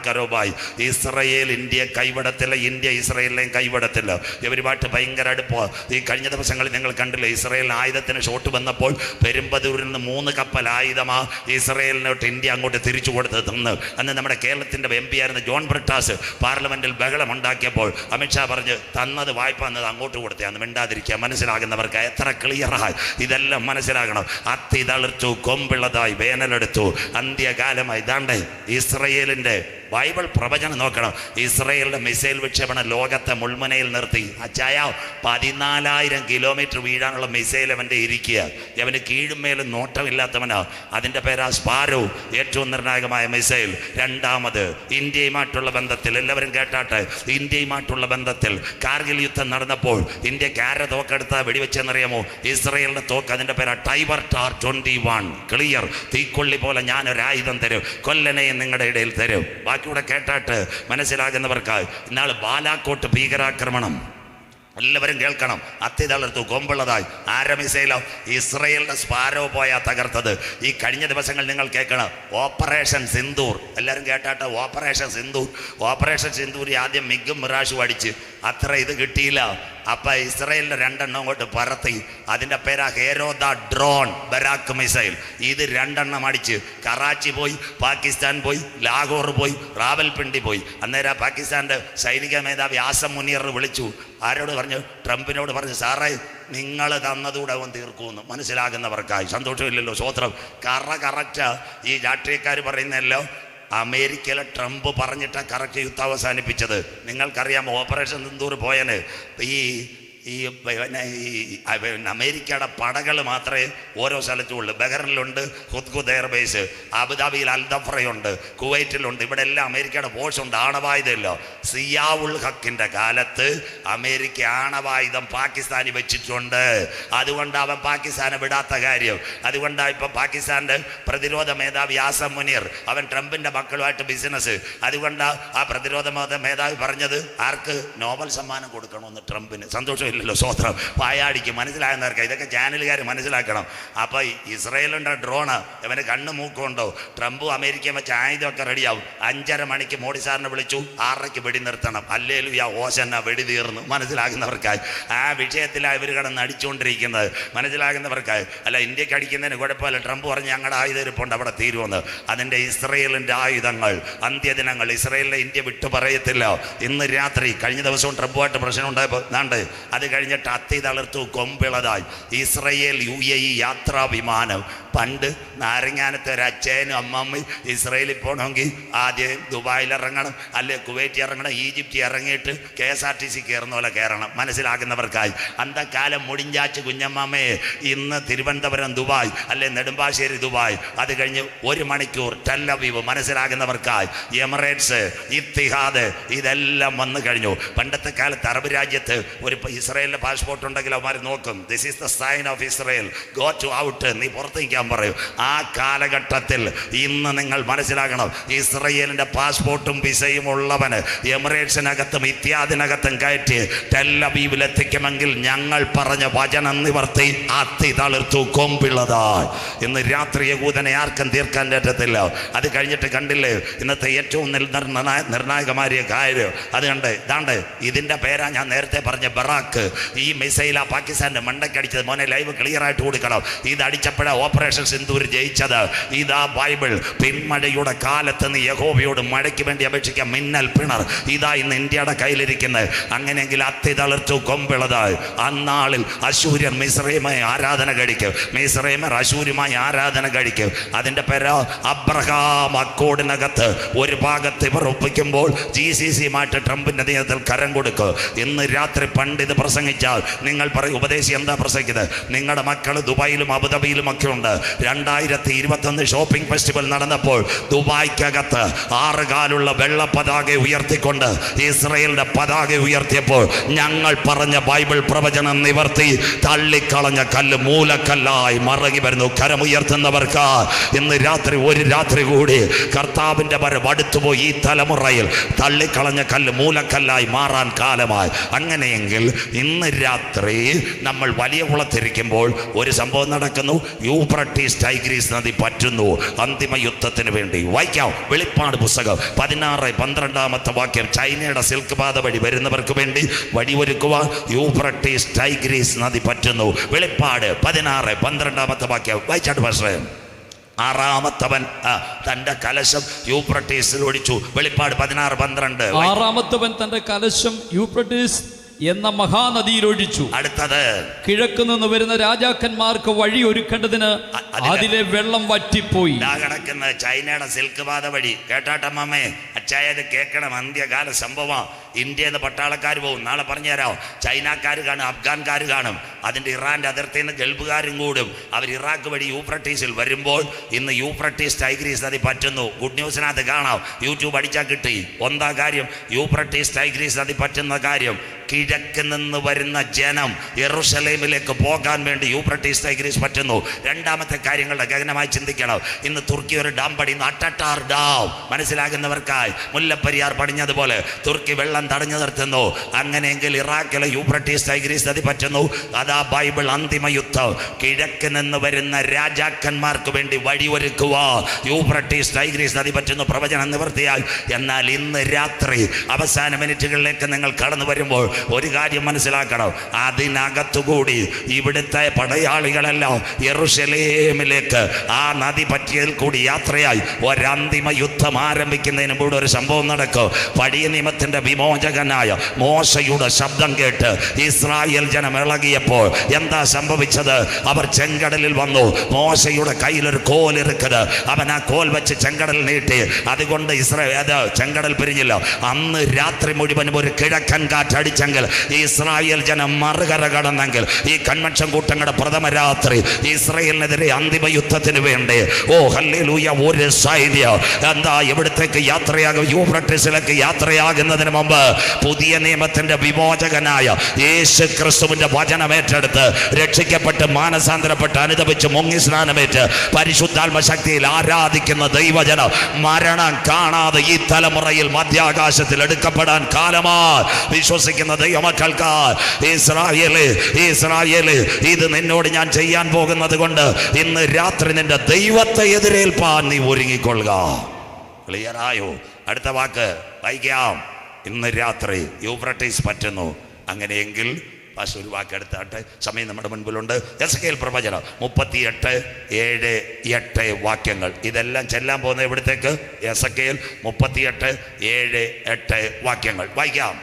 കരോബായി. ഇസ്രായേൽ ഇന്ത്യയെ കൈവിടത്തില്ല, ഇന്ത്യ ഇസ്രായേലിനെയും കൈവിടത്തില്ല. ഇവരുമായിട്ട് ഭയങ്കര അടുപ്പോ. ഈ കഴിഞ്ഞ ദിവസങ്ങളിൽ നിങ്ങൾ കണ്ടില്ലേ, ഇസ്രായേലിന് ആയുധത്തിന് ഷോട്ട് വന്നപ്പോൾ പെരുമ്പതൂരിൽ നിന്ന് 3 കപ്പൽ ആയുധമാ ഇസ്രായേലിനോട്ട് ഇന്ത്യ അങ്ങോട്ട് തിരിച്ചു കൊടുത്തത് തന്ന്. അന്ന് നമ്മുടെ കേരളത്തിന്റെ MP ആയിരുന്ന ജോൺ ബ്രിട്ടാസ് പാർലമെന്റിൽ ബഹളം ഉണ്ടാക്കിയപ്പോൾ അമിത്ഷാ പറഞ്ഞ് തന്നത് വായ്പ എന്നത് അങ്ങോട്ട് കൊടുത്തേ. അന്ന് മിണ്ടാതിരിക്കുക. മനസ്സിലാകുന്നവർക്ക് എത്ര ക്ലിയറായി ഇതെല്ലാം മനസ്സിലാകണം. അത്തി തളിർത്തു കൊമ്പിള്ളതായി വേനലെടുത്തു. അന്ത്യകാലമായി. ദാണ്ടേ ഇസ്രായേലിന്റെ ബൈബിൾ പ്രവചനം നോക്കണം. ഇസ്രായേലിന്റെ മിസൈൽ വിക്ഷേപണം ലോകത്തെ മുൾമുനയിൽ നിർത്തി. അച്ചായ 14,000 കിലോമീറ്റർ വീഴാനുള്ള മിസൈൽ അവൻ്റെ ഇരിക്കുക. അവന് കീഴുമേലും നോട്ടമില്ലാത്തവനാ. അതിൻ്റെ പേരാ സ്പാരോ. ഏറ്റവും നിർണായകമായ മിസൈൽ. രണ്ടാമത് ഇന്ത്യയുമായിട്ടുള്ള ബന്ധത്തിൽ, എല്ലാവരും കേട്ടാട്ടെ, ഇന്ത്യയുമായിട്ടുള്ള ബന്ധത്തിൽ കാർഗിൽ യുദ്ധം നടന്നപ്പോൾ ഇന്ത്യക്ക് ആരെ തോക്കെടുത്താ വെടിവെച്ചെന്നറിയാമോ? ഇസ്രായേലിന്റെ തോക്ക്. അതിൻ്റെ പേരാ ടൈബർട്ടാർ 21. ക്ലിയർ. തീക്കൊള്ളി പോലെ ഞാനൊരായുധം തരും, കൊല്ലനെയും നിങ്ങളുടെ ഇടയിൽ തരും. ബാക്കിയൂടെ കേട്ടാട്ട് മനസ്സിലാകുന്നവർക്കായി. ഇന്നാൾ ബാലാക്കോട്ട് ഭീകരാക്രമണം എല്ലാവരും കേൾക്കണം. അത്തി തളിർത്തു കൊമ്പുള്ളതായി. ആരെ മിസൈലോ? ഇസ്രായേലിന്റെ സ്പാരോ പോയാ തകർത്തത്. ഈ കഴിഞ്ഞ ദിവസങ്ങൾ നിങ്ങൾ കേൾക്കണം. ഓപ്പറേഷൻ സിന്ദൂർ. എല്ലാവരും കേട്ടാട്ട്. ഓപ്പറേഷൻ സിന്ദൂർ ആദ്യം മിഗും മിറാഷും അടിച്ച് അത്ര ഇത് കിട്ടിയില്ല. അപ്പം ഇസ്രയേലിൻ്റെ 2 എണ്ണം അങ്ങോട്ട് പറത്തി. അതിൻ്റെ പേരാ ഹേരോദ ഡ്രോൺ ബരാക്ക് മിസൈൽ. ഇത് 2 എണ്ണം അടിച്ച് കറാച്ചി പോയി, പാകിസ്ഥാൻ പോയി, ലാഹോർ പോയി, റാവൽപിണ്ടി പോയി. അന്നേരം പാകിസ്ഥാൻ്റെ സൈനിക മേധാവി ആസം മുനീർ വിളിച്ചു. ആരോട് പറഞ്ഞു? ട്രംപിനോട് പറഞ്ഞു, സാറേ നിങ്ങൾ തന്നതൂടെ അവൻ തീർക്കുമെന്ന്. മനസ്സിലാകുന്നവർക്കായി സന്തോഷമില്ലല്ലോ, സ്വോത്രം. കറക്റ്റ് ഈ രാഷ്ട്രീയക്കാർ പറയുന്നല്ലോ. അമേരിക്കയിലെ ട്രംപ് പറഞ്ഞിട്ടാണ് കറക്റ്റ് യുദ്ധം അവസാനിപ്പിച്ചത്. നിങ്ങൾക്കറിയാം, ഓപ്പറേഷൻ സിന്ദൂർ പോയന് ഈ അമേരിക്കയുടെ പടകൾ മാത്രമേ ഓരോ സ്ഥലത്തും ഉള്ളൂ. ബഹറിലുണ്ട് ഹുദ്ഹുദ് എയർബേസ്, അബുദാബിയിൽ അൽദഫ്രയുണ്ട്, കുവൈറ്റിലുണ്ട്. ഇവിടെ എല്ലാം അമേരിക്കയുടെ ഫോഴ്സുണ്ട്. ആണവായുധമല്ലോ. സിയാവുൽ ഹക്കിൻ്റെ കാലത്ത് അമേരിക്ക ആണവായുധം പാകിസ്ഥാനി വെച്ചിട്ടുണ്ട്. അതുകൊണ്ട് അവൻ പാകിസ്ഥാനെ വിടാത്ത കാര്യം. അതുകൊണ്ടാണ് ഇപ്പം പാകിസ്ഥാൻ്റെ പ്രതിരോധ മേധാവി ആസം മുനീർ, അവൻ ട്രംപിൻ്റെ മക്കളുമായിട്ട് ബിസിനസ്. അതുകൊണ്ടാണ് ആ പ്രതിരോധ മേധാവി പറഞ്ഞത് ആർക്ക് നോബൽ സമ്മാനം കൊടുക്കണമെന്ന് ട്രംപിന്. സന്തോഷം ഇല്ലല്ലോ, സ്വോത്രം. പായാടിക്ക് മനസ്സിലാകുന്നവർക്ക് ഇതൊക്കെ ചാനലുകാർ മനസ്സിലാക്കണം. അപ്പോൾ ഇസ്രയേലിൻ്റെ ഡ്രോണ് ഇവന് കണ്ണ് മൂക്കുണ്ടോ? ട്രംപും അമേരിക്കയും വെച്ച് ആയുധമൊക്കെ റെഡിയാവും. 5:30 മണിക്ക് മോഡി സാറിനെ വിളിച്ചു, 6:00 വെടി നിർത്തണം. അല്ലേലുയാ ഓശന്ന വെടി തീർന്നു. മനസ്സിലാകുന്നവർക്കായി ആ വിഷയത്തിലാണ് ഇവർ കിടന്ന് അടിച്ചുകൊണ്ടിരിക്കുന്നത്. മനസ്സിലാകുന്നവർക്കായി. അല്ല, ഇന്ത്യക്ക് അടിക്കുന്നതിന് കുഴപ്പമില്ല. ട്രംപ് പറഞ്ഞ് ഞങ്ങളുടെ ആയുധം ഇരിപ്പുണ്ട്, അവിടെ തീരുമെന്ന്. അതിൻ്റെ ഇസ്രയേലിൻ്റെ ആയുധങ്ങൾ അന്ത്യദിനങ്ങൾ ഇസ്രയേലിനെ ഇന്ത്യ വിട്ടു പറയത്തില്ല. ഇന്ന് രാത്രി കഴിഞ്ഞ ദിവസവും ട്രംപുമായിട്ട് പ്രശ്നം ഉണ്ടായപ്പോൾ അത് കഴിഞ്ഞിട്ട് അത്തി തളിർത്തു കൊമ്പിളതായി ഇസ്രയേൽ UAE യാത്രാ വിമാനം. പണ്ട് നാരങ്ങാനത്തെ ഒരു അച്ഛനും അമ്മമ്മയും ഇസ്രയേലിൽ പോകണമെങ്കിൽ ആദ്യം ദുബായിൽ ഇറങ്ങണം, അല്ലെ കുവൈറ്റ് ഇറങ്ങണം, ഈജിപ്റ്റ് ഇറങ്ങിയിട്ട് KSRTC കയറുന്ന പോലെ കയറണം. മനസ്സിലാക്കുന്നവർക്കായി. അന്തക്കാലം മുടിഞ്ചാച്ച് കുഞ്ഞമ്മമ്മയെ ഇന്ന് തിരുവനന്തപുരം ദുബായ്, അല്ലെ നെടുമ്പാശ്ശേരി ദുബായ്, അത് കഴിഞ്ഞ് 1 മണിക്കൂർ ടെല്ലവീവ്. മനസ്സിലാകുന്നവർക്കായി എമിറേറ്റ്സ്, ഇത്തിഹാദ്, ഇതെല്ലാം വന്നു കഴിഞ്ഞു. പണ്ടത്തെ കാലത്ത് അറബ് രാജ്യത്ത് ഒരു ഇസ്രയേലിൻ്റെ പാസ്പോർട്ട് ഉണ്ടെങ്കിൽ അവന്മാർ നോക്കും. This is the sign of Israel, go to out, നീ പുറത്തേക്കാൻ പറയും. ആ കാലഘട്ടത്തിൽ ഇന്ന് നിങ്ങൾ മനസ്സിലാക്കണം, ഇസ്രയേലിൻ്റെ പാസ്പോർട്ടും വിസയും ഉള്ളവന് എമിറേറ്റ്സിനകത്തും ഇത്യാദിനകത്തും കയറ്റി ടെല്ലവീവിൽ എത്തിക്കുമെങ്കിൽ ഞങ്ങൾ പറഞ്ഞ വചനം നിവർത്തി അത്തി തളിർത്തു കൊമ്പിള്ളതായി. ഇന്ന് രാത്രി യഹൂദനെ ആർക്കും തീർക്കാൻ പറ്റത്തില്ല. അത് കഴിഞ്ഞിട്ട് കണ്ടില്ലേ ഇന്നത്തെ ഏറ്റവും നിർണായകമായ കാര്യം? അത് കണ്ട് ഇതിൻ്റെ പേരാ ഞാൻ നേരത്തെ പറഞ്ഞ ബറാക്ക്. ഈ മിസൈലാ പാകിസ്ഥാൻ്റെ മണ്ടക്കടിച്ചത്. മോനെ ലൈവ് ക്ലിയർ ആയിട്ട് കൊടുക്കണം. ഇതടിച്ചപ്പോഴാണ് ഓപ്പറേഷൻ സിന്ദൂർ ജയിച്ചത്. ഇതാ ബൈബിൾ. പിന്മഴയുടെ കാലത്ത് നീ യഹോവയോട് മഴയ്ക്ക് വേണ്ടി അപേക്ഷിക്കാം, മിന്നൽ പിണർ. ഇതാ ഇന്ന് ഇന്ത്യയുടെ കയ്യിലിരിക്കുന്നത്. അങ്ങനെയെങ്കിൽ അത്തി തളിർത്തു കൊമ്പിളതായി. അന്നാളിൽ അശൂര്യൻ മിസ്രൈമായി ആരാധന കഴിക്കും, മിസ്രൈമർ അശൂര്യമായി ആരാധന കഴിക്കും. അതിൻ്റെ പേര് അബ്രഹാം അക്കോഡിനകത്ത് ഒരു ഭാഗത്ത് ഇവർ ഒപ്പിക്കുമ്പോൾ GCC-മായിട്ട് ട്രംപിൻ്റെ നേതൃത്വത്തിൽ കരം കൊടുക്കും. ഇന്ന് രാത്രി പണ്ഡിത് പ്രസംഗിച്ചാൽ നിങ്ങൾ പറയും, ഉപദേശി എന്താ പ്രസംഗിക്കുന്നത്? നിങ്ങളുടെ മക്കൾ ദുബായിലും അബുദാബിയിലും ഒക്കെ ഉണ്ട്. 2021 ഷോപ്പിംഗ് ഫെസ്റ്റിവൽ നടന്നപ്പോൾ ദുബായ്ക്കകത്ത് 6 കാലുള്ള വെള്ള പതാക ഉയർത്തിക്കൊണ്ട് ഇസ്രയേലിന്റെ പതാക ഉയർത്തിയപ്പോൾ ഞങ്ങൾ പറഞ്ഞ ബൈബിൾ പ്രവചനം നിവർത്തി. തള്ളിക്കളഞ്ഞ കല്ല് മൂലക്കല്ലായി മറങ്ങി വരുന്നു. കരമുയർത്തുന്നവർക്ക് ഇന്ന് രാത്രി ഒരു രാത്രി കൂടി കർത്താവിൻ്റെ വരവ് അടുത്തുപോയി. ഈ തലമുറയിൽ തള്ളിക്കളഞ്ഞ കല്ല് മൂലക്കല്ലായി മാറാൻ കാലമായി. അങ്ങനെയെങ്കിൽ ഇന്ന് രാത്രി നമ്മൾ വലിയ കുളത്തിരിക്കുമ്പോൾ ഒരു സംഭവം നടക്കുന്നു. യൂഫ്രട്ടീസ് ടൈഗ്രീസ് നദി പറ്റുന്നു അന്തിമ യുദ്ധത്തിന് വേണ്ടി. വായിക്കാം വെളിപ്പാട് പുസ്തകം 16-12 വാക്യം. ചൈനയുടെ സിൽക്ക് പാത വഴി വരുന്നവർക്ക് വേണ്ടി വഴിയൊരുക്കുവാൻ യൂഫ്രട്ടീസ് ടൈഗ്രീസ് നദി പറ്റുന്നു. വെളിപ്പാട് 16-12 വാക്യം വായിച്ചാട്ട് പക്ഷേ. 6-ാമത്തവൻ തന്റെ കലശം യൂഫ്രട്ടീസിൽ ഒഴിച്ചു. വെളിപ്പാട് 16-12. 6-ാമത്തവൻ തന്റെ കലശം യൂഫ്രട്ടീസ് എന്ന മഹാനദിയിൽ ഒഴിച്ചു. അടുത്തത് കിഴക്ക് നിന്ന് വരുന്ന രാജാക്കന്മാർക്ക് വഴി ഒരുക്കേണ്ടതിന് അതിലെ വെള്ളം വറ്റിപ്പോയി. കിടക്കുന്ന ചൈനയുടെ സിൽക്ക് പാത വഴി. കേട്ടാട്ടമ്മേ, അച്ചായത് കേൾക്കണം. അന്ത്യകാല സംഭവം. ഇന്ത്യയിൽ നിന്ന് പട്ടാളക്കാർ പോകും. നാളെ പറഞ്ഞുതരാം. ചൈനക്കാർ കാണും, അഫ്ഗാൻകാർ കാണും. അതിൻ്റെ ഇറാൻ്റെ അതിർത്തിയിൽ നിന്ന് ഗൾഫുകാരും കൂടും. അവർ ഇറാഖ് വഴി യൂഫ്രട്ടീസിൽ വരുമ്പോൾ ഇന്ന് യൂഫ്രട്ടീസ് ടൈഗ്രീസ് നദി പറ്റുന്നു. ഗുഡ് ന്യൂസിനകത്ത് കാണാം. യൂട്യൂബ് അടിച്ചാൽ കിട്ടി. ഒന്നാ കാര്യം, യൂഫ്രട്ടീസ് ടൈഗ്രീസ് നദി പറ്റുന്ന കാര്യം. കിഴക്ക് നിന്ന് വരുന്ന ജനം യെറൂശലേമിലേക്ക് പോകാൻ വേണ്ടി യൂഫ്രട്ടീസ് ടൈഗ്രീസ് പറ്റുന്നു. രണ്ടാമത്തെ കാര്യങ്ങളുടെ ഗഹനമായി ചിന്തിക്കണം. ഇന്ന് തുർക്കി ഒരു ഡാം പണിയുന്നു, അട്ടട്ടാർ ഡാം. മനസ്സിലാകുന്നവർക്കായി മുല്ലപ്പെരിയാർ പണിഞ്ഞതുപോലെ തുർക്കി വെള്ളം എല്ലാം തടഞ്ഞു നിർത്തുന്നു. അങ്ങനെയെങ്കിൽ ഇറാഖിലെ യൂഫ്രട്ടീസ് ടൈഗ്രീസ് നദി പറ്റുന്നു. അതാ ബൈബിൾ അന്തിമ യുദ്ധം. കിഴക്ക് നിന്ന് വരുന്ന രാജാക്കന്മാർക്ക് വേണ്ടി വഴിയൊരുക്കുക. യൂഫ്രട്ടീസ് ടൈഗ്രീസ് നദി പറ്റുന്നു, പ്രവചനം നിവൃത്തിയായി. എന്നാൽ ഇന്ന് രാത്രി അവസാന മിനിറ്റുകളിലേക്ക് നിങ്ങൾ കടന്നു വരുമ്പോൾ ഒരു കാര്യം മനസ്സിലാക്കണം. അതിനകത്തുകൂടി ഇവിടുത്തെ പടയാളികളെല്ലാം യെരൂശലേമിലേക്ക് ആ നദി പറ്റിയതിൽ കൂടി യാത്രയായി ഒരന്തിമ യുദ്ധം ആരംഭിക്കുന്നതിന് മുമ്പ് ഒരു സംഭവം നടക്കും. പഴയ നിയമത്തിന്റെ വിമോചകനായ മോശയുടെ ശബ്ദം കേട്ട് ഇസ്രായേൽ ജനം ഇളകിയപ്പോൾ എന്താ സംഭവിച്ചത്? അവർ ചെങ്കടലിൽ വന്നു. മോശയുടെ കയ്യിലൊരു കോൽ ഇരിക്കുന്നത്. അവൻ ആ കോൽ വെച്ച് ചെങ്കടൽ നീട്ടി. അതുകൊണ്ട് ചെങ്കടൽ പിരിഞ്ഞില്ല. അന്ന് രാത്രി മുഴുവനും ഒരു കിഴക്കൻ കാറ്റടിച്ചെങ്കിൽ ഇസ്രായേൽ ജനം മറുകര കടന്നെങ്കിൽ ഈ കൺവെൻഷൻ കൂട്ടങ്ങളുടെ പ്രഥമ രാത്രി ഇസ്രായേലിനെതിരെ അന്തിമ യുദ്ധത്തിന് വേണ്ടി ഹല്ലേലൂയ ഒരു സൈന്യം എന്താ ഇവിടത്തേക്ക് യാത്രയാകും. യൂഫ്രട്ടീസിലേക്ക് യാത്രയാകുന്നതിന് മുമ്പ് പുതിയ നിയമത്തിന്റെ വിമോചകനായ യേശു ക്രിസ്തുവിന്റെ വചനം ഏറ്റെടുത്ത് രക്ഷിക്കപ്പെട്ട് മാനസാന്തരപ്പെട്ട് അനുദപിച്ച് മുങ്ങി സ്നാനമേറ്റ് പരിശുദ്ധാത്മ ശക്തിയിൽ ആരാധിക്കുന്ന ദൈവജനം മരണം കാണാതെ ഈ തലമുറയിൽ മധ്യാകാശത്തിൽ എടുക്കപ്പെടാൻ കാലമാ വിശ്വസിക്കുന്ന ദൈവമക്കൾക്ക് ഇസ്രായേല് ഇത് നിന്നോട് ഞാൻ ചെയ്യാൻ പോകുന്നത് കൊണ്ട് ഇന്ന് രാത്രി നിന്റെ ദൈവത്തെ എതിരേൽപ്പാൻ നീ ഒരുങ്ങിക്കൊള്ളുക. ക്ലിയറായോ? അടുത്ത വാക്ക് വായിക്കാം. ഇന്ന് രാത്രി യൂഫ്രട്ടീസ് പറ്റുന്നു. അങ്ങനെയെങ്കിൽ ഒരു വാക്കെടുത്താട്ടെ, സമയം നമ്മുടെ മുൻപിലുണ്ട്. എസെക്കിയേൽ പ്രവചനം 38:7-8 വാക്യങ്ങൾ. ഇതെല്ലാം ചെല്ലാൻ പോകുന്ന ഇവിടത്തേക്ക് എസെക്കിയേൽ 38:7-8 വാക്യങ്ങൾ വായിക്കാം.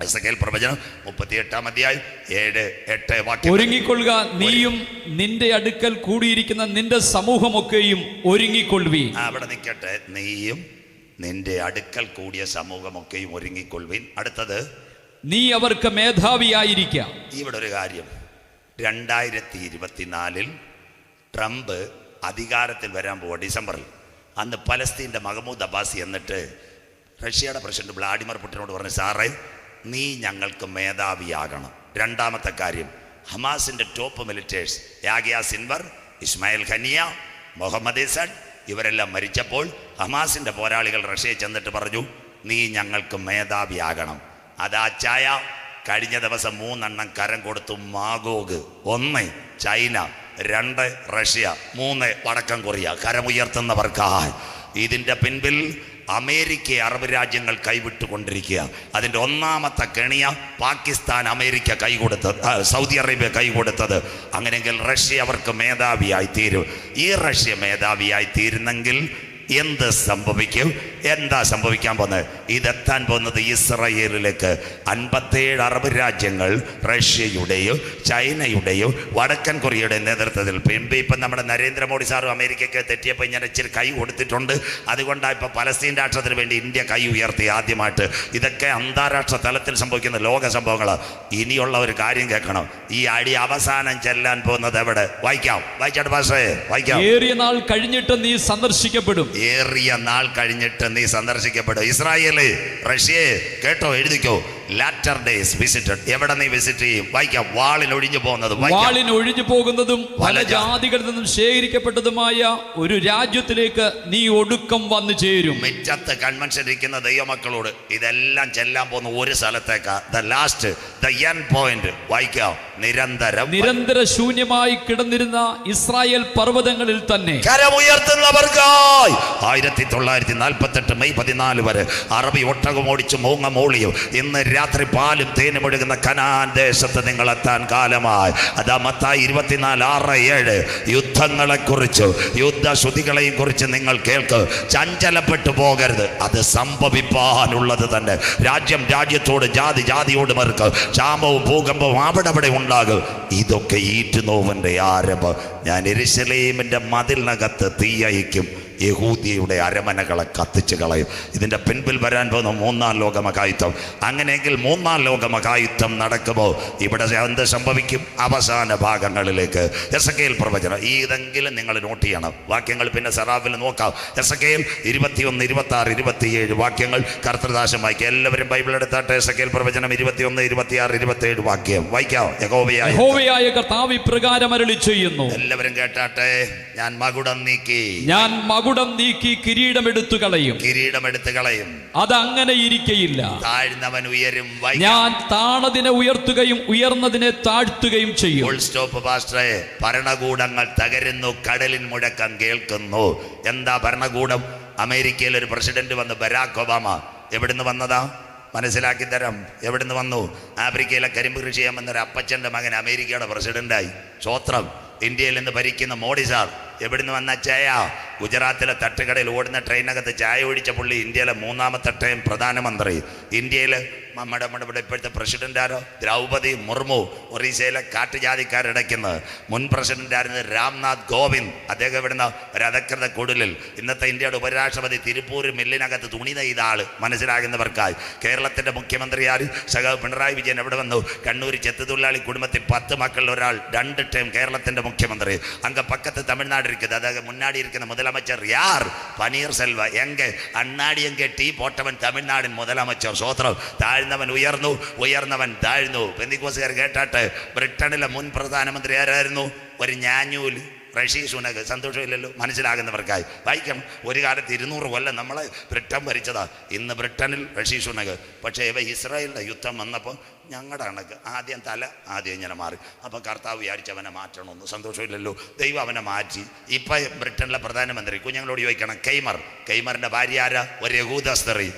എസെക്കിയേൽ പ്രവചനം 38-7-8 വാക്യം. ഒരുങ്ങിക്കൊള്ളുക, നീയും നിന്റെ അടുക്കൽ കൂടിയിരിക്കുന്ന നിന്റെ സമൂഹമൊക്കെയും ഒരുങ്ങിക്കൊള്ളുവീൻ. അവിടെ നിൽക്കട്ടെ. നീയും നിന്റെ അടുക്കൽ കൂടിയ സമൂഹമൊക്കെയും ഒരുങ്ങിക്കൊള്ളുവീൻ. അടുത്തത്, നീ അവർക്ക് മേധാവിയായിരിക്കാം. ഇവിടെ ഒരു കാര്യം, 2024 ട്രംപ് അധികാരത്തിൽ വരാൻ പോവുക ഡിസംബറിൽ. അന്ന് പലസ്തീൻ്റെ മഹ്മൂദ് അബ്ബാസി എന്നിട്ട് റഷ്യയുടെ പ്രസിഡന്റ് വ്ളാഡിമിർ പുടിനോട് പറഞ്ഞു, സാറേ നീ ഞങ്ങൾക്ക് മേധാവിയാകണം. രണ്ടാമത്തെ കാര്യം, ഹമാസിൻ്റെ top militants Yahya Sinwar, Ismail Haniyeh, Muhammad ഇസഡ് ഇവരെല്ലാം മരിച്ചപ്പോൾ ഹമാസിൻ്റെ പോരാളികൾ റഷ്യയെ ചെന്നിട്ട് പറഞ്ഞു, നീ ഞങ്ങൾക്ക് മേധാവിയാകണം. അതാ ചായ കഴിഞ്ഞ ദിവസം 3 കരം കൊടുത്തു. മാഗോഗ് 1 ചൈന, 2 റഷ്യ, 3 വടക്കൻ കൊറിയ കരമുയർത്തുന്നവർക്കായി. ഇതിൻ്റെ പിൻപിൽ അമേരിക്ക അറബ് രാജ്യങ്ങൾ കൈവിട്ടുകൊണ്ടിരിക്കുക. അതിൻ്റെ ഒന്നാമത്തെ കെണിയ പാകിസ്ഥാൻ അമേരിക്ക കൈകൊടുത്തത്, സൗദി അറേബ്യ കൈകൊടുത്തത്. അങ്ങനെയെങ്കിൽ റഷ്യ അവർക്ക് മേധാവിയായി തീരും. ഈ റഷ്യ മേധാവിയായി തീരുന്നെങ്കിൽ എന്ത് സംഭവിക്കും? എന്താ സംഭവിക്കാൻ പോകുന്നത്? ഇതെത്താൻ പോകുന്നത് ഇസ്രായേലിലേക്ക്. 57 അറബ് രാജ്യങ്ങൾ റഷ്യയുടെയോ ചൈനയുടെയോ വടക്കൻ കൊറിയയുടെയും നേതൃത്വത്തിൽ ഇപ്പം നമ്മുടെ നരേന്ദ്രമോദി സാറും അമേരിക്കയ്ക്ക് തെറ്റിയപ്പോൾ ഇങ്ങനെ ഇച്ചിരി കൈ കൊടുത്തിട്ടുണ്ട്. അതുകൊണ്ടാണ് ഇപ്പോൾ പലസ്തീൻ രാഷ്ട്രത്തിന് വേണ്ടി ഇന്ത്യ കൈ ഉയർത്തി ആദ്യമായിട്ട്. ഇതൊക്കെ അന്താരാഷ്ട്ര തലത്തിൽ സംഭവിക്കുന്ന ലോക സംഭവങ്ങൾ. ഇനിയുള്ള ഒരു കാര്യം കേൾക്കണം, ഈ അടി അവസാനം ചെല്ലാൻ പോകുന്നത് എവിടെ? വായിക്കാം, വായിച്ചാട്ട് ഭാഷേ വായിക്കാം. ഏറിയ നാൾ കഴിഞ്ഞിട്ട് നീ സന്ദർശിക്കപ്പെടും. ഏറിയ നാൾ കഴിഞ്ഞിട്ട് നീ സന്ദർശിക്കപ്പെടും. ഇസ്രായേല് റഷ്യയെ കേട്ടോ, എഴുതിക്കോ. Latter days visited. എവിടെ നീ വിസിറ്റ് ചെയ്യും? വായിക്കാം. വാളിന് ഒഴിഞ്ഞു പോകുന്നതും പല ജാതികളിൽ നിന്നും ശേഖരിക്കപ്പെട്ടതുമായ ഒരു രാജ്യത്തിലേക്ക് നീ ഒടുക്കം വന്നു ചേരും. മിറ്റത്ത് കൺവെൻഷൻ ഇരിക്കുന്ന ദൈവമക്കളോട് ഇതെല്ലാം ചെല്ലാൻ പോകുന്ന ഒരു സ്ഥലത്തേക്കാ. The last, the end point. വായിക്കാം. നിരന്തര ശൂന്യമായി കിടന്നിരുന്ന ഇസ്രായേൽ പർവ്വതങ്ങളിൽ തന്നെ കരമുയർത്തുന്നവർക്കായി 1948 മെയ് 14 വരെ അറബി ഒട്ടകം ഓടിച്ചു മൂങ്ങ മൂളിയും ഇന്ന് രാത്രി പാലും തേനും ഒഴുകുന്ന കനാൻ ദേശത്ത് നിങ്ങൾ എത്താൻ കാലമായി. അതാ മത്തായി 24:6-7 യുദ്ധങ്ങളെക്കുറിച്ച് യുദ്ധശ്രുതികളെയും കുറിച്ച് നിങ്ങൾ കേൾക്കും. ചഞ്ചലപ്പെട്ടു പോകരുത്, അത് സംഭവിപ്പാനുള്ളത് തന്നെ. രാജ്യം രാജ്യത്തോട്, ജാതി ജാതിയോട് മറുക്ക്, ക്ഷാമവും ഭൂകമ്പവും അവിടെ ഉണ്ടാകും. ഇതൊക്കെ ഈറ്റുനോവിൻ്റെ ആരംഭം. ഞാൻ യെരൂശലേമിൻ്റെ മതിലിനകത്ത് തീയയക്കും, യഹൂദിയയുടെ അരമനകളെ കത്തിച്ചു കളയും. ഇതിൻ്റെ പിൻപിൽ വരാൻ പോകുന്ന 3-ാം ലോക മഹായുദ്ധം. അങ്ങനെയെങ്കിൽ 3-ാം ലോക മഹായുദ്ധം നടക്കുമ്പോൾ ഇവിടെ എന്ത് സംഭവിക്കും? അവസാന ഭാഗങ്ങളിലേക്ക് എസെക്കിയേൽ പ്രവചനം ഇതെങ്കിലും നിങ്ങൾ നോട്ട് ചെയ്യണം. വാക്യങ്ങൾ പിന്നെ സറാഫിൽ നോക്കാം. എസെക്കിയേൽ 21, 26, 27 വാക്യങ്ങൾ കർത്തൃദാശം വായിക്കുക. എല്ലാവരും ബൈബിൾ എടുത്താട്ടെ. എസെക്കിയേൽ പ്രവചനം 21, 26, 27 വാക്യം വായിക്കാം. യഹോവയായ കർത്താവ് ഇപ്രകാരം അരുളിച്ചെയ്യുന്നു. എല്ലാവരും കേട്ടാട്ടെ. ഞാൻ മകുടം നീക്കി മകുടം നീക്കി കിരീടമെടുത്തു കളയും. അതങ്ങനെ ഇരിക്കയില്ല. താഴ്ന്നവൻ ഉയരും. ഞാൻ താണതിനെ ഉയർത്തുകയും ഉയർന്നതിനെ താഴ്ത്തുകയും ചെയ്യും. ഫുൾ സ്റ്റോപ്പ് പാസ്റ്ററെ. ഭരണകൂടങ്ങൾ തകരുന്നു, കടലിൻ മുഴക്കം കേൾക്കുന്നു. എന്താ ഭരണകൂടം? അമേരിക്കയിൽ ഒരു പ്രസിഡന്റ് വന്നു, ബരാക് ഒബാമ. എവിടുന്ന് വന്നതാ? മനസ്സിലാക്കി തരാം. എവിടുന്ന് വന്നു? ആഫ്രിക്കയിലെ കരിമ്പ് കൃഷി ചെയ്യാമെന്നൊരു അപ്പച്ചൻ്റെ മകൻ അമേരിക്കയുടെ പ്രസിഡന്റായി. സ്വോത്രം. ഇന്ത്യയിൽ നിന്ന് ഭരിക്കുന്ന മോഡി സാർ എവിടുന്ന് വന്ന ചായ? ഗുജറാത്തിലെ തട്ടുകടയിൽ ഓടുന്ന ട്രെയിനകത്ത് ചായ ഒഴിച്ച പുള്ളി ഇന്ത്യയിലെ 3ാമത്തെ ടൈം പ്രധാനമന്ത്രി. ഇന്ത്യയിൽ നമ്മുടെ ഇവിടെ ഇപ്പോഴത്തെ പ്രസിഡന്റ് ആരോ? ദ്രൗപദി മുർമു. ഒറീസയിലെ കാട്ടുജാതിക്കാരിടയ്ക്കുന്നത് മുൻ പ്രസിഡന്റായിരുന്നത് രാംനാഥ് കോവിന്ദ്. അദ്ദേഹം ഇവിടുന്ന് ഒരു അധകൃത കുടിലിൽ. ഇന്നത്തെ ഇന്ത്യയുടെ ഉപരാഷ്ട്രപതി തിരുപ്പൂർ മില്ലിനകത്ത് തുണി നെയ്ത ആള്. മനസ്സിലാകുന്നവർക്കായി. കേരളത്തിന്റെ മുഖ്യമന്ത്രി ആര്? സഖാവ് പിണറായി വിജയൻ എവിടെ വന്നു? കണ്ണൂർ ചെത്തുതൊഴിലാളി കുടുംബത്തിൽ 10 മക്കളിൽ ഒരാൾ, 2 ടൈം കേരളത്തിന്റെ മുഖ്യമന്ത്രി. അങ്ങ് പക്കത്ത് തമിഴ്നാട് இருக்குது. അതായത് മുന്നാടി இருக்கிற முதலமைச்சர் யார்? பன்னீர் செல்வ. எங்க அண்ணாடி எங்க டீ போட்டவன் தமிழ்நாடின் முதலமைச்சர். சோத்ரம். താഴ്ന്നവൻ ഉയർന്നു, ഉയർന്നവൻ താഴ്ന്നു. പെന്തിക്കോസുകാർ കേട്ടാട്ട്. ബ്രിട്ടനിലെ മുൻ പ്രധാനമന്ത്രി ആരായിരുന്നു? ഒരു ഞാഞ്ഞൂല്, ഋഷി സുനക്. സന്തോഷമില്ലല്ലോ? മനസ്സിലാകുന്നവർക്കായി വായിക്കണം. ഒരു കാലത്ത് 200 കൊല്ലം നമ്മളെ ബ്രിട്ടൻ ഭരിച്ചതാ. ഇന്ന് ബ്രിട്ടനിൽ ഋഷി സുനക്. പക്ഷേ ഇവ ഇസ്രായേലിൻ്റെ യുദ്ധം വന്നപ്പോൾ ഞങ്ങളുടെ കണക്ക് ആദ്യം ഇങ്ങനെ മാറി. അപ്പോൾ കർത്താവ് വിചാരിച്ചവനെ മാറ്റണമെന്ന്. സന്തോഷമില്ലല്ലോ? ദൈവം അവനെ മാറ്റി. ഇപ്പം ബ്രിട്ടനിലെ പ്രധാനമന്ത്രി കുഞ്ഞുങ്ങളോട് ചോദിക്കണം, കെയ്മറിൻ്റെ ഭാര്യ ആരാ? ഒരു യഹൂദ സ്ത്രീ.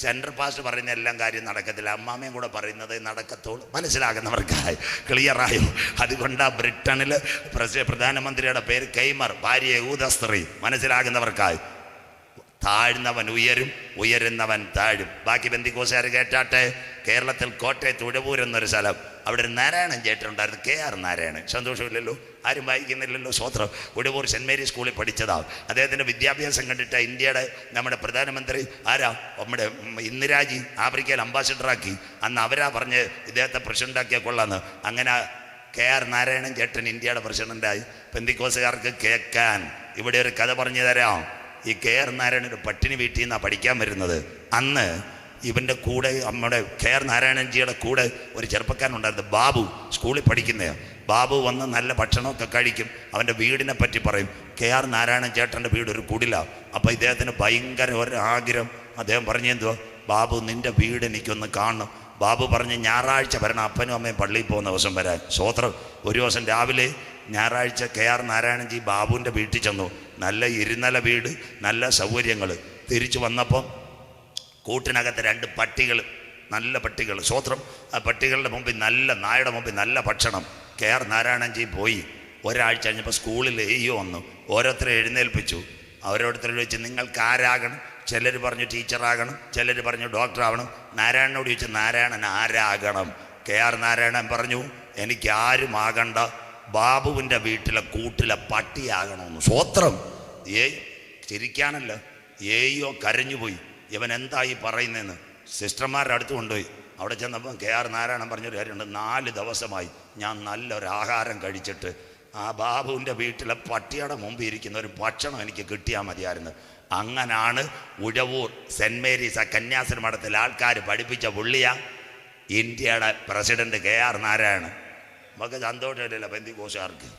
സെൻട്രൽ പാസ്റ്റ് പറയുന്ന എല്ലാം കാര്യം നടക്കത്തില്ല, അമ്മാമ്മയും കൂടെ പറയുന്നത് നടക്കത്തോളൂ. മനസ്സിലാകുന്നവർക്കായി ക്ലിയറായോ? അതുകൊണ്ട് ബ്രിട്ടനിൽ പ്രധാനമന്ത്രിയുടെ പേര് കെയ്മർ, ഭാര്യ യഹൂദ സ്ത്രീ. മനസ്സിലാകുന്നവർക്കായി. താഴ്ന്നവൻ ഉയരും, ഉയരുന്നവൻ താഴും. ബാക്കി ബന്ധിക്കോസുകാർ കേട്ടാട്ടെ. കേരളത്തിൽ കോട്ടയത്ത് ഉഴവൂർ എന്നൊരു സ്ഥലം, അവിടെ ഒരു നാരായണൻ ചേട്ടനുണ്ടായിരുന്നു, KR നാരായണൻ. സന്തോഷമില്ലല്ലോ? ആരും വായിക്കുന്നില്ലല്ലോ? സ്വോത്രം. ഉഴവൂർ സെൻറ് മേരി സ്കൂളിൽ പഠിച്ചതാണ്. അദ്ദേഹത്തിൻ്റെ വിദ്യാഭ്യാസം കണ്ടിട്ട് ഇന്ത്യയുടെ നമ്മുടെ പ്രധാനമന്ത്രി ആരാ? നമ്മുടെ ഇന്ദിരാജി ആഫ്രിക്കയിൽ അംബാസിഡറാക്കി. അന്ന് അവരാ പറഞ്ഞ് ഇദ്ദേഹത്തെ പ്രസിഡൻ്റാക്കിയ കൊള്ളാന്ന്. അങ്ങനെ KR നാരായണൻ ചേട്ടൻ ഇന്ത്യയുടെ പ്രസിഡൻ്റായി. പെന്തിക്കോസുകാർക്ക് കേൾക്കാൻ ഇവിടെ ഒരു കഥ പറഞ്ഞു തരാം. ഈ KR നാരായണൻ പട്ടിണി വീട്ടിൽ നിന്നാണ് പഠിക്കാൻ വരുന്നത്. അന്ന് ഇവൻ്റെ കൂടെ നമ്മുടെ KR നാരായണൻജിയുടെ കൂടെ ഒരു ചെറുപ്പക്കാരനുണ്ടായിരുന്നു, ബാബു. സ്കൂളിൽ പഠിക്കുന്നതാണ്. ബാബു വന്ന് നല്ല ഭക്ഷണമൊക്കെ കഴിക്കും. അവൻ്റെ വീടിനെ പറ്റി പറയും. KR നാരായണൻ ചേട്ടൻ്റെ വീട് ഒരു കുടിലാണ്. അപ്പോൾ ഇദ്ദേഹത്തിന് ഭയങ്കര ഒരു ആഗ്രഹം. അദ്ദേഹം പറഞ്ഞെന്തുവാ? ബാബു, നിൻ്റെ വീട് എനിക്കൊന്ന് കാണണം. ബാബു പറഞ്ഞ് ഞായറാഴ്ച വരണം, അപ്പനും അമ്മയും പള്ളിയിൽ പോകുന്ന ദിവസം വരാൻ. സ്വോത്രം. ഒരു ദിവസം രാവിലെ ഞായറാഴ്ച KR നാരായണൻജി ബാബുവിൻ്റെ വീട്ടിൽ ചെന്നു. നല്ല ഇരുനില വീട്, നല്ല സൗകര്യങ്ങൾ. തിരിച്ചു വന്നപ്പം കൂട്ടിനകത്ത് 2 പട്ടികൾ, നല്ല പട്ടികൾ. സ്വോത്രം. ആ പട്ടികളുടെ മുമ്പിൽ നായയുടെ മുമ്പിൽ നല്ല ഭക്ഷണം. KR നാരായണൻജി പോയി. ഒരാഴ്ച കഴിഞ്ഞപ്പോൾ സ്കൂളിൽ EO വന്നു. ഓരോരുത്തരെ എഴുന്നേൽപ്പിച്ചു. ഓരോരുത്തരോട് ചോദിച്ചു, നിങ്ങൾക്ക് ആരാകണം? ചിലർ പറഞ്ഞു ടീച്ചറാകണം, ചിലർ പറഞ്ഞു ഡോക്ടറാകണം. നാരായണനോട് ചോദിച്ചു, നാരായണൻ ആരാകണം? KR നാരായണൻ പറഞ്ഞു, എനിക്ക് ആരും ആകണ്ട, ബാബുവിൻ്റെ വീട്ടിലെ കൂട്ടിലെ പട്ടിയാകണമെന്ന്. സ്വോത്രം. ചിരിക്കാനല്ല, EO കരഞ്ഞുപോയി. ഇവൻ എന്തായി പറയുന്നതെന്ന് സിസ്റ്റർമാരുടെ അടുത്ത് കൊണ്ടുപോയി. അവിടെ ചെന്നപ്പോൾ KR നാരായണൻ പറഞ്ഞൊരു കാര്യമുണ്ട്, 4 ദിവസമായി ഞാൻ നല്ലൊരു ആഹാരം കഴിച്ചിട്ട് ആ ബാബുവിൻ്റെ വീട്ടിലെ പട്ടിയുടെ മുമ്പിൽ ഇരിക്കുന്ന ഒരു ഭക്ഷണം എനിക്ക് കിട്ടിയാൽ മതിയായിരുന്നു. അങ്ങനാണ് ഉഴവൂർ സെൻറ് മേരീസ് കന്യാസ്ത്രീ മഠത്തിൽ ആൾക്കാർ പഠിപ്പിച്ച പുള്ളിയ ഇന്ത്യയുടെ പ്രസിഡന്റ് KR നാരായണൻ. നമുക്ക് സന്തോഷമില്ലല്ലോ പെന്തിക്കോസുകാർക്ക്?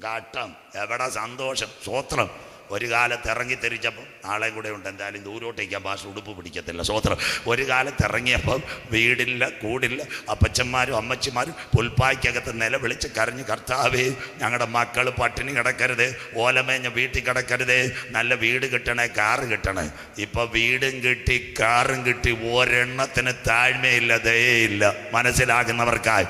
ഘട്ടം എവിടെ സന്തോഷം? സ്വോത്രം. ഒരു കാലത്ത് ഇറങ്ങി തിരിച്ചപ്പം, നാളെയും കൂടെ ഉണ്ട് എന്തായാലും ദൂരോട്ടേക്കാൻ ഭാഷ ഉടുപ്പ് പിടിക്കത്തില്ല. സ്വോത്രം. ഒരു കാലത്ത് ഇറങ്ങിയപ്പം വീടില്ല, കൂടില്ല. അപ്പച്ചന്മാരും അമ്മച്ചിമാരും പുൽപ്പായ്ക്കകത്ത് നിലവിളിച്ച് കരഞ്ഞ്, കർത്താവേ ഞങ്ങളുടെ മക്കൾ പട്ടിണി കിടക്കരുത്, ഓലമേഞ്ഞ വീട്ടിൽ കിടക്കരുതേ, നല്ല വീട് കിട്ടണേ, കാറ് കിട്ടണേ. ഇപ്പം വീടും കിട്ടി, കാറും കിട്ടി, ഒരെണ്ണത്തിന് താഴ്മയില്ല, ദയയില്ല. മനസ്സിലാകുന്നവർക്കായി.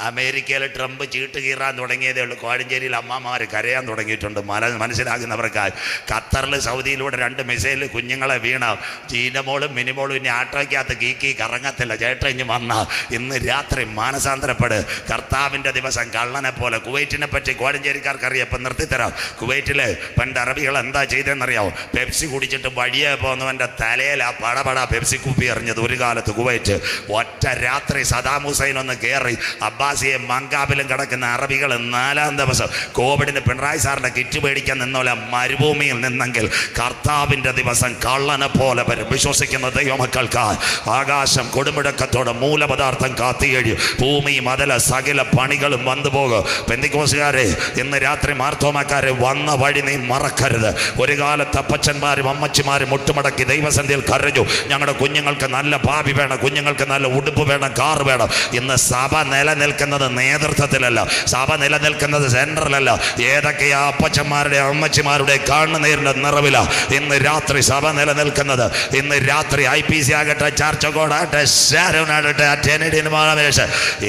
അമേരിക്കയിൽ ട്രംപ് ചീട്ട് കീറാൻ തുടങ്ങിയതേ ഉള്ളൂ. കോഴഞ്ചേരിയിൽ അമ്മമാർ കരയാൻ തുടങ്ങിയിട്ടുണ്ട്. മനസ്സിലാകുന്നവർക്കായി. ഖത്തറിൽ സൗദിയിലൂടെ 2 മിസൈൽ കുഞ്ഞുങ്ങളെ വീണ. ചീനമോളും മിനിമോളും ഇനി ആട്ടോയ്ക്കകത്ത് കീക്കി കറങ്ങത്തില്ല. ചേട്ടൻ ഇനി വന്ന ഇന്ന് രാത്രി മാനസാന്തരപ്പെട്. കർത്താവിൻ്റെ ദിവസം കള്ളനെ പോലെ. കുവൈറ്റിനെ പറ്റി കോഴഞ്ചേരിക്കാർക്കറിയാം. ഇപ്പം നിർത്തിത്തരാം. കുവൈറ്റിൽ പണ്ട് അറബികൾ എന്താ ചെയ്തതെന്നറിയാമോ? പെപ്സി കുടിച്ചിട്ട് വഴിയെ പോകുന്നവൻ്റെ തലയിൽ ആ പടപട പെപ്സി കുപ്പി എറിഞ്ഞത് ഒരു കാലത്ത് കുവൈറ്റ്. ഒറ്റ രാത്രി സദാം ഹുസൈൻ ഒന്ന് കയറി. പ്രവാസിയെ മങ്കാബിലും കിടക്കുന്ന അറബികൾ 4-ാം ദിവസം കോവിഡിന് പിണറായി സാറിന്റെ കിറ്റ് മേടിക്കാൻ നിന്നോലെ മരുഭൂമിയിൽ നിന്നെങ്കിൽ കർത്താവിന്റെ ദിവസം കള്ളനെ പോലെ വരും. വിശ്വസിക്കുന്ന ദൈവമക്കൾക്ക് ആകാശം കൊടുമുഴക്കത്തോടെ മൂലപദാർത്ഥം കാത്തിയഴി, ഭൂമി മതല സകല പണികളും വന്നു പോകും. പെന്തിക്കോസുകാരെ, ഇന്ന് രാത്രി മാർത്തോമാക്കാരെ വന്ന വഴി നീ മറക്കരുത്. ഒരു കാലത്ത് അപ്പച്ചന്മാരും അമ്മച്ചിമാരും മുട്ടുമടക്കി ദൈവസന്ധിയിൽ കരഞ്ഞു, ഞങ്ങളുടെ കുഞ്ഞുങ്ങൾക്ക് നല്ല ഭാവി വേണം, കുഞ്ഞുങ്ങൾക്ക് നല്ല ഉടുപ്പ് വേണം, കാർ വേണം. ഇന്ന് സഭ നിലനിൽക്കുന്നത് നേതൃത്വത്തിലല്ല, സഭ നിലനിൽക്കുന്നത് സെൻട്രലല്ല. ഏതൊക്കെയാ അപ്പച്ചന്മാരുടെ അമ്മച്ചിമാരുടെ കണ്ണുനീരിന്റെ നിറവില ഇന്ന് രാത്രി സഭ നിലനിൽക്കുന്നത്. ഇന്ന് രാത്രി IPC ആകട്ടെ, ചർച്ചകോടാകട്ടെ,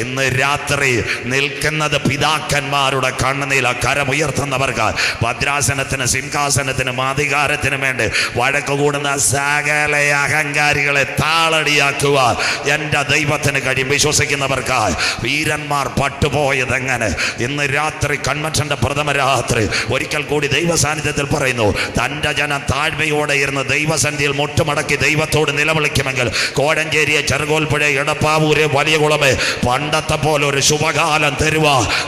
ഇന്ന് രാത്രി നിൽക്കുന്നത് പിതാക്കന്മാരുടെ കണ്ണുനീല. കരമുയർത്തുന്നവർക്ക് ഭദ്രാസനത്തിന് സിംഹാസനത്തിനും അധികാരത്തിനും വേണ്ടി വഴക്ക് കൂടുന്ന സകല അഹങ്കാരികളെ താളടിയാക്കുവാൻ എൻ്റെ ദൈവത്തിന് കഴിയും. വിശ്വസിക്കുന്നവർക്ക് വീരന്മാർ പട്ടുപോയതെങ്ങനെ? ഇന്ന് രാത്രി കൺവെൻഷന്റെ പ്രഥമ രാത്രി ഒരിക്കൽ കൂടി ദൈവ സാന്നിധ്യത്തിൽ പറയുന്നു, തൻ്റെ ജനം താഴ്മയോടെ ഇരുന്ന് ദൈവസന്ധിയിൽ മുട്ടുമടക്കി ദൈവത്തോട് നിലവിളിക്കുമെങ്കിൽ കോഴഞ്ചേരിയെ, ചെറുകോൽപ്പുഴ, എടപ്പാവൂര്, വലിയ കുളമേ പണ്ടത്തെ പോലെ ഒരു ശുഭകാലം തരുക.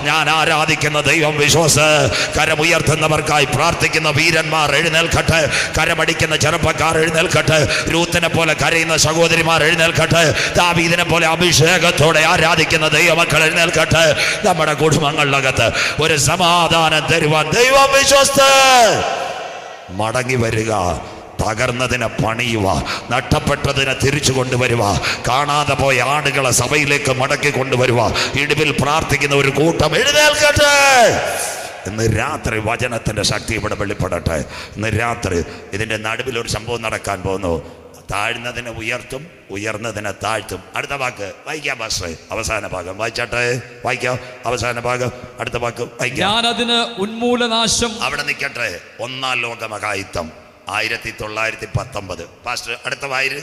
ഞാൻ ആരാധിക്കുന്ന ദൈവം വിശ്വാസ. കരമുയർത്തുന്നവർക്കായി പ്രാർത്ഥിക്കുന്ന വീരന്മാർ എഴുന്നേൽക്കട്ടെ, കരമടിക്കുന്ന ചെറുപ്പക്കാർ എഴുന്നേൽക്കട്ടെ, രൂത്തിനെ പോലെ കരയുന്ന സഹോദരിമാർ എഴുന്നേൽക്കട്ടെ, ദാവീദിനെ പോലെ അഭിഷേകത്തോടെ ആരാധിക്കുന്ന ദൈവമക്കൾ എഴുന്നേൽക്കട്ടെ. നമ്മുടെ കുടുംബങ്ങളിലകത്ത് ഒരു സമാധാനം തരുവാൻ ദൈവം വിശ്വസ്ത. മടങ്ങി വരിക, തകർന്നതിനെ പണിയുക, നഷ്ടപ്പെട്ടതിനെ തിരിച്ചു കൊണ്ടുവരുക, കാണാതെ പോയ ആടുകളെ സഭയിലേക്ക് മടക്കി കൊണ്ടുവരുക. ഇടിവിൽ പ്രാർത്ഥിക്കുന്ന ഒരു കൂട്ടം എഴുന്നേൽക്കട്ടെ. ഇന്ന് രാത്രി വചനത്തിന്റെ ശക്തി ഇവിടെ വെളിപ്പെടട്ടെ. ഇന്ന് രാത്രി ഇതിന്റെ നടുവിൽ ഒരു സംഭവം നടക്കാൻ പോകുന്നു. താഴ്ന്നതിനെ ഉയർത്തും, ഉയർന്നതിനെ താഴ്ത്തും. അടുത്ത വാക്ക് വായിക്കാം പാസ്റ്ററെ, അവസാന ഭാഗം വായിച്ചാട്ടെ. വായിക്കാം അവസാന ഭാഗം, അടുത്ത വാക്ക് വായിക്കാം. ഞാനതിന് ഉന്മൂലനാശം. അവിടെ നിൽക്കട്ടെ. 1-ാം ലോകമഹായുദ്ധം 1919. പാസ്റ്റർ അടുത്ത വായിര്.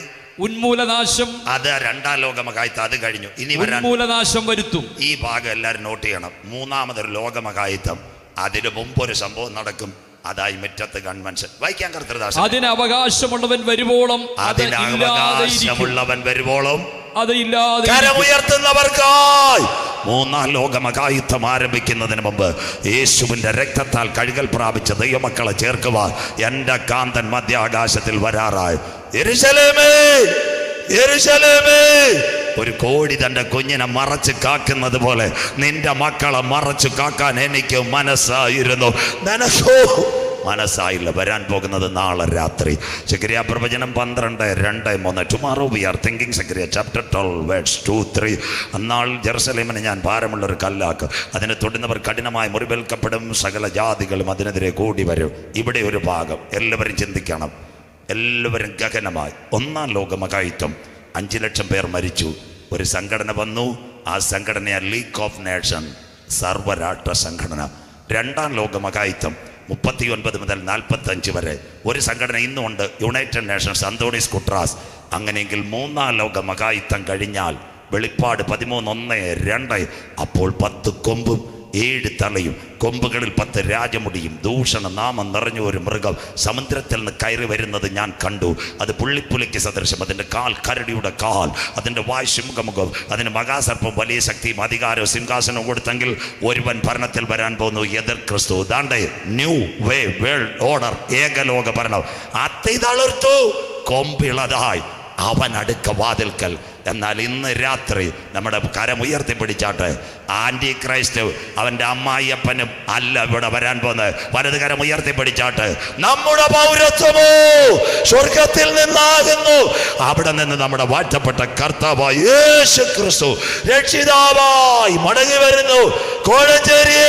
ഉന്മൂലനാശം. അത് 2-ാം ലോകമഹായുദ്ധം, അത് കഴിഞ്ഞു. ഇനി ഉന്മൂലനാശം വരുത്തും. ഈ ഭാഗം എല്ലാവരും നോട്ട് ചെയ്യണം. 3-ാമതൊരു ലോകമഹായുദ്ധം, അതിനു മുമ്പൊരു സംഭവം നടക്കും. അതായി മുറ്റത്ത് കൺവെൻഷൻ. വായിക്കാൻ കർത്തൃദാസൻ. അതിന് അവകാശമുള്ളവൻ വരുവോളം, അതിന് അവകാശമുള്ളവൻ വരുവോളം അത് ഇല്ലാതെ. കരമുയർത്തുന്നവർക്കായി 3-ാം ലോകമഹായുദ്ധം ആരംഭിക്കുന്നതിന് മുമ്പ് യേശുവിന്റെ രക്തത്താൽ കഴുകൽ പ്രാപിച്ച ദൈവമക്കളെ ചേർക്കുവാൻ എൻ്റെ കാന്തൻ മധ്യാകാശത്തിൽ വരാറായി. യെരൂശലേമേ, യെരൂശലേമേ, ഒരു കോഴി തൻ്റെ കുഞ്ഞിനെ മറച്ച് കാക്കുന്നത് പോലെ നിന്റെ മക്കളെ മറച്ചു കാക്കാൻ എനിക്ക് മനസ്സായിരുന്നു. നിനക്കോ മനസ്സായില്ല. വരാൻ പോകുന്നത് നാളെ രാത്രി. സെക്കരിയ പ്രവചനം 12:2-3. Tomorrow we are thinking. Zakariya chapter 12 words 2-3. അന്നാൾ ജെറുസലേമിനെ ഞാൻ ഭാരമുള്ളൊരു കല്ലാക്ക്, അതിനെ തൊടുന്നവർ കഠിനമായി മുറിവേൽക്കപ്പെടും, സകല ജാതികളും അതിനെതിരെ കൂടി വരും. ഇവിടെ ഒരു ഭാഗം എല്ലാവരും ചിന്തിക്കണം, എല്ലാവരും ഗഗനമായി. 1-ാം ലോകമഹായുദ്ധം 5 ലക്ഷം പേർ മരിച്ചു. ഒരു സംഘടന വന്നു, ആ സംഘടന ലീഗ് ഓഫ് നേഷൻ, സർവ്വരാഷ്ട്ര സംഘടന. 2-ാം ലോകമഹായുദ്ധം 39 മുതൽ 45 വരെ ഒരു സംഘടന ഇന്നുമുണ്ട്, യുണൈറ്റഡ് നേഷൻസ്, അന്തോണീസ് കുട്രാസ്. അങ്ങനെയെങ്കിൽ 3-ാം ലോകമഹായുദ്ധം കഴിഞ്ഞാൽ വെളിപ്പാട് 13:1-2 അപ്പോൾ 10 കൊമ്പും 7 തലയും, കൊമ്പുകളിൽ 10 രാജമുടിയും, ദൂഷണ നാമം നിറഞ്ഞ ഒരു മൃഗം സമുദ്രത്തിൽ നിന്ന് കയറി വരുന്നത് ഞാൻ കണ്ടു. അത് പുള്ളിപ്പുലിക്ക് സദൃശം, അതിൻ്റെ കാൽ കരടിയുടെ കാൽ, അതിൻ്റെ വായ് ശിംഖമുഖം, അതിന് മഹാസർപ്പം വലിയ ശക്തിയും അധികാരവും സിംഹാസനവും കൊടുത്തെങ്കിൽ ഒരുവൻ ഭരണത്തിൽ വരാൻ പോകുന്നു, എതിർ ക്രിസ്തു. ദാണ്ടെ ന്യൂ വേ വേൾഡ് ഓർഡർ, ഏകലോക ഭരണം. അത്തി തളിർത്തു, കൊമ്പിളതായി അവൻ അടുക്ക വാതിൽക്കൽ. എന്നാൽ ഇന്ന് രാത്രി നമ്മുടെ കരം ഉയർത്തിപ്പിടിച്ചാട്ടെ. ആന്റി ക്രൈസ്റ്റ് അവൻ്റെ അമ്മായിയപ്പനും അല്ല ഇവിടെ വരാൻ പോകുന്നത്. വലത് കരം ഉയർത്തിപ്പിടിച്ചാട്ടെ. നമ്മുടെ പൗരത്വമോ സ്വർഗത്തിൽ നിന്നാകുന്നു. അവിടെ നിന്ന് നമ്മുടെ വാഴ്ത്തപ്പെട്ട കർത്താവായ യേശു ക്രിസ്തു രക്ഷിതാവായി മടങ്ങി വരുന്നു. കോഴഞ്ചേരി,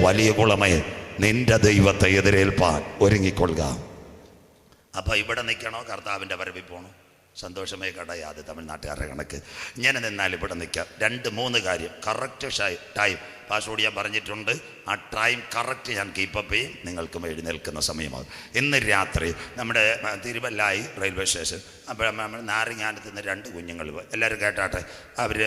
വലിയ കുളമേ, നിന്റെ ദൈവത്തെ എതിരേൽപ്പാൻ ഒരുങ്ങിക്കൊള്ളുക. അപ്പൊ ഇവിടെ നിൽക്കണോ കർത്താവിൻ്റെ വരവിൽ പോകണോ? സന്തോഷമേ കടയാതെ തമിഴ്നാട്ടുകാരുടെ കണക്ക്. ഇങ്ങനെ നിന്നാൽ ഇവിടെ നിൽക്കാം. 2-3 കാര്യം കറക്റ്റ് ടൈം പാസ്വേഡ് ഞാൻ പറഞ്ഞിട്ടുണ്ട്. ആ ടൈം കറക്റ്റ് ഞാൻ കീപ്പപ്പ് ചെയ്യും. നിങ്ങൾക്കും എഴുന്നേൽക്കുന്ന സമയമാകും. ഇന്ന് രാത്രി നമ്മുടെ തിരുവല്ലായി റെയിൽവേ സ്റ്റേഷൻ, അപ്പോൾ നമ്മൾ നാരങ്ങാനത്ത് നിന്ന് 2 കുഞ്ഞുങ്ങൾ, എല്ലാവരും കേട്ടാട്ടെ. അവർ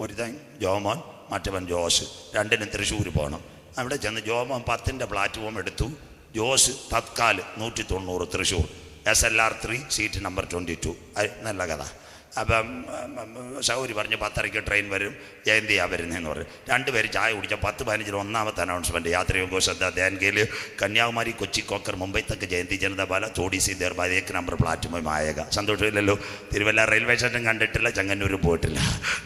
ഒരുത്തൻ ജോമോൻ, മറ്റവൻ ജോസ്, 2നും തൃശ്ശൂർ പോകണം. അവിടെ ചെന്ന് ജോമോൻ 10ൻ്റെ പ്ലാറ്റ്ഫോം എടുത്തു, Jose Tatkal 190 Thrissur, SLR 3 seat number 22. നല്ല കഥ. അപ്പം സൗരി പറഞ്ഞു 10:30 ട്രെയിൻ വരും, ജയന്തിയാണ് വരുന്നതെന്ന് പറഞ്ഞു. രണ്ടുപേര് ചായ കുടിച്ചാൽ 10-15 ഒന്നാമത്തെ അനൗൺസ്മെൻറ്റ്. യാത്രയോഗ ശ്രദ്ധ ധ്യാൻകയിൽ കന്യാകുമാരി കൊച്ചി കോക്കർ മുംബൈ തക്ക് ജയന്തി ജനതാപാല തോടി സീതേർ 1 നമ്പർ പ്ലാറ്റ്ഫോം ആയേക. സന്തോഷമില്ലല്ലോ. തിരുവല്ല റെയിൽവേ സ്റ്റേഷൻ കണ്ടിട്ടില്ല, ചെങ്ങന്നൂരും പോയിട്ടില്ല.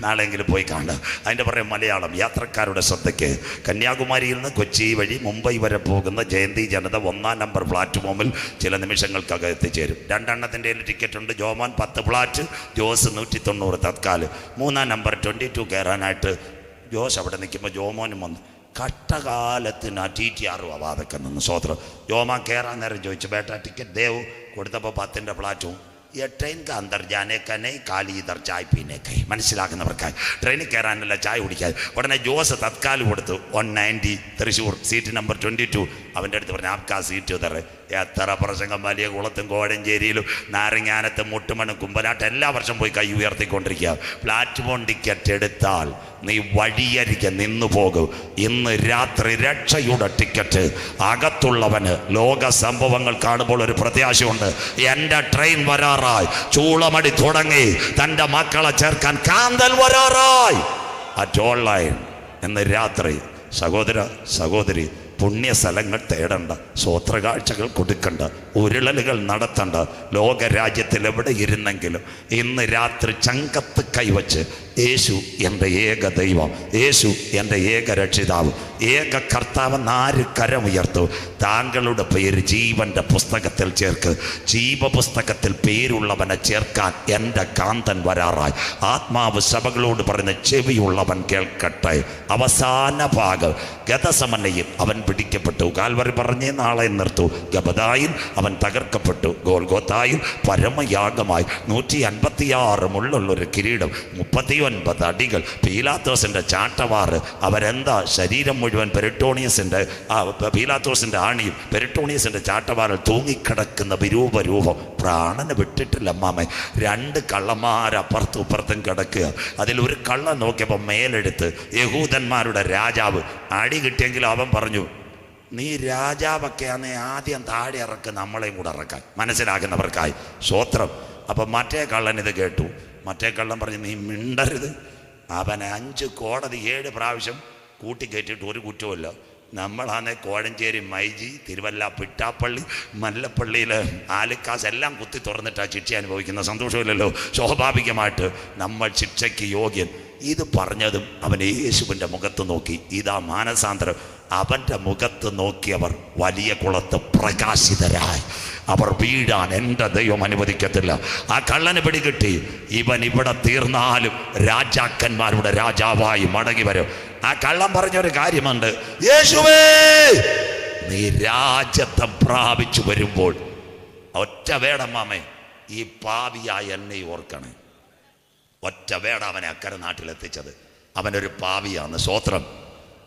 നാളെങ്കിലും പോയി കാണുക. അതിൻ്റെ പറയും മലയാളം യാത്രക്കാരുടെ ശ്രദ്ധയ്ക്ക് കന്യാകുമാരിയിൽ നിന്ന് കൊച്ചി വഴി മുംബൈ വരെ പോകുന്ന ജയന്തി ജനത 1 നമ്പർ പ്ലാറ്റ്ഫോമിൽ ചില നിമിഷങ്ങൾക്കകം എത്തിച്ചേരും. 2 എണ്ണത്തിൻ്റെ ടിക്കറ്റ് ഉണ്ട്. ജോമോൻ 10 ഫ്ലാറ്റ്, ജോസ് 190 തത്കാല്. 3 നമ്പർ 22 കയറാനായിട്ട് ജോസ് അവിടെ നിൽക്കുമ്പോൾ ജോമോനും വന്നു. കഷ്ടകാലത്തിന് ആ TTR അവാതൊക്കെ നിന്ന് സ്വോത്രം. ജോമാൻ കയറാൻ നേരം ചോദിച്ചു, ബേട്ടാ ടിക്കറ്റ് ദേവ് കൊടുത്തപ്പോൾ 10ൻ്റെ ഫ്ലാറ്റും. ട്രെയിൻ का अंदर जाने का नहीं, खाली इधर चाय पीने का. മനസ്സിലാക്കുന്നവർക്കായി ട്രെയിനിൽ കയറാനല്ല, ചായ കുടിക്കാൻ. ഉടനെ ജോസ് തത്കാൽ കൊടുത്തു. 190 തൃശ്ശൂർ, സീറ്റ് നമ്പർ 22. അവൻ്റെ അടുത്ത് പറഞ്ഞു, ആപ്കാ സീറ്റ് തറ. എത്ര പ്രസംഗം വലിയ കുളത്തും കോഴഞ്ചേരിയിലും നാരങ്ങാനത്തും മുട്ടുമണ്ണും കുമ്പനാട്ട് എല്ലാ വർഷം പോയി കൈ ഉയർത്തിക്കൊണ്ടിരിക്കുക. പ്ലാറ്റ്ഫോം ടിക്കറ്റ് എടുത്താൽ നീ വഴിയരികെ നിന്നു പോകും. ഇന്ന് രാത്രി രക്ഷയുടെ ടിക്കറ്റ്. അകത്തുള്ളവന് ലോക സംഭവങ്ങൾ കാണുമ്പോൾ ഒരു പ്രത്യാശയുണ്ട്. എൻ്റെ ട്രെയിൻ വരാറായി. ചൂളമടി തുടങ്ങി. തൻ്റെ മക്കളെ ചേർക്കാൻ കാന്തൽ വരാറായി. അറ്റ് ഓൺലൈൻ ഇന്ന് രാത്രി സഹോദര സഹോദരി പുണ്യ സ്ഥലങ്ങൾ തേടണ്ട, സ്വോത്രകാഴ്ചകൾ കൊടുക്കണ്ട, ഉരുളലുകൾ നടത്തണ്ട. ലോകരാജ്യത്തിൽ എവിടെ ഇരുന്നെങ്കിലും ഇന്ന് രാത്രി ചങ്കത്ത് കൈവച്ച് യേശു എൻ്റെ ഏക ദൈവം, യേശു എൻ്റെ ഏക രക്ഷിതാവ്, ഏക കർത്താവെന്ന് ആര് കരമുയർത്തു? താങ്കളുടെ പേര് ജീവൻ്റെ പുസ്തകത്തിൽ ചേർക്ക്. ജീവപുസ്തകത്തിൽ പേരുള്ളവനെ ചേർക്കാൻ എൻ്റെ കാന്തൻ വരാറായി. ആത്മാവ് സഭകളോട് പറയുന്ന ചെവിയുള്ളവൻ കേൾക്കട്ടെ. അവസാന ഭാഗം. ഗതസമനയിൽ അവൻ പിടിക്കപ്പെട്ടു, കാൽവറി പറഞ്ഞേ നാളെ നിർത്തു. ഗബദായിൽ അവൻ തകർക്കപ്പെട്ടു, ഗോൽഗോത്തായിൽ പരമയാഗമായി. 156 മുള്ളുള്ളൊരു കിരീടം, 39 അടികൾ, പീലാത്തോസിൻ്റെ ചാട്ടവാറ്. അവരെന്താ ശരീരം മുഴുവൻ പെരിട്ടോണിയസിൻ്റെ പീലാത്തോസിൻ്റെ ആണിയും പെരിട്ടോണിയസിൻ്റെ ചാട്ടവാറിൽ തൂങ്ങിക്കിടക്കുന്ന വിരൂപരൂപം. പ്രാണന് വിട്ടിട്ടില്ല അമ്മാമേ. 2 കള്ളന്മാരപ്പുറത്തും ഇപ്പുറത്തും കിടക്കുക. അതിലൊരു കള്ളൻ നോക്കിയപ്പോൾ മേലെടുത്ത് യഹൂദന്മാരുടെ രാജാവ്. അടി കിട്ടിയെങ്കിൽ അവൻ പറഞ്ഞു, നീ രാജാവൊക്കെയാണെ ആദ്യം താഴെ ഇറക്ക്, നമ്മളെയും കൂടെ ഇറക്കാൻ. മനസ്സിലാക്കുന്നവർക്കായി സ്വോത്രം. അപ്പം മറ്റേ കള്ളൻ ഇത് കേട്ടു. മറ്റേ കള്ളൻ പറഞ്ഞു, നീ മിണ്ടരുത്. അവൻ 5 കോടതി 7 പ്രാവശ്യം കൂട്ടിക്കയറ്റിയിട്ട് ഒരു കുറ്റവുമില്ല. നമ്മളാണെ കോഴഞ്ചേരി, മൈജി, തിരുവല്ല, പിട്ടാപ്പള്ളി, മല്ലപ്പള്ളിയിൽ ആലിക്കാസ് എല്ലാം കുത്തി തുറന്നിട്ടാണ് ശിക്ഷ അനുഭവിക്കുന്ന. സന്തോഷമില്ലല്ലോ. സ്വാഭാവികമായിട്ട് നമ്മൾ ശിക്ഷയ്ക്ക് യോഗ്യൻ. ഇത് പറഞ്ഞതും അവൻ യേശുവിൻ്റെ മുഖത്ത് നോക്കി. ഇതാ മാനസാന്തരം. അവൻ്റെ മുഖത്ത് നോക്കിയവർ വലിയ കുളത്ത് പ്രകാശിതരായി. അവർ വീഴാൻ എൻ്റെ ദൈവം അനുവദിക്കത്തില്ല. ആ കള്ളന് പിടികിട്ടി. ഇവൻ ഇവിടെ തീർന്നാലും രാജാക്കന്മാരുടെ രാജാവായി മടങ്ങി വരും. ആ കള്ളൻ പറഞ്ഞൊരു കാര്യമുണ്ട്, യേശുവേ നീ രാജ്യത്വം പ്രാപിച്ചു വരുമ്പോൾ ഒറ്റ വേടമ്മാമേ, ഈ പാപിയായ എന്നെ ഓർക്കണേ. ഒറ്റ വേട അവനെ അക്കരെ നാട്ടിലെത്തിച്ചത്. അവനൊരു പാപിയാണ്. സ്വോത്രം.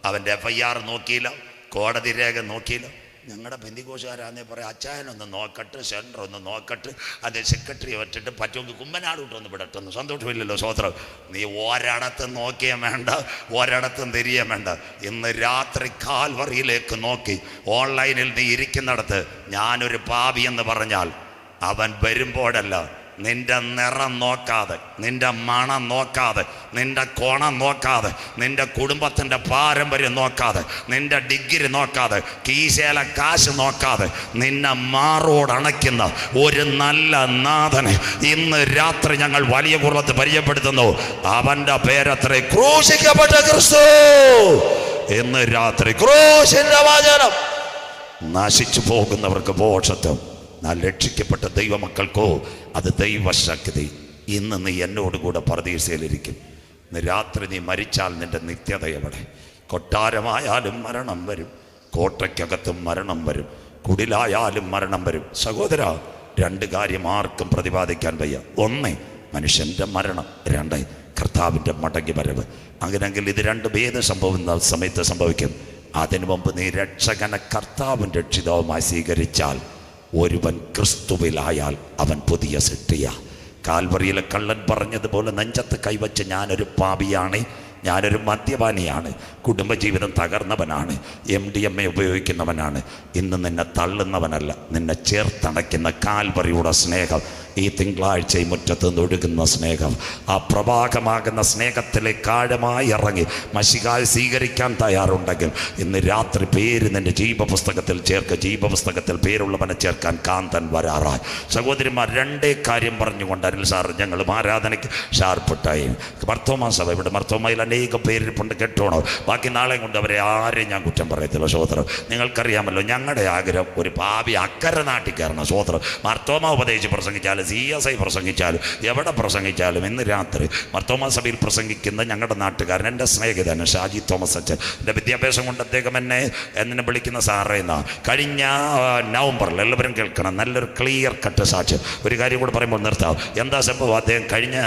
അവൻ്റെ FIR നോക്കിയില്ല, കോടതി രേഖ നോക്കിയില്ല. ഞങ്ങളുടെ ബന്ധികോശുകാരാന്നേ പറയാം, അച്ചായനൊന്ന് നോക്കട്ട്, സെൻറ്റർ ഒന്ന് നോക്കട്ട്, അത് സെക്രട്ടറി വെച്ചിട്ട് പറ്റുമെങ്കിൽ കുമ്പനാട് വിട്ടൊന്ന് വിടട്ടൊന്ന്. സന്തോഷമില്ലല്ലോ. സ്വോത്രം. നീ ഒരിടത്തും നോക്കിയാൽ വേണ്ട, ഒരിടത്തും തിരിയാൻ വേണ്ട. ഇന്ന് രാത്രി കാൽവറിയിലേക്ക് നോക്കി ഓൺലൈനിൽ നീ ഇരിക്കുന്നിടത്ത് ഞാനൊരു പാപി എന്ന് പറഞ്ഞാൽ അവൻ വരുമ്പോഴല്ല, നിന്റെ നിറം നോക്കാതെ, നിന്റെ മണം നോക്കാതെ, നിന്റെ കോണം നോക്കാതെ, നിന്റെ കുടുംബത്തിൻ്റെ പാരമ്പര്യം നോക്കാതെ, നിന്റെ ഡിഗ്രി നോക്കാതെ, കീശയിലെ കാശ് നോക്കാതെ, നിന്നെ മാറോടണയ്ക്കുന്ന ഒരു നല്ല നാഥനെ ഇന്ന് രാത്രി ഞങ്ങൾ വലിയ കുളത്ത് പരിചയപ്പെടുത്തുന്നു. അവൻ്റെ പേരത്രേ ക്രൂശിക്കപ്പെട്ട ക്രിസ്തു. ഇന്ന് രാത്രി ക്രൂശിന്റെ വചനം. നശിച്ചു പോകുന്നവർക്ക് മോക്ഷത്വം, രക്ഷിക്കപ്പെട്ട ദൈവമക്കൾക്കോ അത് ദൈവശക്തി. ഇന്ന് നീ എന്നോടുകൂടെ പരദീസയിലിരിക്കും. ഇന്ന് രാത്രി നീ മരിച്ചാൽ നിന്റെ നിത്യത എവിടെ? കൊട്ടാരമായാലും മരണം വരും, കോട്ടയ്ക്കകത്തും മരണം വരും, കുടിലായാലും മരണം വരും. സഹോദര, 2 കാര്യം ആർക്കും പ്രതിപാദിക്കാൻ വയ്യ. 1 മനുഷ്യൻ്റെ മരണം, 2 കർത്താവിൻ്റെ മടങ്ങി വരവ്. അങ്ങനെയെങ്കിൽ ഇത് 2 ഏത് സംഭവിക്കുന്ന സമയത്ത് സംഭവിക്കും? അതിനു മുമ്പ് നീ രക്ഷകനെ കർത്താവിൻ രക്ഷിതാവുമായി സ്വീകരിച്ചാൽ, ഒരുവൻ ക്രിസ്തുവിലായാൽ അവൻ പുതിയ സൃഷ്ടിയാ. കാൽവറിയിലെ കള്ളൻ പറഞ്ഞതുപോലെ നെഞ്ചത്ത് കൈവച്ച് ഞാനൊരു പാപിയാണ്, ഞാനൊരു മദ്യപാനിയാണ്, കുടുംബജീവിതം തകർന്നവനാണ്, MDMA ഉപയോഗിക്കുന്നവനാണ്. ഇന്ന് നിന്നെ തള്ളുന്നവനല്ല, നിന്നെ ചേർത്തണയ്ക്കുന്ന കാൽവറിയുടെ സ്നേഹം ഈ തിങ്കളാഴ്ച ഈ മുറ്റത്ത് നിന്ന് ഒഴുകുന്ന സ്നേഹം, ആ പ്രവാഹമാകുന്ന സ്നേഹത്തിലേക്ക് ആഴമായി ഇറങ്ങി മശിഹായെ സ്വീകരിക്കാൻ തയ്യാറുണ്ടെങ്കിൽ ഇന്ന് രാത്രി പേര് നിന്റെ ജീവപുസ്തകത്തിൽ ചേർക്ക്. ജീവപുസ്തകത്തിൽ പേരുള്ളവനെ ചേർക്കാൻ കാന്തൻ വരാറായി. സഹോദരിമാർ, രണ്ടേ കാര്യം പറഞ്ഞുകൊണ്ട് അനിൽ സാർ ഞങ്ങളും ആരാധനയ്ക്ക് ഷാർപ്പിട്ടായി. മർത്തോമാ സഭ, ഇവിടെ മർത്തോമയിൽ അനേകം പേരിപ്പുണ്ട്, കേട്ടോണോ. ബാക്കി നാളെ കൊണ്ട് അവരെ ആരെയും ഞാൻ കുറ്റം പറയത്തില്ല. സഹോദരം, നിങ്ങൾക്കറിയാമല്ലോ ഞങ്ങളുടെ ആഗ്രഹം ഒരു പാപി അക്കരെ നാട്ടിൽ കയറണം. സഹോദരം, മർത്തോമ ഉപദേശിച്ച് പ്രസംഗിച്ചാലും CSI പ്രസംഗിച്ചാലും എവിടെ പ്രസംഗിച്ചാലും ഇന്ന് രാത്രി മർത്തോമ സഭയിൽ പ്രസംഗിക്കുന്ന ഞങ്ങളുടെ നാട്ടുകാരൻ, എൻ്റെ സ്നേഹിതൻ ഷാജി തോമസ് അച്ഛൻ, എൻ്റെ വിദ്യാഭ്യാസം കൊണ്ട് അദ്ദേഹം എന്നെ വിളിക്കുന്ന സാറേന്നാ. കഴിഞ്ഞ നവംബറിൽ എല്ലാവരും കേൾക്കണം, നല്ലൊരു ക്ലിയർ കട്ട് സാക്ഷ്യം. ഒരു കാര്യം കൂടെ പറയുമ്പോൾ നിർത്താം. എന്താ സംഭവം? അദ്ദേഹം കഴിഞ്ഞ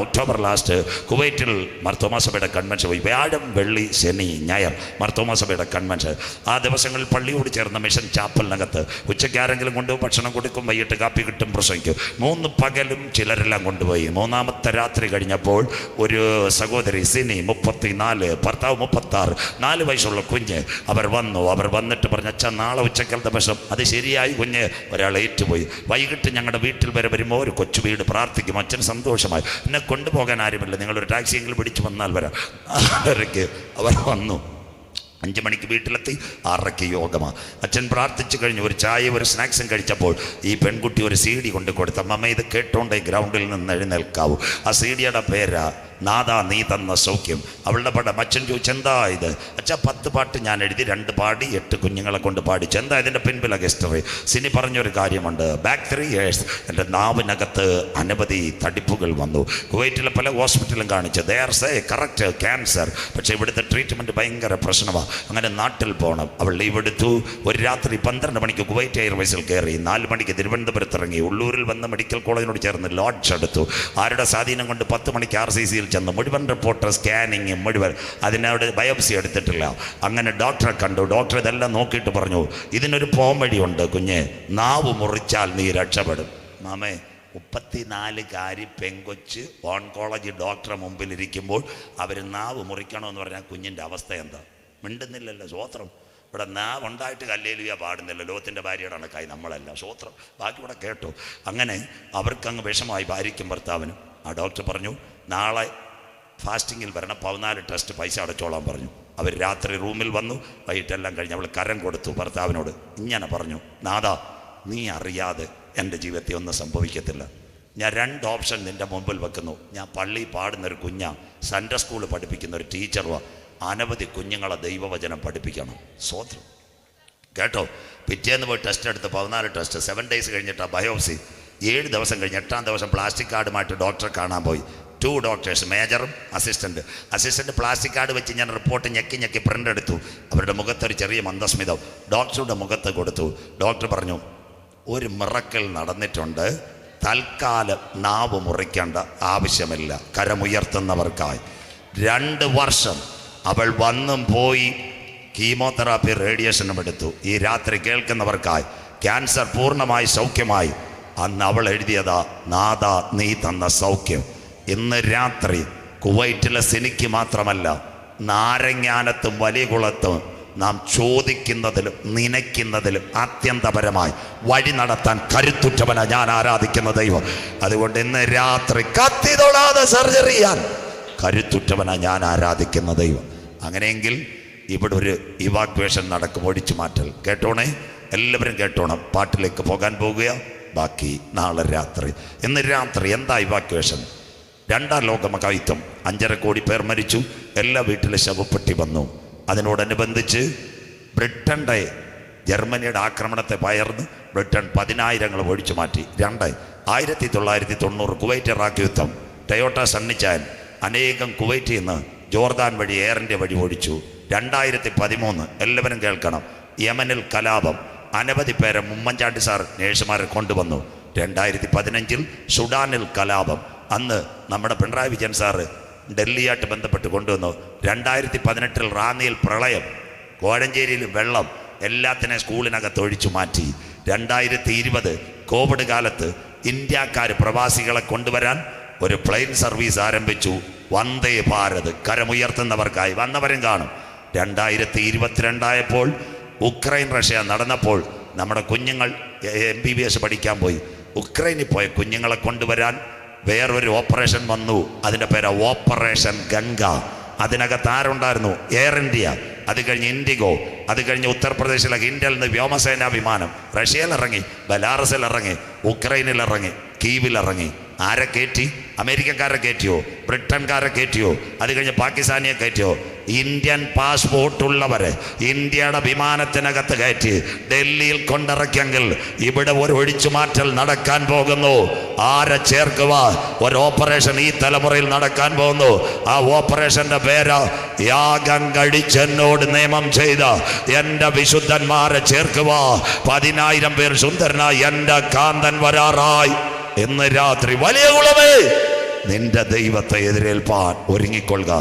ഒക്ടോബർ ലാസ്റ്റ് കുവൈറ്റിൽ മർത്തോമ സഭയുടെ കൺവെൻഷൻ പോയി. വ്യാഴം, വെള്ളി, ശനി, ഞായർ മർത്തോമ സഭയുടെ കൺവെൻഷൻ. ആ ദിവസങ്ങളിൽ പള്ളിയോട് ചേർന്ന മിഷൻ ചാപ്പലിനകത്ത് ഉച്ചയ്ക്ക് ആരെങ്കിലും കൊണ്ടുപോയി ഭക്ഷണം കൊടുക്കും, വൈകിട്ട് കാപ്പി കിട്ടും, പ്രസംഗിക്കും. 3 പകലും ചിലരെല്ലാം കൊണ്ടുപോയി. 3ാമത്തെ രാത്രി കഴിഞ്ഞപ്പോൾ ഒരു സഹോദരി സിനി 34, ഭർത്താവ് 36, 4 വയസ്സുള്ള കുഞ്ഞ് അവർ വന്നു. അവർ വന്നിട്ട് പറഞ്ഞു, അച്ഛാ നാളെ ഉച്ചക്കലത്തെ ഭക്ഷണം. അത് ശരിയായി, കുഞ്ഞ് ഒരാൾ ഏറ്റുപോയി. വൈകിട്ട് ഞങ്ങളുടെ വീട്ടിൽ വരെ വരുമ്പോൾ ഒരു കൊച്ചു വീട് പ്രാർത്ഥിക്കും. അച്ഛൻ സന്തോഷമായി. എന്നെ കൊണ്ടുപോകാൻ ആരുമില്ല, നിങ്ങളൊരു ടാക്സിയെങ്കിലും പിടിച്ചു വന്നാൽ വരാം. 6:30 അവർ വന്നു. 5 മണിക്ക് വീട്ടിലെത്തി. 6:30 യോഗമാണ്. അച്ഛൻ പ്രാർത്ഥിച്ചു കഴിഞ്ഞ് ഒരു ചായ ഒരു സ്നാക്സും കഴിച്ചപ്പോൾ ഈ പെൺകുട്ടി ഒരു CD കൊണ്ട് കൊടുത്ത, അമ്മ ഇത് കേട്ടോണ്ടേ ഗ്രൗണ്ടിൽ നിന്ന് എഴുന്നേൽക്കാവൂ. ആ CD-യുടെ പേരാ നാദാ നീ തന്ന സൗഖ്യം. അവളുടെ പടം. അച്ഛൻ ചോദിച്ചു, എന്താ ഇത്? അച്ഛാ 10 പാട്ട് ഞാൻ എഴുതി, 2 പാടി, 8 കുഞ്ഞുങ്ങളെ കൊണ്ട് പാടിച്ചു. എന്താ ഇതിൻ്റെ പിൻപിലെ ഹിസ്റ്ററി? സിനി പറഞ്ഞൊരു കാര്യമുണ്ട്. ബാക്ക് 3 years എൻ്റെ നാവിനകത്ത് അനവധി തടിപ്പുകൾ വന്നു. കുവൈറ്റിലെ പല ഹോസ്പിറ്റലും കാണിച്ചു, ദേ കറക്റ്റ് ക്യാൻസർ. പക്ഷേ ഇവിടുത്തെ ട്രീറ്റ്മെൻറ്റ് ഭയങ്കര പ്രശ്നമാണ്. അങ്ങനെ നാട്ടിൽ പോകണം. അവൾ ലീവ് എടുത്തു. ഒരു രാത്രി 12 മണിക്ക് കുവൈറ്റ് എയർവേസിൽ കയറി. 4 മണിക്ക് തിരുവനന്തപുരത്ത് ഇറങ്ങി. ഉള്ളൂരിൽ വന്ന് മെഡിക്കൽ കോളേജിനോട് ചേർന്ന് ലോഡ്ജ് എടുത്തു. ആരുടെ സ്വാധീനം കൊണ്ട് 10 മണിക്ക് RCCയിൽ ചെന്ന് മുഴുവൻ റിപ്പോർട്ടർ സ്കാനിങ് മുഴുവൻ. അതിനവിടെ ബയോപ്സി എടുത്തിട്ടില്ല. അങ്ങനെ ഡോക്ടറെ കണ്ടു. ഡോക്ടർ ഇതെല്ലാം നോക്കിയിട്ട് പറഞ്ഞു, ഇതിനൊരു പോംവഴിയുണ്ട് കുഞ്ഞ്, നാവ് മുറിച്ചാൽ നീ രക്ഷപ്പെടും. മാമേ, 34 പെങ്കൊച്ച് ഓൺകോളജി ഡോക്ടറെ മുമ്പിൽ ഇരിക്കുമ്പോൾ അവർ നാവ് മുറിക്കണമെന്ന് പറഞ്ഞാൽ കുഞ്ഞിൻ്റെ അവസ്ഥ എന്താ? മിണ്ടുന്നില്ലല്ലോ. സ്വോത്രം. ഇവിടെ നാവ് ഉണ്ടായിട്ട് ഹല്ലേലൂയ പാടുന്നില്ല. ലോകത്തിൻ്റെ ഭാര്യയുടെ കണക്കായി നമ്മളല്ല. സ്വോത്രം. ബാക്കി ഇവിടെ കേട്ടു. അങ്ങനെ അവർക്കങ്ങ് വിഷമായി, ഭാര്യയ്ക്കും ഭർത്താവിനും. ആ ഡോക്ടർ പറഞ്ഞു, നാളെ ഫാസ്റ്റിങ്ങിൽ വരണം, 14 ടെസ്റ്റ് പൈസ അടച്ചോളാൻ പറഞ്ഞു. അവർ രാത്രി റൂമിൽ വന്നു. വൈകിട്ടെല്ലാം കഴിഞ്ഞ് അവൾ കരം കൊടുത്തു ഭർത്താവിനോട്. ഇങ്ങനെ പറഞ്ഞു, നാദാ നീ അറിയാതെ എൻ്റെ ജീവിതത്തിൽ ഒന്നും സംഭവിക്കത്തില്ല. ഞാൻ 2 ഓപ്ഷൻ നിൻ്റെ മുമ്പിൽ വെക്കുന്നു. ഞാൻ പള്ളി പാടുന്നൊരു കുഞ്ഞാ, സൺഡേ സ്കൂൾ പഠിപ്പിക്കുന്ന ഒരു ടീച്ചറുമാണ്. അനവധി കുഞ്ഞുങ്ങളെ ദൈവവചനം പഠിപ്പിക്കണം. സ്വോത്രം. കേട്ടോ. പിറ്റേന്ന് പോയി ടെസ്റ്റ് എടുത്ത് 14 ടെസ്റ്റ്. 7 days കഴിഞ്ഞിട്ടാണ് ബയോപ്സി. 7 ദിവസം കഴിഞ്ഞ് 8ാം ദിവസം പ്ലാസ്റ്റിക് കാർഡുമായിട്ട് ഡോക്ടറെ കാണാൻ പോയി. 2 ഡോക്ടേഴ്സ്, മേജറും അസിസ്റ്റന്റ് പ്ലാസ്റ്റിക് കാർഡ് വെച്ച് ഞാൻ റിപ്പോർട്ട് ഞെക്കി പ്രിൻ്റ് എടുത്തു. അവരുടെ മുഖത്തൊരു ചെറിയ മന്ദസ്മിതം ഡോക്ടറുടെ മുഖത്ത് കൊടുത്തു. ഡോക്ടർ പറഞ്ഞു, ഒരു മിറക്കിൾ നടന്നിട്ടുണ്ട്, തൽക്കാലം നാവ് മുറിക്കേണ്ട ആവശ്യമില്ല, കരമുയർത്തുന്നവർക്കായി. 2 വർഷം അവൾ വന്നും പോയി കീമോതെറാപ്പി റേഡിയേഷനും എടുത്തു. ഈ രാത്രി കേൾക്കുന്നവർക്കായി ക്യാൻസർ പൂർണ്ണമായി സൗഖ്യമായി. അന്ന് അവൾ എഴുതിയതാ, നാദാ നീ തന്ന സൗഖ്യം. ഇന്ന് രാത്രി കുവൈറ്റിലെ സിനിക്ക് മാത്രമല്ല, നാരങ്ങാനത്തും വലിയകുളത്തും നാം ചോദിക്കുന്നതിലും നനയ്ക്കുന്നതിലും അത്യന്തപരമായി വഴി നടത്താൻ കരുത്തുറ്റവനാ ഞാൻ ആരാധിക്കുന്ന ദൈവം. അതുകൊണ്ട് ഇന്ന് രാത്രി കത്തി തൊടാതെ സർജറി ചെയ്യാൻ കരുത്തുറ്റവനാ ഞാൻ ആരാധിക്കുന്ന ദൈവം. അങ്ങനെയെങ്കിൽ ഇവിടെ ഒരു ഇവാക്വേഷൻ നടക്കും, ഒഴിച്ചു മാറ്റൽ. കേട്ടോണേ, എല്ലാവരും കേട്ടോണം. പാട്ടിലേക്ക് പോകാൻ പോകുക. ബാക്കി നാളെ രാത്രി. ഇന്ന് രാത്രി എന്താ ഇവാക്വേഷൻ? 2ാം ലോകമഹായുദ്ധം. 5.5 കോടി പേർ മരിച്ചു. എല്ലാ വീട്ടിലെ ശവപ്പെട്ടി വന്നു. അതിനോടനുബന്ധിച്ച് ബ്രിട്ടൻ്റെ ജർമ്മനിയുടെ ആക്രമണത്തെ പയർന്ന് ബ്രിട്ടൻ 10,000 ഒഴിച്ചു മാറ്റി. 1990 കുവൈറ്റ് ഇറാഖ് യുദ്ധം. ടൊയോട്ട സണ്ണിച്ചാൻ അനേകം കുവൈറ്റിൽ നിന്ന് ജോർദാൻ വഴി എയർ ഇന്ത്യ വഴി ഓടിച്ചു. 2013 എല്ലാവരും കേൾക്കണം, യമനിൽ കലാപം. അനവധി പേരെ ഉമ്മൻചാണ്ടി സാർ നേഴ്സുമാരെ കൊണ്ടുവന്നു. 2015 സുഡാനിൽ കലാപം. അന്ന് നമ്മുടെ പിണറായി വിജയൻ സാറ് ഡൽഹിയായിട്ട് ബന്ധപ്പെട്ട് കൊണ്ടുവന്നു. 2018 റാന്നിയിൽ പ്രളയം, കോഴഞ്ചേരിയിൽ വെള്ളം, എല്ലാത്തിനെയും സ്കൂളിനകത്ത് ഒഴിച്ചു മാറ്റി. 2020 കോവിഡ് കാലത്ത് ഇന്ത്യക്കാർ പ്രവാസികളെ കൊണ്ടുവരാൻ ഒരു പ്ലെയിൻ സർവീസ് ആരംഭിച്ചു, വന്ദേ ഭാരത്. കരമുയർത്തുന്നവർക്കായി. വന്നവരും കാണും. 2022 ആയപ്പോൾ ഉക്രൈൻ റഷ്യ നടന്നപ്പോൾ നമ്മുടെ കുഞ്ഞുങ്ങൾ MBBS പഠിക്കാൻ പോയി. ഉക്രൈനിൽ പോയ കുഞ്ഞുങ്ങളെ കൊണ്ടുവരാൻ വേറൊരു ഓപ്പറേഷൻ വന്നു. അതിൻ്റെ പേര് ഓപ്പറേഷൻ ഗംഗ. അതിനകത്ത് ആരുണ്ടായിരുന്നു? എയർ ഇന്ത്യ, അത് കഴിഞ്ഞ് ഇൻഡിഗോ, അത് കഴിഞ്ഞ് ഉത്തർപ്രദേശിലെ ഇന്ത്യയിൽ നിന്ന് വ്യോമസേനാ വിമാനം റഷ്യയിൽ ഇറങ്ങി, ബലാറസിൽ ഇറങ്ങി, ഉക്രൈനിൽ ഇറങ്ങി, കീവിൽ ഇറങ്ങി. ആരെ കയറ്റി? അമേരിക്കക്കാരെ കയറ്റിയോ? ബ്രിട്ടൻകാരെ കയറ്റിയോ? അത് കഴിഞ്ഞ് പാകിസ്ഥാനിയെ കയറ്റിയോ? ഇന്ത്യൻ പാസ്പോർട്ടുള്ളവരെ ഇന്ത്യയുടെ വിമാനത്തിനകത്ത് കയറ്റി ഡൽഹിയിൽ കൊണ്ടിറക്കിയെങ്കിൽ ഇവിടെ ഒരു ഒഴിച്ചുമാറ്റൽ നടക്കാൻ പോകുന്നു. ആരെ ചേർക്കുക? ഒരു ഓപ്പറേഷൻ ഈ തലമുറയിൽ നടക്കാൻ പോകുന്നു. ആ ഓപ്പറേഷന്റെ പേര് യാഗം കഴിച്ചെന്നോട് നിയമം ചെയ്ത എൻ്റെ വിശുദ്ധന്മാരെ ചേർക്കുക. 10,000 പേർ സുന്ദരനായി എൻ്റെ കാന്തൻ വരാറായി. ഇന്ന് രാത്രി വലിയ കുളമേ, നിന്റെ ദൈവത്തെ എതിരേൽപ്പാൻ ഒരുങ്ങിക്കൊള്ളുക.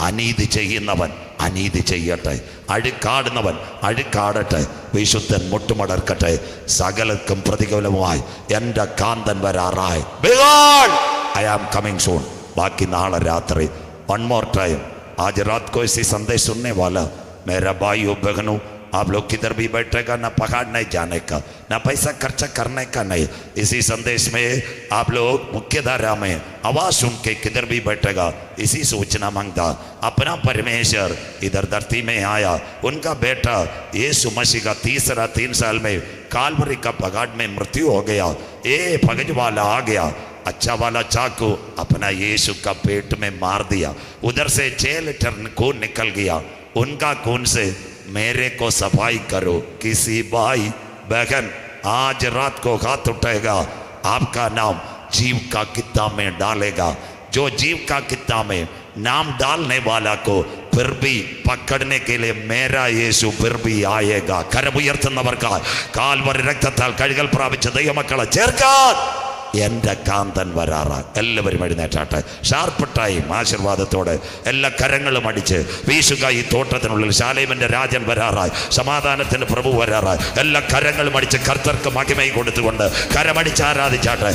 അനീതി ചെയ്യുന്നവൻ അനീതി ചെയ്യട്ടെ, അഴുക്കാടുന്നവൻ അഴുക്കാടട്ടെ, വിശുദ്ധൻ മുട്ടുമടർക്കട്ടെ. സകലർക്കും പ്രതികൂലമായി എൻ്റെ കാന്തൻ വരാറായി. I am coming soon. ബാക്കി നാളെ രാത്രി one more time. आज रात को इसी संदेश सुनने वाला मेरा भाइयों बहनों, आप लोग किधर भी बैठेगा, ना पहाड़ नहीं जाने का, ना पैसा खर्चा करने का नहीं. इसी संदेश में आप लोग मुख्य धारा में आवाज सुन के किधर भी बैठेगा, इसी सूचना मांगता. अपना परमेश्वर इधर धरती में आया. उनका बेटा यीशु मसीह का तीसरा 3 साल में कालवरी का पहाड़ में मृत्यु हो गया. ये भगज वाला आ गया, अच्छा वाला चाकू अपना यीशु का पेट में मार दिया. उधर से 6 लीटर खून निकल गया. उनका खून से मेरे को सफाई करो. किसी भाई बहन आज रात को हाथ उठाएगा, आपका नाम जीव का किताब में डालेगा. जो जीव का किताब में नाम डालने वाला को फिर भी पकड़ने के लिए मेरा यीशु फिर भी आएगा. കരമുയർത്തുന്നവർക്ക് കാൽവരി രക്തത്താൽ കഴുകൽ പ്രാപിച്ച ദൈവമക്കളെ ചേർക്കാൻ എൻ്റെ കാന്തൻ വരാറാ. എല്ലാവരും എഴുന്നേറ്റാട്ടെ. ഷാർപ്പ് ടൈം ആശീർവാദത്തോടെ എല്ലാ കരങ്ങളും അടിച്ച് വീശുക. ഈ തോട്ടത്തിനുള്ളിൽ ശാലേമിൻ്റെ രാജൻ വരാറായി, സമാധാനത്തിൻ്റെ പ്രഭു വരാറായി. എല്ലാ കരങ്ങളും അടിച്ച് കർത്തർക്ക് മഹിമ കൊടുത്തുകൊണ്ട് കരമടിച്ച് ആരാധിച്ചാട്ടെ.